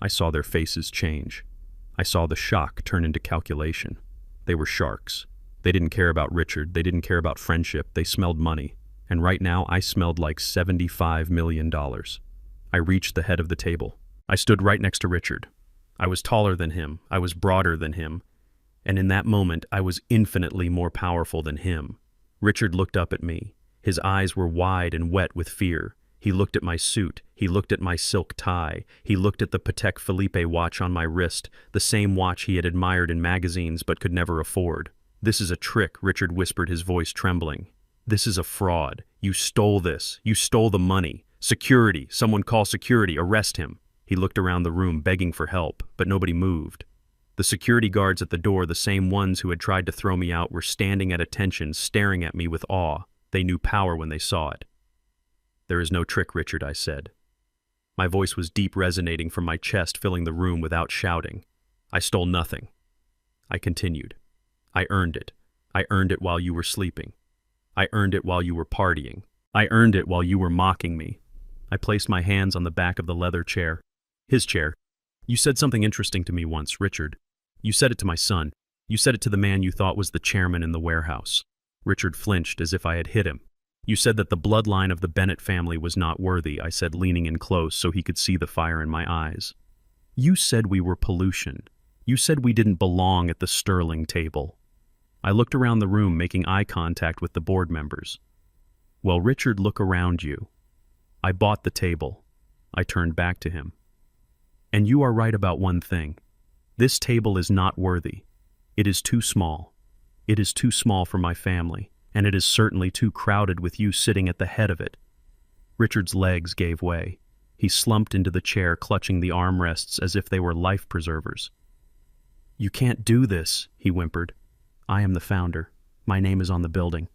I saw their faces change. I saw the shock turn into calculation. They were sharks. They didn't care about Richard. They didn't care about friendship. They smelled money. And right now, I smelled like $75 million. I reached the head of the table. I stood right next to Richard. I was taller than him. I was broader than him. And in that moment, I was infinitely more powerful than him. Richard looked up at me. His eyes were wide and wet with fear. He looked at my suit. He looked at my silk tie. He looked at the Patek Philippe watch on my wrist, the same watch he had admired in magazines but could never afford. "This is a trick," Richard whispered, his voice trembling. "This is a fraud. You stole this. You stole the money. Security! Someone call security! Arrest him!" He looked around the room, begging for help, but nobody moved. The security guards at the door, the same ones who had tried to throw me out, were standing at attention, staring at me with awe. They knew power when they saw it. "There is no trick, Richard," I said. My voice was deep, resonating from my chest, filling the room without shouting. "I stole nothing. I continued. I earned it. I earned it while you were sleeping. I earned it while you were partying. I earned it while you were mocking me. I placed my hands on the back of the leather chair. His chair. You said something interesting to me once, Richard. You said it to my son. You said it to the man you thought was the chairman in the warehouse. Richard flinched as if I had hit him. You said that the bloodline of the Bennett family was not worthy, I said, leaning in close so he could see the fire in my eyes. You said we were pollution. You said we didn't belong at the Sterling table. I looked around the room, making eye contact with the board members. Well, Richard, look around you. I bought the table. I turned back to him. And you are right about one thing. This table is not worthy. It is too small. It is too small for my family, and it is certainly too crowded with you sitting at the head of it. Richard's legs gave way. He slumped into the chair, clutching the armrests as if they were life preservers. You can't do this, he whimpered. I am the founder. My name is on the building.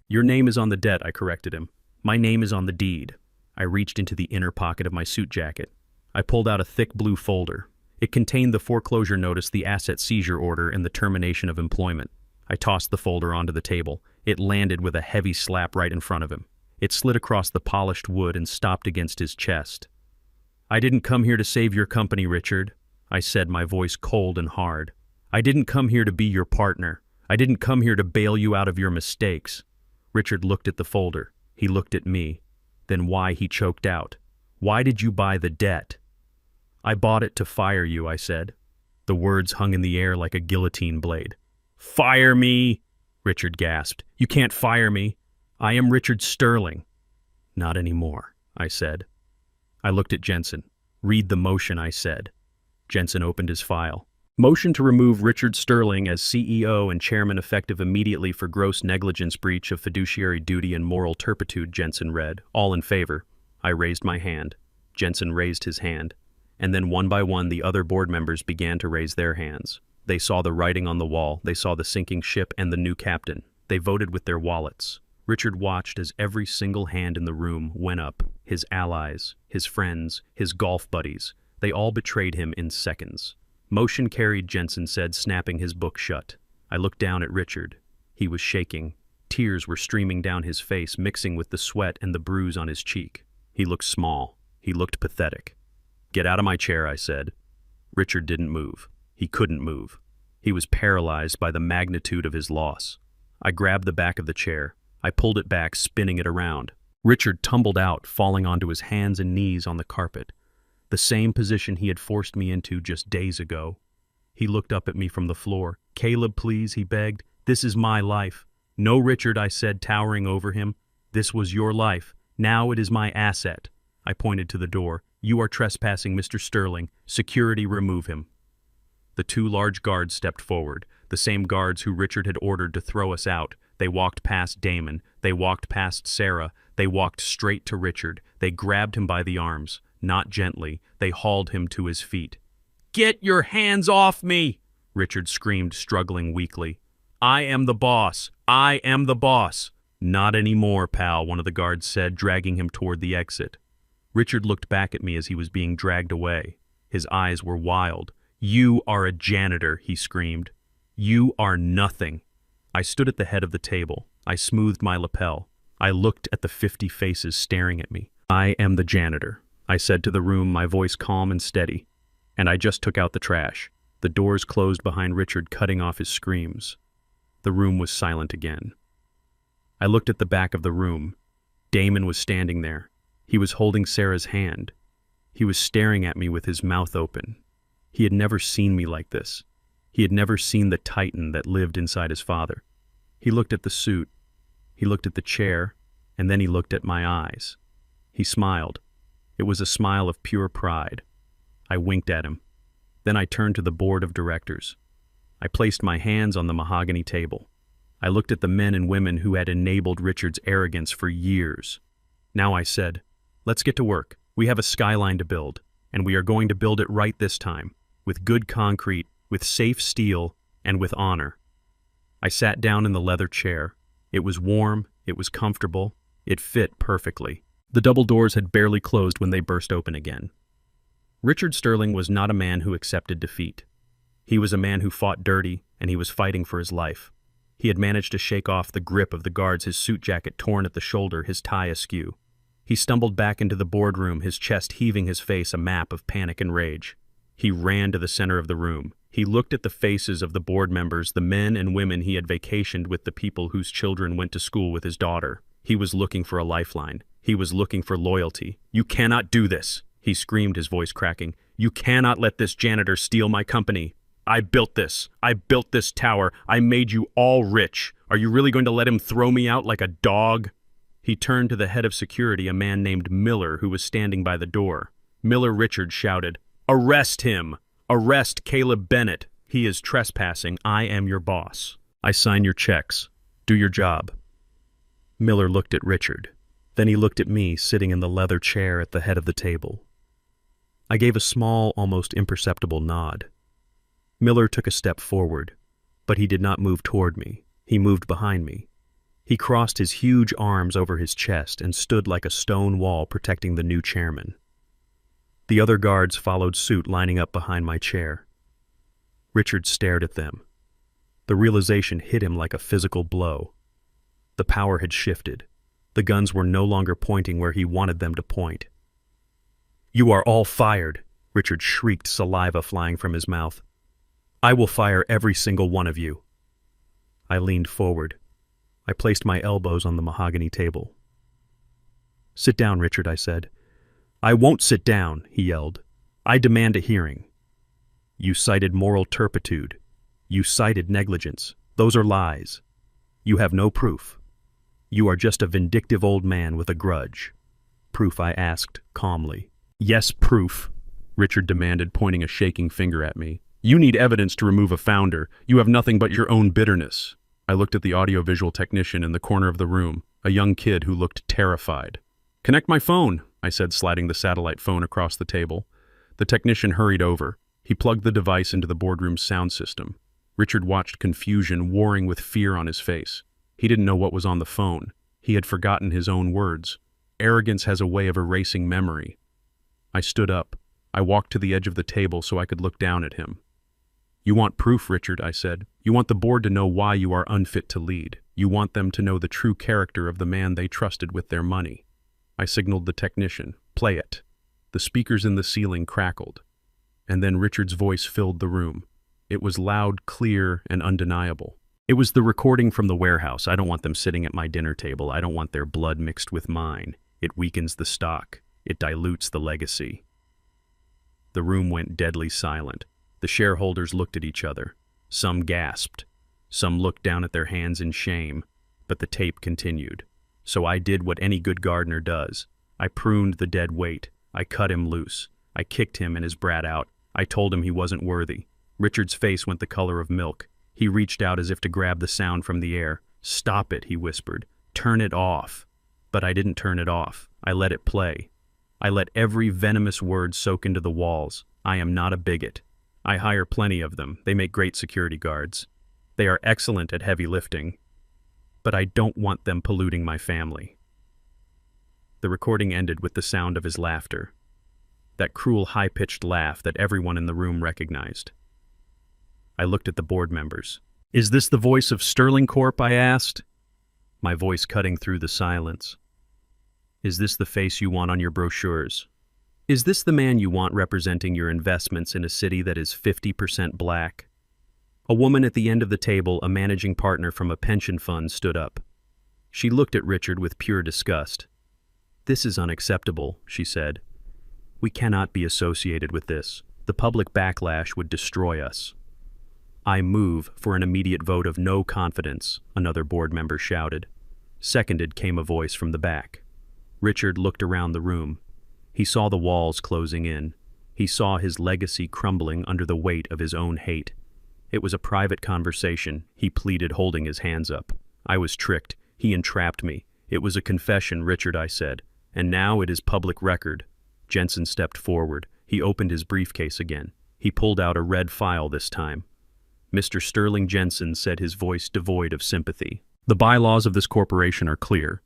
Your name is on the debt, I corrected him. My name is on the deed. I reached into the inner pocket of my suit jacket. I pulled out a thick blue folder. It contained the foreclosure notice, the asset seizure order, and the termination of employment. I tossed the folder onto the table. It landed with a heavy slap right in front of him. It slid across the polished wood and stopped against his chest. I didn't come here to save your company, Richard, I said, my voice cold and hard. I didn't come here to be your partner. I didn't come here to bail you out of your mistakes. Richard looked at the folder. He looked at me. Then why, he choked out. Why did you buy the debt? I bought it to fire you, I said. The words hung in the air like a guillotine blade. Fire me, Richard gasped. You can't fire me. I am Richard Sterling. Not anymore, I said. I looked at Jensen. Read the motion, I said. Jensen opened his file. Motion to remove Richard Sterling as CEO and chairman effective immediately for gross negligence, breach of fiduciary duty, and moral turpitude, Jensen read. All in favor. I raised my hand. Jensen raised his hand. And then one by one the other board members began to raise their hands. They saw the writing on the wall. They saw the sinking ship and the new captain. They voted with their wallets. Richard watched as every single hand in the room went up. His allies, his friends, his golf buddies. They all betrayed him in seconds. Motion carried, Jensen said, snapping his book shut. I looked down at Richard. He was shaking. Tears were streaming down his face, mixing with the sweat and the bruise on his cheek. He looked small. He looked pathetic. Get out of my chair, I said. Richard didn't move. He couldn't move. He was paralyzed by the magnitude of his loss. I grabbed the back of the chair. I pulled it back, spinning it around. Richard tumbled out, falling onto his hands and knees on the carpet. The same position he had forced me into just days ago. He looked up at me from the floor. Caleb, please, he begged. This is my life. No, Richard, I said, towering over him. This was your life. Now it is my asset. I pointed to the door. You are trespassing, Mr. Sterling. Security, remove him. The two large guards stepped forward, the same guards who Richard had ordered to throw us out. They walked past Damon. They walked past Sarah. They walked straight to Richard. They grabbed him by the arms. Not gently, they hauled him to his feet. Get your hands off me! Richard screamed, struggling weakly. I am the boss. I am the boss. Not anymore, pal, one of the guards said, dragging him toward the exit. Richard looked back at me as he was being dragged away. His eyes were wild. You are a janitor, he screamed. You are nothing. I stood at the head of the table. I smoothed my lapel. I looked at the 50 faces staring at me. I am the janitor, I said to the room, my voice calm and steady. And I just took out the trash. The doors closed behind Richard, cutting off his screams. The room was silent again. I looked at the back of the room. Damon was standing there. He was holding Sarah's hand. He was staring at me with his mouth open. He had never seen me like this. He had never seen the titan that lived inside his father. He looked at the suit. He looked at the chair, and then he looked at my eyes. He smiled. It was a smile of pure pride. I winked at him. Then I turned to the board of directors. I placed my hands on the mahogany table. I looked at the men and women who had enabled Richard's arrogance for years. Now I said, let's get to work. We have a skyline to build, and we are going to build it right this time, with good concrete, with safe steel, and with honor. I sat down in the leather chair. It was warm, it was comfortable, it fit perfectly. The double doors had barely closed when they burst open again. Richard Sterling was not a man who accepted defeat. He was a man who fought dirty, and he was fighting for his life. He had managed to shake off the grip of the guards, his suit jacket torn at the shoulder, his tie askew. He stumbled back into the boardroom, his chest heaving, his face a map of panic and rage. He ran to the center of the room. He looked at the faces of the board members, the men and women he had vacationed with, the people whose children went to school with his daughter. He was looking for a lifeline. He was looking for loyalty. "You cannot do this," he screamed, his voice cracking. "You cannot let this janitor steal my company. I built this. I built this tower. I made you all rich. Are you really going to let him throw me out like a dog?" He turned to the head of security, a man named Miller, who was standing by the door. "Miller," Richard shouted, "arrest him! Arrest Caleb Bennett. He is trespassing. I am your boss. I sign your checks. Do your job." Miller looked at Richard. Then he looked at me, sitting in the leather chair at the head of the table. I gave a small, almost imperceptible nod. Miller took a step forward, but he did not move toward me. He moved behind me. He crossed his huge arms over his chest and stood like a stone wall protecting the new chairman. The other guards followed suit, lining up behind my chair. Richard stared at them. The realization hit him like a physical blow. The power had shifted. The guns were no longer pointing where he wanted them to point. "You are all fired," Richard shrieked, saliva flying from his mouth. "I will fire every single one of you." I leaned forward. I placed my elbows on the mahogany table. "Sit down, Richard," I said. "I won't sit down," he yelled. "I demand a hearing." "You cited moral turpitude. You cited negligence. Those are lies. You have no proof. You are just a vindictive old man with a grudge." "Proof?" I asked, calmly. "Yes, proof," Richard demanded, pointing a shaking finger at me. "You need evidence to remove a founder. You have nothing but your own bitterness." I looked at the audiovisual technician in the corner of the room, a young kid who looked terrified. "Connect my phone," I said, sliding the satellite phone across the table. The technician hurried over. He plugged the device into the boardroom's sound system. Richard watched, confusion warring with fear on his face. He didn't know what was on the phone. He had forgotten his own words. Arrogance has a way of erasing memory. I stood up. I walked to the edge of the table so I could look down at him. "You want proof, Richard," I said. "You want the board to know why you are unfit to lead. You want them to know the true character of the man they trusted with their money." I signaled the technician. "Play it." The speakers in the ceiling crackled. And then Richard's voice filled the room. It was loud, clear, and undeniable. "It was the recording from the warehouse. I don't want them sitting at my dinner table. I don't want their blood mixed with mine. It weakens the stock. It dilutes the legacy." The room went deadly silent. The shareholders looked at each other. Some gasped. Some looked down at their hands in shame. But the tape continued. So I did what any good gardener does. I pruned the dead weight. I cut him loose. I kicked him and his brat out. I told him he wasn't worthy. Richard's face went the color of milk. He reached out as if to grab the sound from the air. "Stop it," he whispered. "Turn it off." But I didn't turn it off. I let it play. I let every venomous word soak into the walls. I am not a bigot. I hire plenty of them. They make great security guards. They are excellent at heavy lifting. But I don't want them polluting my family. The recording ended with the sound of his laughter. That cruel, high-pitched laugh that everyone in the room recognized. I looked at the board members. "Is this the voice of Sterling Corp?" I asked, my voice cutting through the silence. "Is this the face you want on your brochures? Is this the man you want representing your investments in a city that is 50% black?" A woman at the end of the table, a managing partner from a pension fund, stood up. She looked at Richard with pure disgust. "This is unacceptable," she said. "We cannot be associated with this. The public backlash would destroy us." "I move for an immediate vote of no confidence," another board member shouted. Seconded came a voice from the back. Richard looked around the room. He saw the walls closing in. He saw his legacy crumbling under the weight of his own hate. It was a private conversation, he pleaded, holding his hands up. "I was tricked. He entrapped me. It was a confession, Richard," I said. "And now it is public record." Jensen stepped forward. He opened his briefcase again. He pulled out a red file this time. "Mr. Sterling Jensen," said, his voice devoid of sympathy. "The bylaws of this corporation are clear.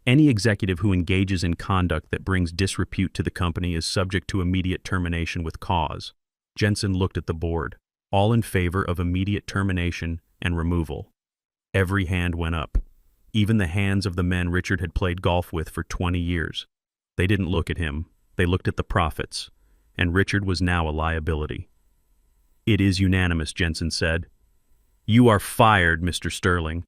Any executive who engages in conduct that brings disrepute to the company is subject to immediate termination with cause." Jensen looked at the board. all in favor of immediate termination and removal. Every hand went up, even the hands of the men Richard had played golf with for 20 years. They didn't look at him, they looked at the profits, and Richard was now a liability. "It is unanimous," Jensen said. "You are fired, Mr. Sterling."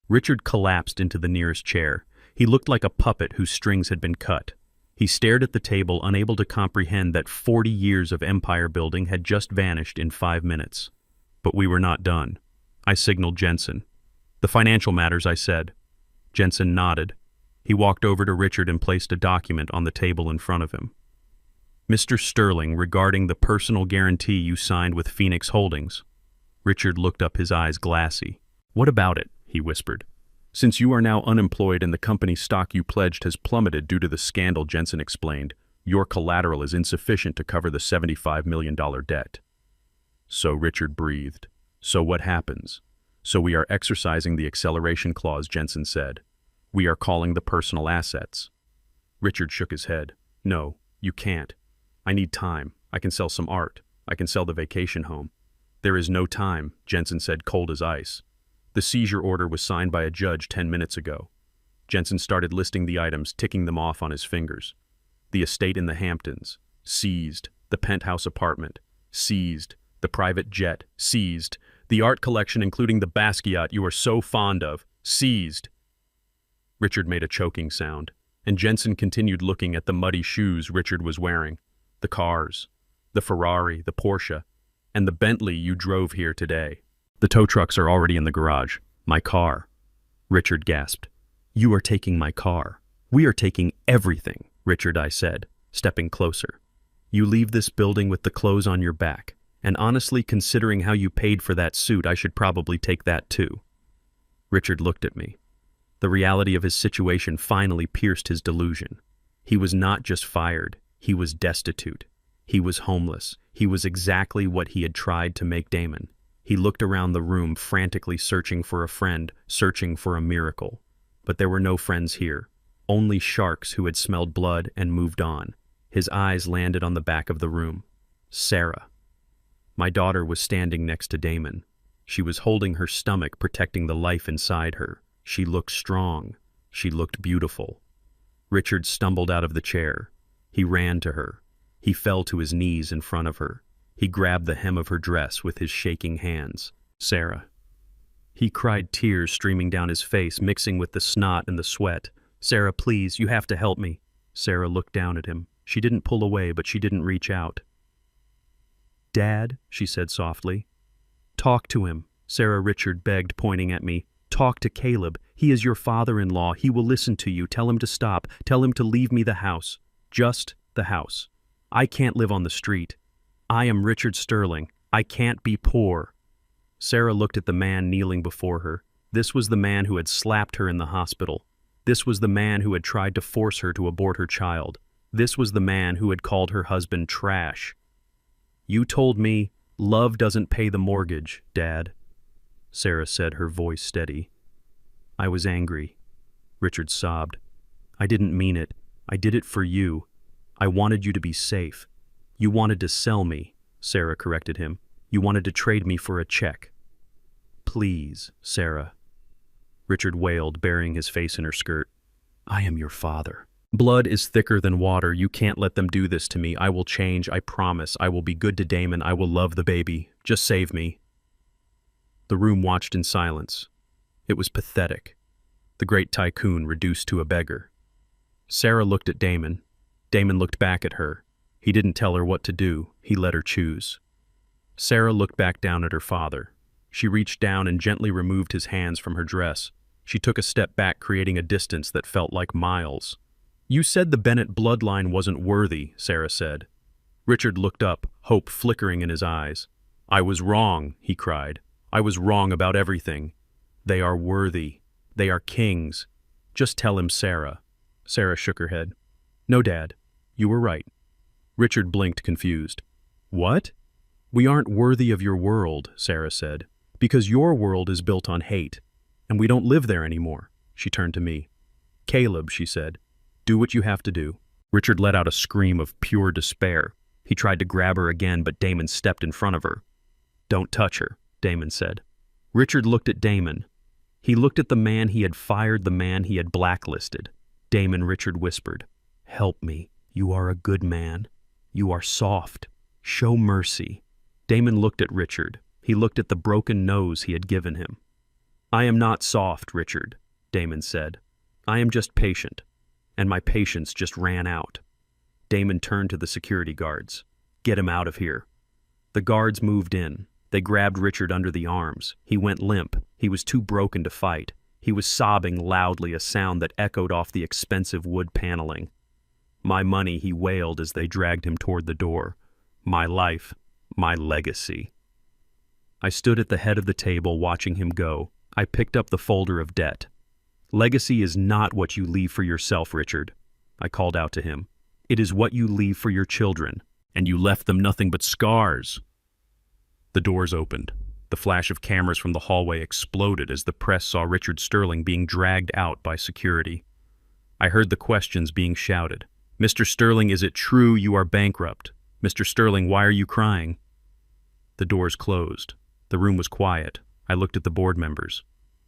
Richard collapsed into the nearest chair. He looked like a puppet whose strings had been cut. He stared at the table, unable to comprehend that 40 years of empire building had just vanished in 5 minutes. But we were not done. I signaled Jensen. "The financial matters," I said. Jensen nodded. He walked over to Richard and placed a document on the table in front of him. "Mr. Sterling, regarding the personal guarantee you signed with Phoenix Holdings." Richard looked up, his eyes glassy. "What about it?" he whispered. "Since you are now unemployed and the company's stock you pledged has plummeted due to the scandal," Jensen explained, "your collateral is insufficient to cover the $75 million debt." So Richard breathed. "So what happens?" "So we are exercising the acceleration clause," Jensen said. "We are calling the personal assets." Richard shook his head. "No, you can't. I need time. I can sell some art. I can sell the vacation home." "There is no time," Jensen said, cold as ice. "The seizure order was signed by a judge 10 minutes ago." Jensen started listing the items, ticking them off on his fingers. The estate in the Hamptons, seized. The penthouse apartment, seized. The private jet, seized. The art collection, including the Basquiat you are so fond of, seized. Richard made a choking sound, and Jensen continued looking at the muddy shoes Richard was wearing, the cars, the Ferrari, the Porsche, and the Bentley you drove here today. "The tow trucks are already in the garage. My car." Richard gasped. "You are taking my car." "We are taking everything, Richard," I said, stepping closer. "You leave this building with the clothes on your back, and honestly, considering how you paid for that suit, I should probably take that too." Richard looked at me. The reality of his situation finally pierced his delusion. He was not just fired, he was destitute. He was homeless. He was exactly what he had tried to make Damon. He looked around the room, frantically searching for a friend, searching for a miracle. But there were no friends here, only sharks who had smelled blood and moved on. His eyes landed on the back of the room. Sarah. My daughter was standing next to Damon. She was holding her stomach, protecting the life inside her. She looked strong. She looked beautiful. Richard stumbled out of the chair. He ran to her. He fell to his knees in front of her. He grabbed the hem of her dress with his shaking hands. "Sarah." He cried, tears streaming down his face, mixing with the snot and the sweat. "Sarah, please, you have to help me." Sarah looked down at him. She didn't pull away, but she didn't reach out. "Dad," she said softly. "Talk to him," Sarah Richard begged, pointing at me. "Talk to Caleb. He is your father-in-law. He will listen to you. Tell him to stop. Tell him to leave me the house. Just the house. I can't live on the street. I am Richard Sterling. I can't be poor." Sarah looked at the man kneeling before her. This was the man who had slapped her in the hospital. This was the man who had tried to force her to abort her child. This was the man who had called her husband trash. "You told me love doesn't pay the mortgage, Dad," Sarah said, her voice steady. "I was angry." Richard sobbed. "I didn't mean it. I did it for you. I wanted you to be safe. You wanted to sell me," Sarah corrected him. "You wanted to trade me for a check." "Please, Sarah," Richard wailed, burying his face in her skirt. "I am your father. Blood is thicker than water. You can't let them do this to me. I will change, I promise. I will be good to Damon. I will love the baby. Just save me." The room watched in silence. It was pathetic. The great tycoon reduced to a beggar. Sarah looked at Damon. Damon looked back at her. He didn't tell her what to do. He let her choose. Sarah looked back down at her father. She reached down and gently removed his hands from her dress. She took a step back, creating a distance that felt like miles. "You said the Bennett bloodline wasn't worthy," Sarah said. Richard looked up, hope flickering in his eyes. "I was wrong," he cried. "I was wrong about everything. They are worthy. They are kings. Just tell him, Sarah." Sarah shook her head. "No, Dad. You were right." Richard blinked, confused. "What?" "We aren't worthy of your world," Sarah said, "because your world is built on hate, and we don't live there anymore." She turned to me. "Caleb," she said, "do what you have to do." Richard let out a scream of pure despair. He tried to grab her again, but Damon stepped in front of her. Don't touch her, Damon said. Richard looked at Damon. He looked at the man he had fired, the man he had blacklisted. Damon, Richard whispered, "Help me. You are a good man. You are soft. Show mercy." Damon looked at Richard. He looked at the broken nose he had given him. "I am not soft, Richard," Damon said. "I am just patient, and my patience just ran out." Damon turned to the security guards. "Get him out of here." The guards moved in. They grabbed Richard under the arms. He went limp. He was too broken to fight. He was sobbing loudly, a sound that echoed off the expensive wood paneling. "My money," he wailed as they dragged him toward the door. "My life, my legacy." I stood at the head of the table watching him go. I picked up the folder of debt. "Legacy is not what you leave for yourself, Richard," I called out to him. "It is what you leave for your children, and you left them nothing but scars." The doors opened. The flash of cameras from the hallway exploded as the press saw Richard Sterling being dragged out by security. I heard the questions being shouted. "Mr. Sterling, is it true you are bankrupt? Mr. Sterling, why are you crying?" The doors closed. The room was quiet. I looked at the board members.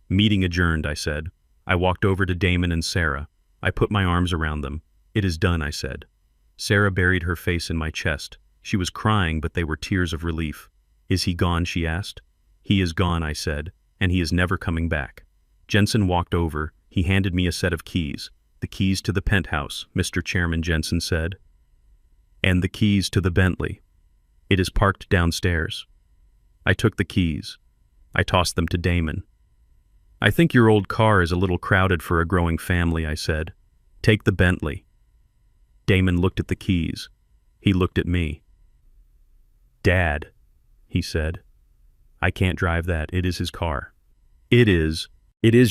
"Meeting adjourned," I said. I walked over to Damon and Sarah. I put my arms around them. "It is done," I said. Sarah buried her face in my chest. She was crying, but they were tears of relief. "Is he gone?" she asked. "He is gone," I said, "and he is never coming back." Jensen walked over. He handed me a set of keys. "The keys to the penthouse," Mr. Chairman, Jensen said. "And the keys to the Bentley. It is parked downstairs." I took the keys. I tossed them to Damon. "I think your old car is a little crowded for a growing family," I said. "Take the Bentley." Damon looked at the keys. He looked at me. "Dad," he said, "I can't drive that. It is his car." It is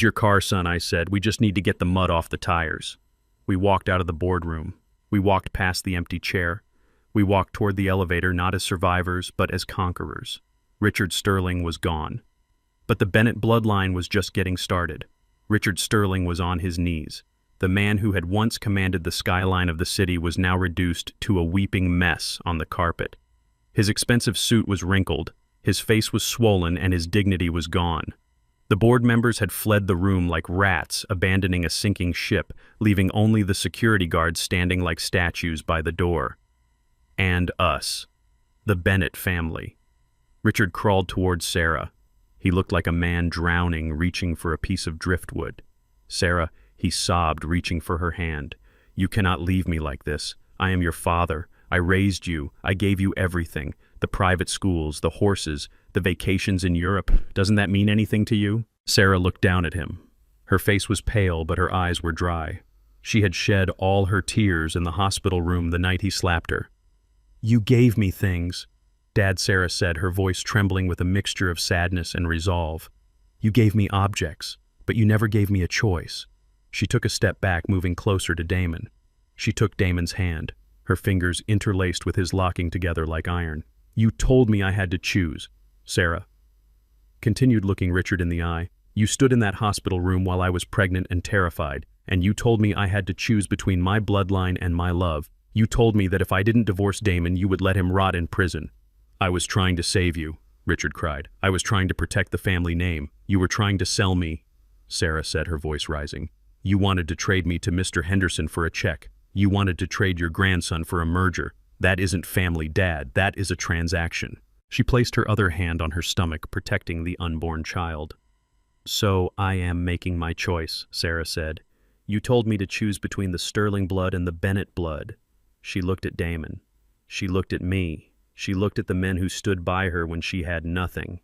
your car, son," I said. "We just need to get the mud off the tires." We walked out of the boardroom. We walked past the empty chair. We walked toward the elevator, not as survivors, but as conquerors. Richard Sterling was gone. But the Bennett bloodline was just getting started. Richard Sterling was on his knees. The man who had once commanded the skyline of the city was now reduced to a weeping mess on the carpet. His expensive suit was wrinkled, his face was swollen, and his dignity was gone. The board members had fled the room like rats abandoning a sinking ship, leaving only the security guards standing like statues by the door. And us, the Bennett family. Richard crawled towards Sarah. He looked like a man drowning, reaching for a piece of driftwood. "Sarah," he sobbed, reaching for her hand. "You cannot leave me like this. I am your father. I raised you. I gave you everything. The private schools, the horses, the vacations in Europe. Doesn't that mean anything to you?" Sarah looked down at him. Her face was pale, but her eyes were dry. She had shed all her tears in the hospital room the night he slapped her. "You gave me things," Dad, Sarah said, her voice trembling with a mixture of sadness and resolve. "You gave me objects, but you never gave me a choice." She took a step back, moving closer to Damon. She took Damon's hand, her fingers interlaced with his, locking together like iron. "You told me I had to choose," Sarah continued, looking Richard in the eye. "You stood in that hospital room while I was pregnant and terrified, and you told me I had to choose between my bloodline and my love. You told me that if I didn't divorce Damon, you would let him rot in prison." "I was trying to save you," Richard cried. "I was trying to protect the family name. You were trying to sell me," Sarah said, her voice rising. "You wanted to trade me to Mr. Henderson for a check. You wanted to trade your grandson for a merger. That isn't family, Dad. That is a transaction." She placed her other hand on her stomach, protecting the unborn child. "So I am making my choice," Sarah said. "You told me to choose between the Sterling blood and the Bennett blood." She looked at Damon. She looked at me. She looked at the men who stood by her when she had nothing.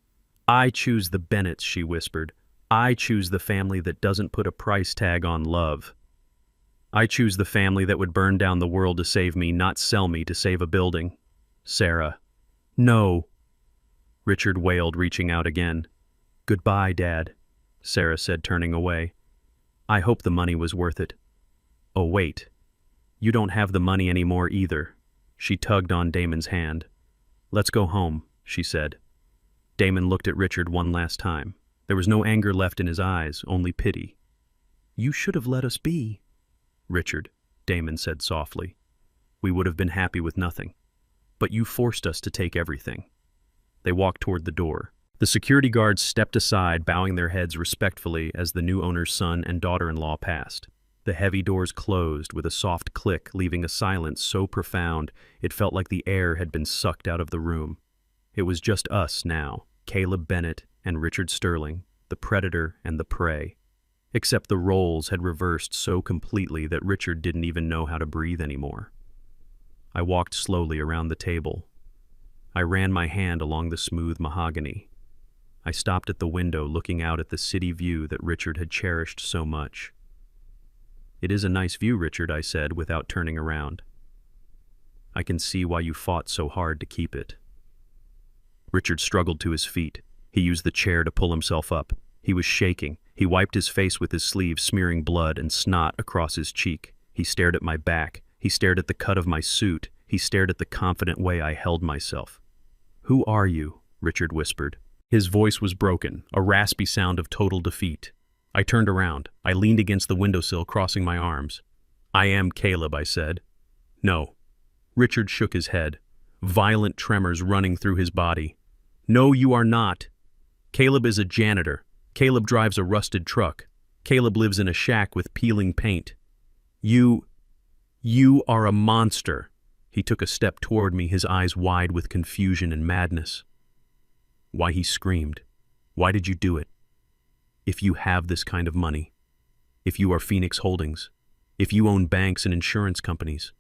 "I choose the Bennetts," she whispered. "I choose the family that doesn't put a price tag on love. I choose the family that would burn down the world to save me, not sell me to save a building." "Sarah." "No," Richard wailed, reaching out again. "Goodbye, Dad," Sarah said, turning away. "I hope the money was worth it." "Oh, wait. You don't have the money anymore either." She tugged on Damon's hand. "Let's go home," she said. Damon looked at Richard one last time. There was no anger left in his eyes, only pity. "You should have let us be." "Richard," Damon said softly. "We would have been happy with nothing. But you forced us to take everything." They walked toward the door. The security guards stepped aside, bowing their heads respectfully as the new owner's son and daughter-in-law passed. The heavy doors closed with a soft click, leaving a silence so profound it felt like the air had been sucked out of the room. It was just us now, Caleb Bennett and Richard Sterling, the predator and the prey. Except the roles had reversed so completely that Richard didn't even know how to breathe anymore. I walked slowly around the table. I ran my hand along the smooth mahogany. I stopped at the window, looking out at the city view that Richard had cherished so much. "It is a nice view, Richard," I said without turning around. "I can see why you fought so hard to keep it." Richard struggled to his feet. He used the chair to pull himself up. He was shaking. He wiped his face with his sleeve, smearing blood and snot across his cheek. He stared at my back. He stared at the cut of my suit. He stared at the confident way I held myself. "Who are you?" Richard whispered. His voice was broken, a raspy sound of total defeat. I turned around. I leaned against the windowsill, crossing my arms. "I am Caleb," I said. "No." Richard shook his head, violent tremors running through his body. "No, you are not. Caleb is a janitor. Caleb drives a rusted truck. Caleb lives in a shack with peeling paint. You are a monster." He took a step toward me, his eyes wide with confusion and madness. "Why?" he screamed. "Why did you do it? If you have this kind of money, if you are Phoenix Holdings, if you own banks and insurance companies,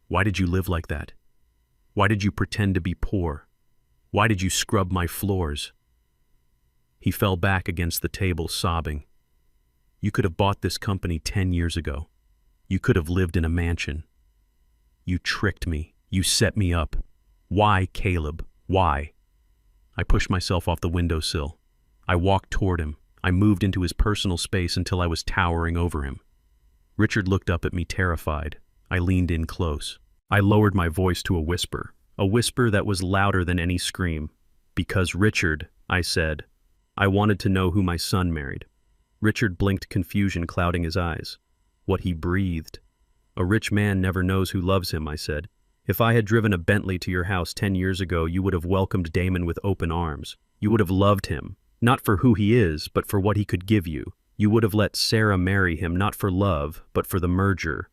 why did you live like that? Why did you pretend to be poor? Why did you scrub my floors?" He fell back against the table, sobbing. "You could have bought this company 10 years ago. You could have lived in a mansion. You tricked me. You set me up. Why, Caleb? Why?" I pushed myself off the windowsill. I walked toward him. I moved into his personal space until I was towering over him. Richard looked up at me, terrified. I leaned in close. I lowered my voice to a whisper that was louder than any scream. "Because, Richard," I said, "I wanted to know who my son married." Richard blinked, confusion clouding his eyes. What he breathed. "A rich man never knows who loves him," I said. "If I had driven a Bentley to your house 10 years ago, you would have welcomed Damon with open arms. You would have loved him, not for who he is, but for what he could give you. You would have let Sarah marry him, not for love, but for the merger."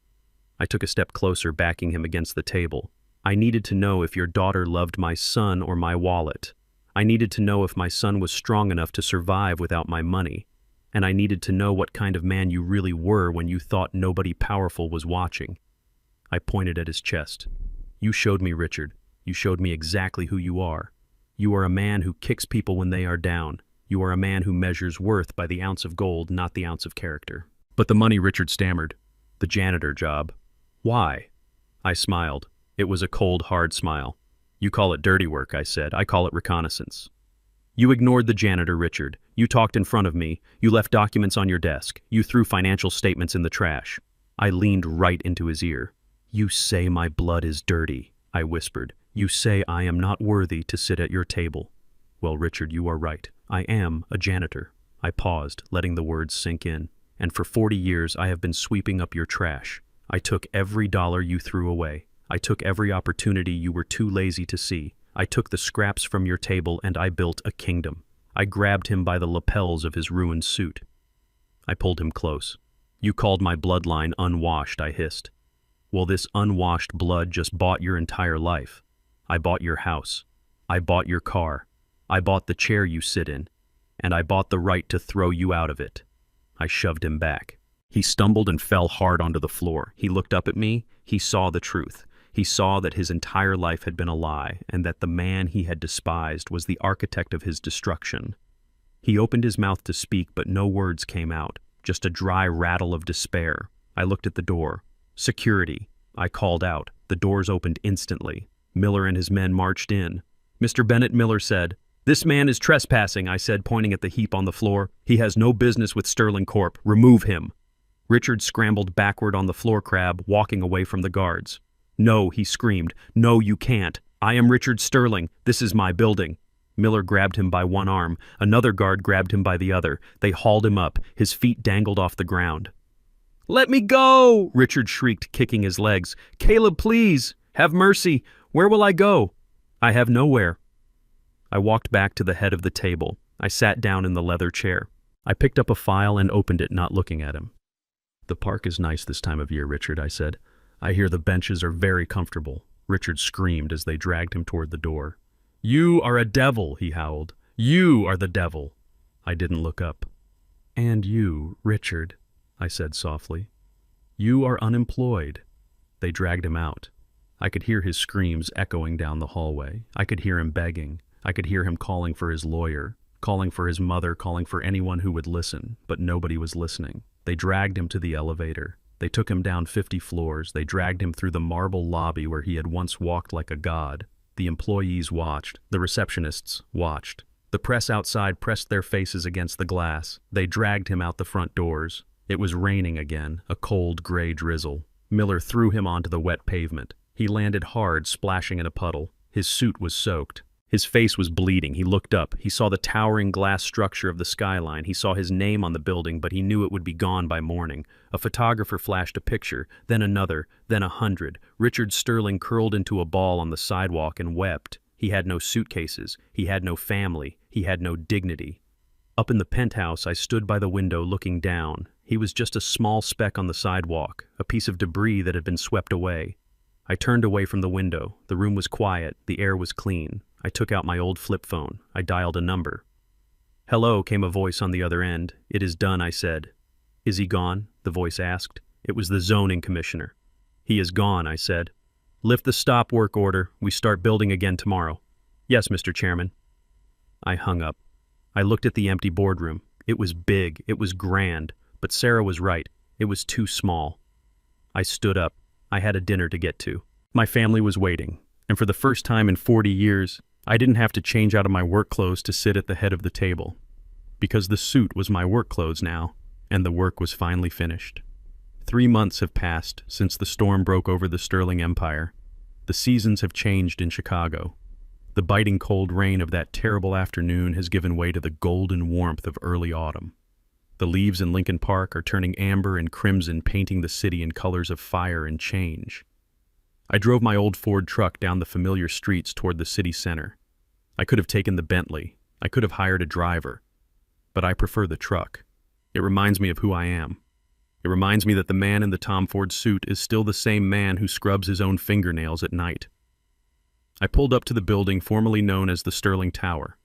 I took a step closer, backing him against the table. "I needed to know if your daughter loved my son or my wallet. I needed to know if my son was strong enough to survive without my money. And I needed to know what kind of man you really were when you thought nobody powerful was watching." I pointed at his chest. "You showed me, Richard. You showed me exactly who you are. You are a man who kicks people when they are down. You are a man who measures worth by the ounce of gold, not the ounce of character." "But the money," Richard stammered. "The janitor job." "Why?" I smiled. It was a cold, hard smile. "You call it dirty work," I said. "I call it reconnaissance. You ignored the janitor, Richard. You talked in front of me. You left documents on your desk. You threw financial statements in the trash." I leaned right into his ear. "You say my blood is dirty," I whispered. "You say I am not worthy to sit at your table. Well, Richard, you are right. I am a janitor." I paused, letting the words sink in. "And for 40 years I have been sweeping up your trash. I took every dollar you threw away. I took every opportunity you were too lazy to see. I took the scraps from your table and I built a kingdom." I grabbed him by the lapels of his ruined suit. I pulled him close. "You called my bloodline unwashed," I hissed. "Well, this unwashed blood just bought your entire life. I bought your house. I bought your car. I bought the chair you sit in. And I bought the right to throw you out of it." I shoved him back. He stumbled and fell hard onto the floor. He looked up at me. He saw the truth. He saw that his entire life had been a lie, and that the man he had despised was the architect of his destruction. He opened his mouth to speak, but no words came out, just a dry rattle of despair. I looked at the door. "Security," I called out. The doors opened instantly. Miller and his men marched in. "Mr. Bennett," Miller said. "This man is trespassing," I said, pointing at the heap on the floor. "He has no business with Sterling Corp. Remove him." Richard scrambled backward on the floor crab, walking away from the guards. "No," he screamed. "No, you can't. I am Richard Sterling. This is my building." Miller grabbed him by one arm. Another guard grabbed him by the other. They hauled him up. His feet dangled off the ground. "Let me go!" Richard shrieked, kicking his legs. "Caleb, please! Have mercy! Where will I go?" "I have nowhere." I walked back to the head of the table. I sat down in the leather chair. I picked up a file and opened it, not looking at him. "The park is nice this time of year, Richard," I said. "I hear the benches are very comfortable." Richard screamed as they dragged him toward the door. "You are a devil," he howled. "You are the devil." I didn't look up. "And you, Richard," I said softly. "You are unemployed." They dragged him out. I could hear his screams echoing down the hallway. I could hear him begging. I could hear him calling for his lawyer, calling for his mother, calling for anyone who would listen, but nobody was listening. They dragged him to the elevator. They took him down 50 floors. They dragged him through the marble lobby where he had once walked like a god. The employees watched. The receptionists watched. The press outside pressed their faces against the glass. They dragged him out the front doors. It was raining again, a cold gray drizzle. Miller threw him onto the wet pavement. He landed hard, splashing in a puddle. His suit was soaked. His face was bleeding. He looked up. He saw the towering glass structure of the skyline. He saw his name on the building, but he knew it would be gone by morning. A photographer flashed a picture, then another, then 100. Richard Sterling curled into a ball on the sidewalk and wept. He had no suitcases. He had no family. He had no dignity. Up in the penthouse, I stood by the window looking down. He was just a small speck on the sidewalk, a piece of debris that had been swept away. I turned away from the window. The room was quiet. The air was clean. I took out my old flip phone. I dialed a number. "Hello," came a voice on the other end. "It is done," I said. "Is he gone?" the voice asked. It was the zoning commissioner. "He is gone," I said. "Lift the stop work order. We start building again tomorrow." "Yes, Mr. Chairman." I hung up. I looked at the empty boardroom. It was big. It was grand. But Sarah was right. It was too small. I stood up. I had a dinner to get to. My family was waiting. And for the first time in 40 years, I didn't have to change out of my work clothes to sit at the head of the table. Because the suit was my work clothes now, and the work was finally finished. 3 months have passed since the storm broke over the Sterling Empire. The seasons have changed in Chicago. The biting cold rain of that terrible afternoon has given way to the golden warmth of early autumn. The leaves in Lincoln Park are turning amber and crimson, painting the city in colors of fire and change. I drove my old Ford truck down the familiar streets toward the city center. I could have taken the Bentley. I could have hired a driver. But I prefer the truck. It reminds me of who I am. It reminds me that the man in the Tom Ford suit is still the same man who scrubs his own fingernails at night. I pulled up to the building formerly known as the Sterling Tower.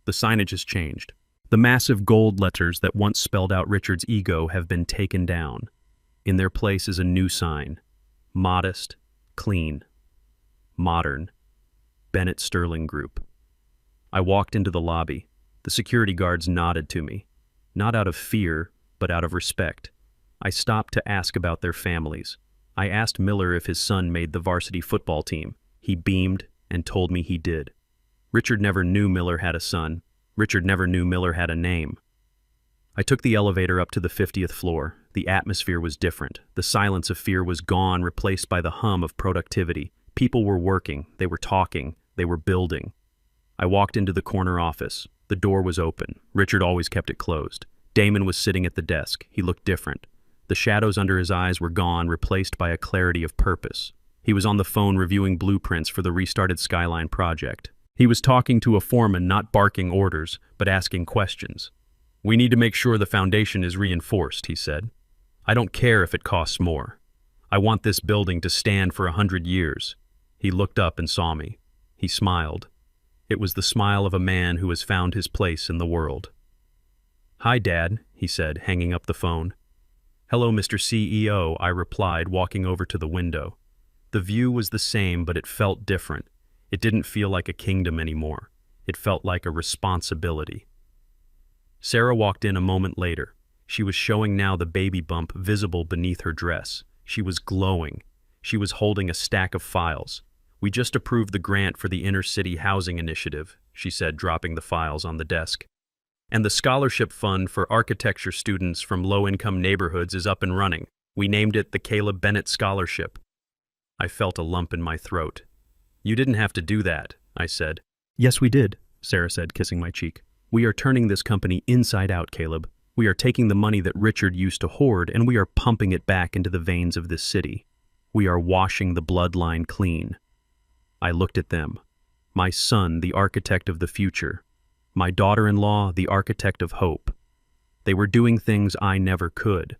The signage has changed. The massive gold letters that once spelled out Richard's ego have been taken down. In their place is a new sign. Modest, clean, modern, Bennett Sterling Group. I walked into the lobby. The security guards nodded to me, not out of fear, but out of respect. I stopped to ask about their families. I asked Miller if his son made the varsity football team. He beamed and told me he did. Richard never knew Miller had a son. Richard never knew Miller had a name. I took the elevator up to the 50th floor. The atmosphere was different. The silence of fear was gone, replaced by the hum of productivity. People were working. They were talking. They were building. I walked into the corner office. The door was open. Richard always kept it closed. Damon was sitting at the desk. He looked different. The shadows under his eyes were gone, replaced by a clarity of purpose. He was on the phone reviewing blueprints for the restarted Skyline project. He was talking to a foreman, not barking orders, but asking questions. "We need to make sure the foundation is reinforced," he said. "I don't care if it costs more. I want this building to stand for 100 years. He looked up and saw me. He smiled. It was the smile of a man who has found his place in the world. "Hi, Dad," he said, hanging up the phone. "Hello, Mr. CEO," I replied, walking over to the window. The view was the same, but it felt different. It didn't feel like a kingdom anymore. It felt like a responsibility. Sarah walked in a moment later. She was showing now the baby bump visible beneath her dress. She was glowing. She was holding a stack of files. "We just approved the grant for the Inner City Housing Initiative," she said, dropping the files on the desk. "And the scholarship fund for architecture students from low-income neighborhoods is up and running. We named it the Caleb Bennett Scholarship." I felt a lump in my throat. "You didn't have to do that," I said. "Yes, we did," Sarah said, kissing my cheek. "We are turning this company inside out, Caleb. We are taking the money that Richard used to hoard and we are pumping it back into the veins of this city. We are washing the bloodline clean." I looked at them. My son, the architect of the future. My daughter-in-law, the architect of hope. They were doing things I never could.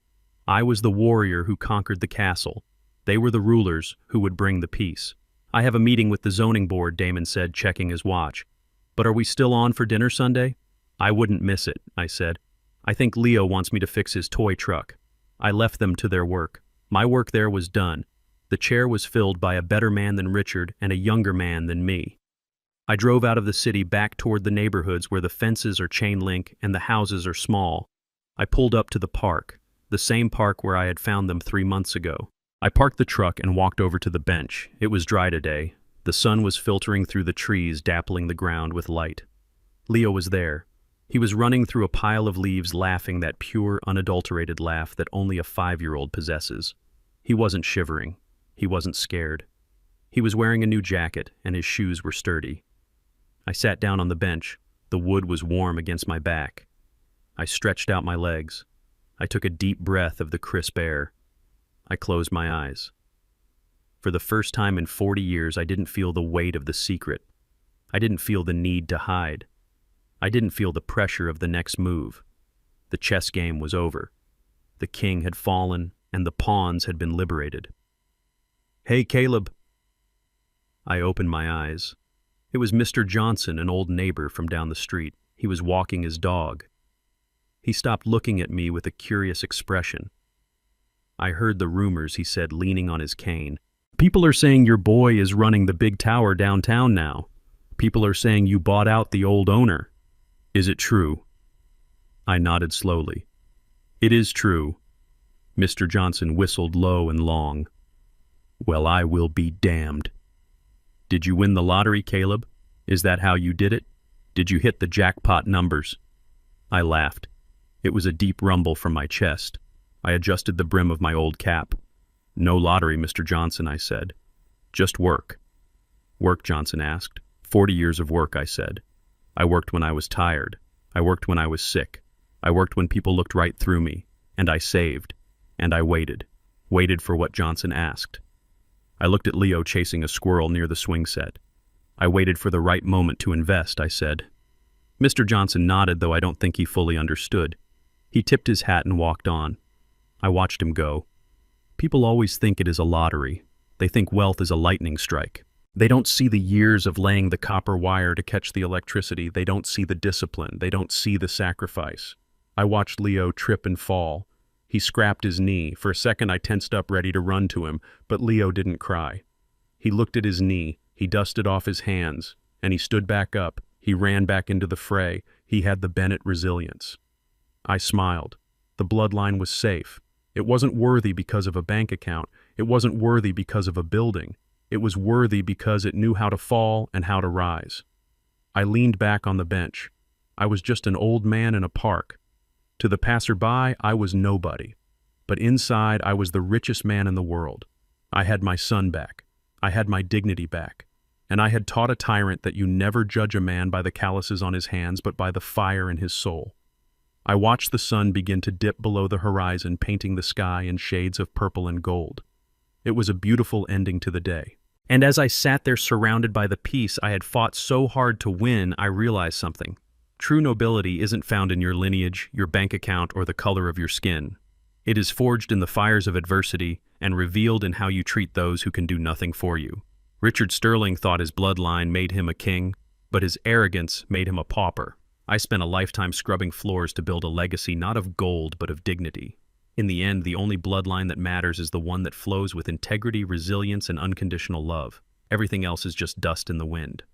I was the warrior who conquered the castle. They were the rulers who would bring the peace. I have a meeting with the zoning board, Damon said, checking his watch. But are we still on for dinner Sunday? I wouldn't miss it, I said. I think Leo wants me to fix his toy truck. I left them to their work. My work there was done. The chair was filled by a better man than Richard and a younger man than me. I drove out of the city back toward the neighborhoods where the fences are chain link and the houses are small. I pulled up to the park, the same park where I had found them 3 months ago. I parked the truck and walked over to the bench. It was dry today. The sun was filtering through the trees, dappling the ground with light. Leo was there. He was running through a pile of leaves, laughing that pure, unadulterated laugh that only a 5-year-old possesses. He wasn't shivering. He wasn't scared. He was wearing a new jacket, and his shoes were sturdy. I sat down on the bench. The wood was warm against my back. I stretched out my legs. I took a deep breath of the crisp air. I closed my eyes. For the first time in 40 years, I didn't feel the weight of the secret. I didn't feel the need to hide. I didn't feel the pressure of the next move. The chess game was over. The king had fallen, and the pawns had been liberated. "Hey, Caleb." I opened my eyes. It was Mr. Johnson, an old neighbor from down the street. He was walking his dog. He stopped looking at me with a curious expression. I heard the rumors, he said, leaning on his cane. "People are saying your boy is running the big tower downtown now. People are saying you bought out the old owner. Is it true?" I nodded slowly. "It is true." Mr. Johnson whistled low and long. "Well, I will be damned. Did you win the lottery, Caleb? Is that how you did it? Did you hit the jackpot numbers?" I laughed. It was a deep rumble from my chest. I adjusted the brim of my old cap. "No lottery, Mr. Johnson," I said. "Just work." "Work?" Johnson asked. 40 years of work," I said. "I worked when I was tired. I worked when I was sick. I worked when people looked right through me. And I saved. And I waited. Waited for what Johnson asked. I looked at Leo chasing a squirrel near the swing set. "I waited for the right moment to invest," I said. Mr. Johnson nodded, though I don't think he fully understood. He tipped his hat and walked on. I watched him go. People always think it is a lottery. They think wealth is a lightning strike. They don't see the years of laying the copper wire to catch the electricity. They don't see the discipline. They don't see the sacrifice. I watched Leo trip and fall. He scraped his knee. For a second I tensed up, ready to run to him, but Leo didn't cry. He looked at his knee. He dusted off his hands, and he stood back up. He ran back into the fray. He had the Bennett resilience. I smiled. The bloodline was safe. It wasn't worthy because of a bank account. It wasn't worthy because of a building. It was worthy because it knew how to fall and how to rise. I leaned back on the bench. I was just an old man in a park. To the passerby, I was nobody. But inside, I was the richest man in the world. I had my son back. I had my dignity back. And I had taught a tyrant that you never judge a man by the calluses on his hands, but by the fire in his soul. I watched the sun begin to dip below the horizon, painting the sky in shades of purple and gold. It was a beautiful ending to the day. And as I sat there surrounded by the peace I had fought so hard to win, I realized something. True nobility isn't found in your lineage, your bank account, or the color of your skin. It is forged in the fires of adversity and revealed in how you treat those who can do nothing for you. Richard Sterling thought his bloodline made him a king, but his arrogance made him a pauper. I spent a lifetime scrubbing floors to build a legacy not of gold but of dignity. In the end, the only bloodline that matters is the one that flows with integrity, resilience, and unconditional love. Everything else is just dust in the wind.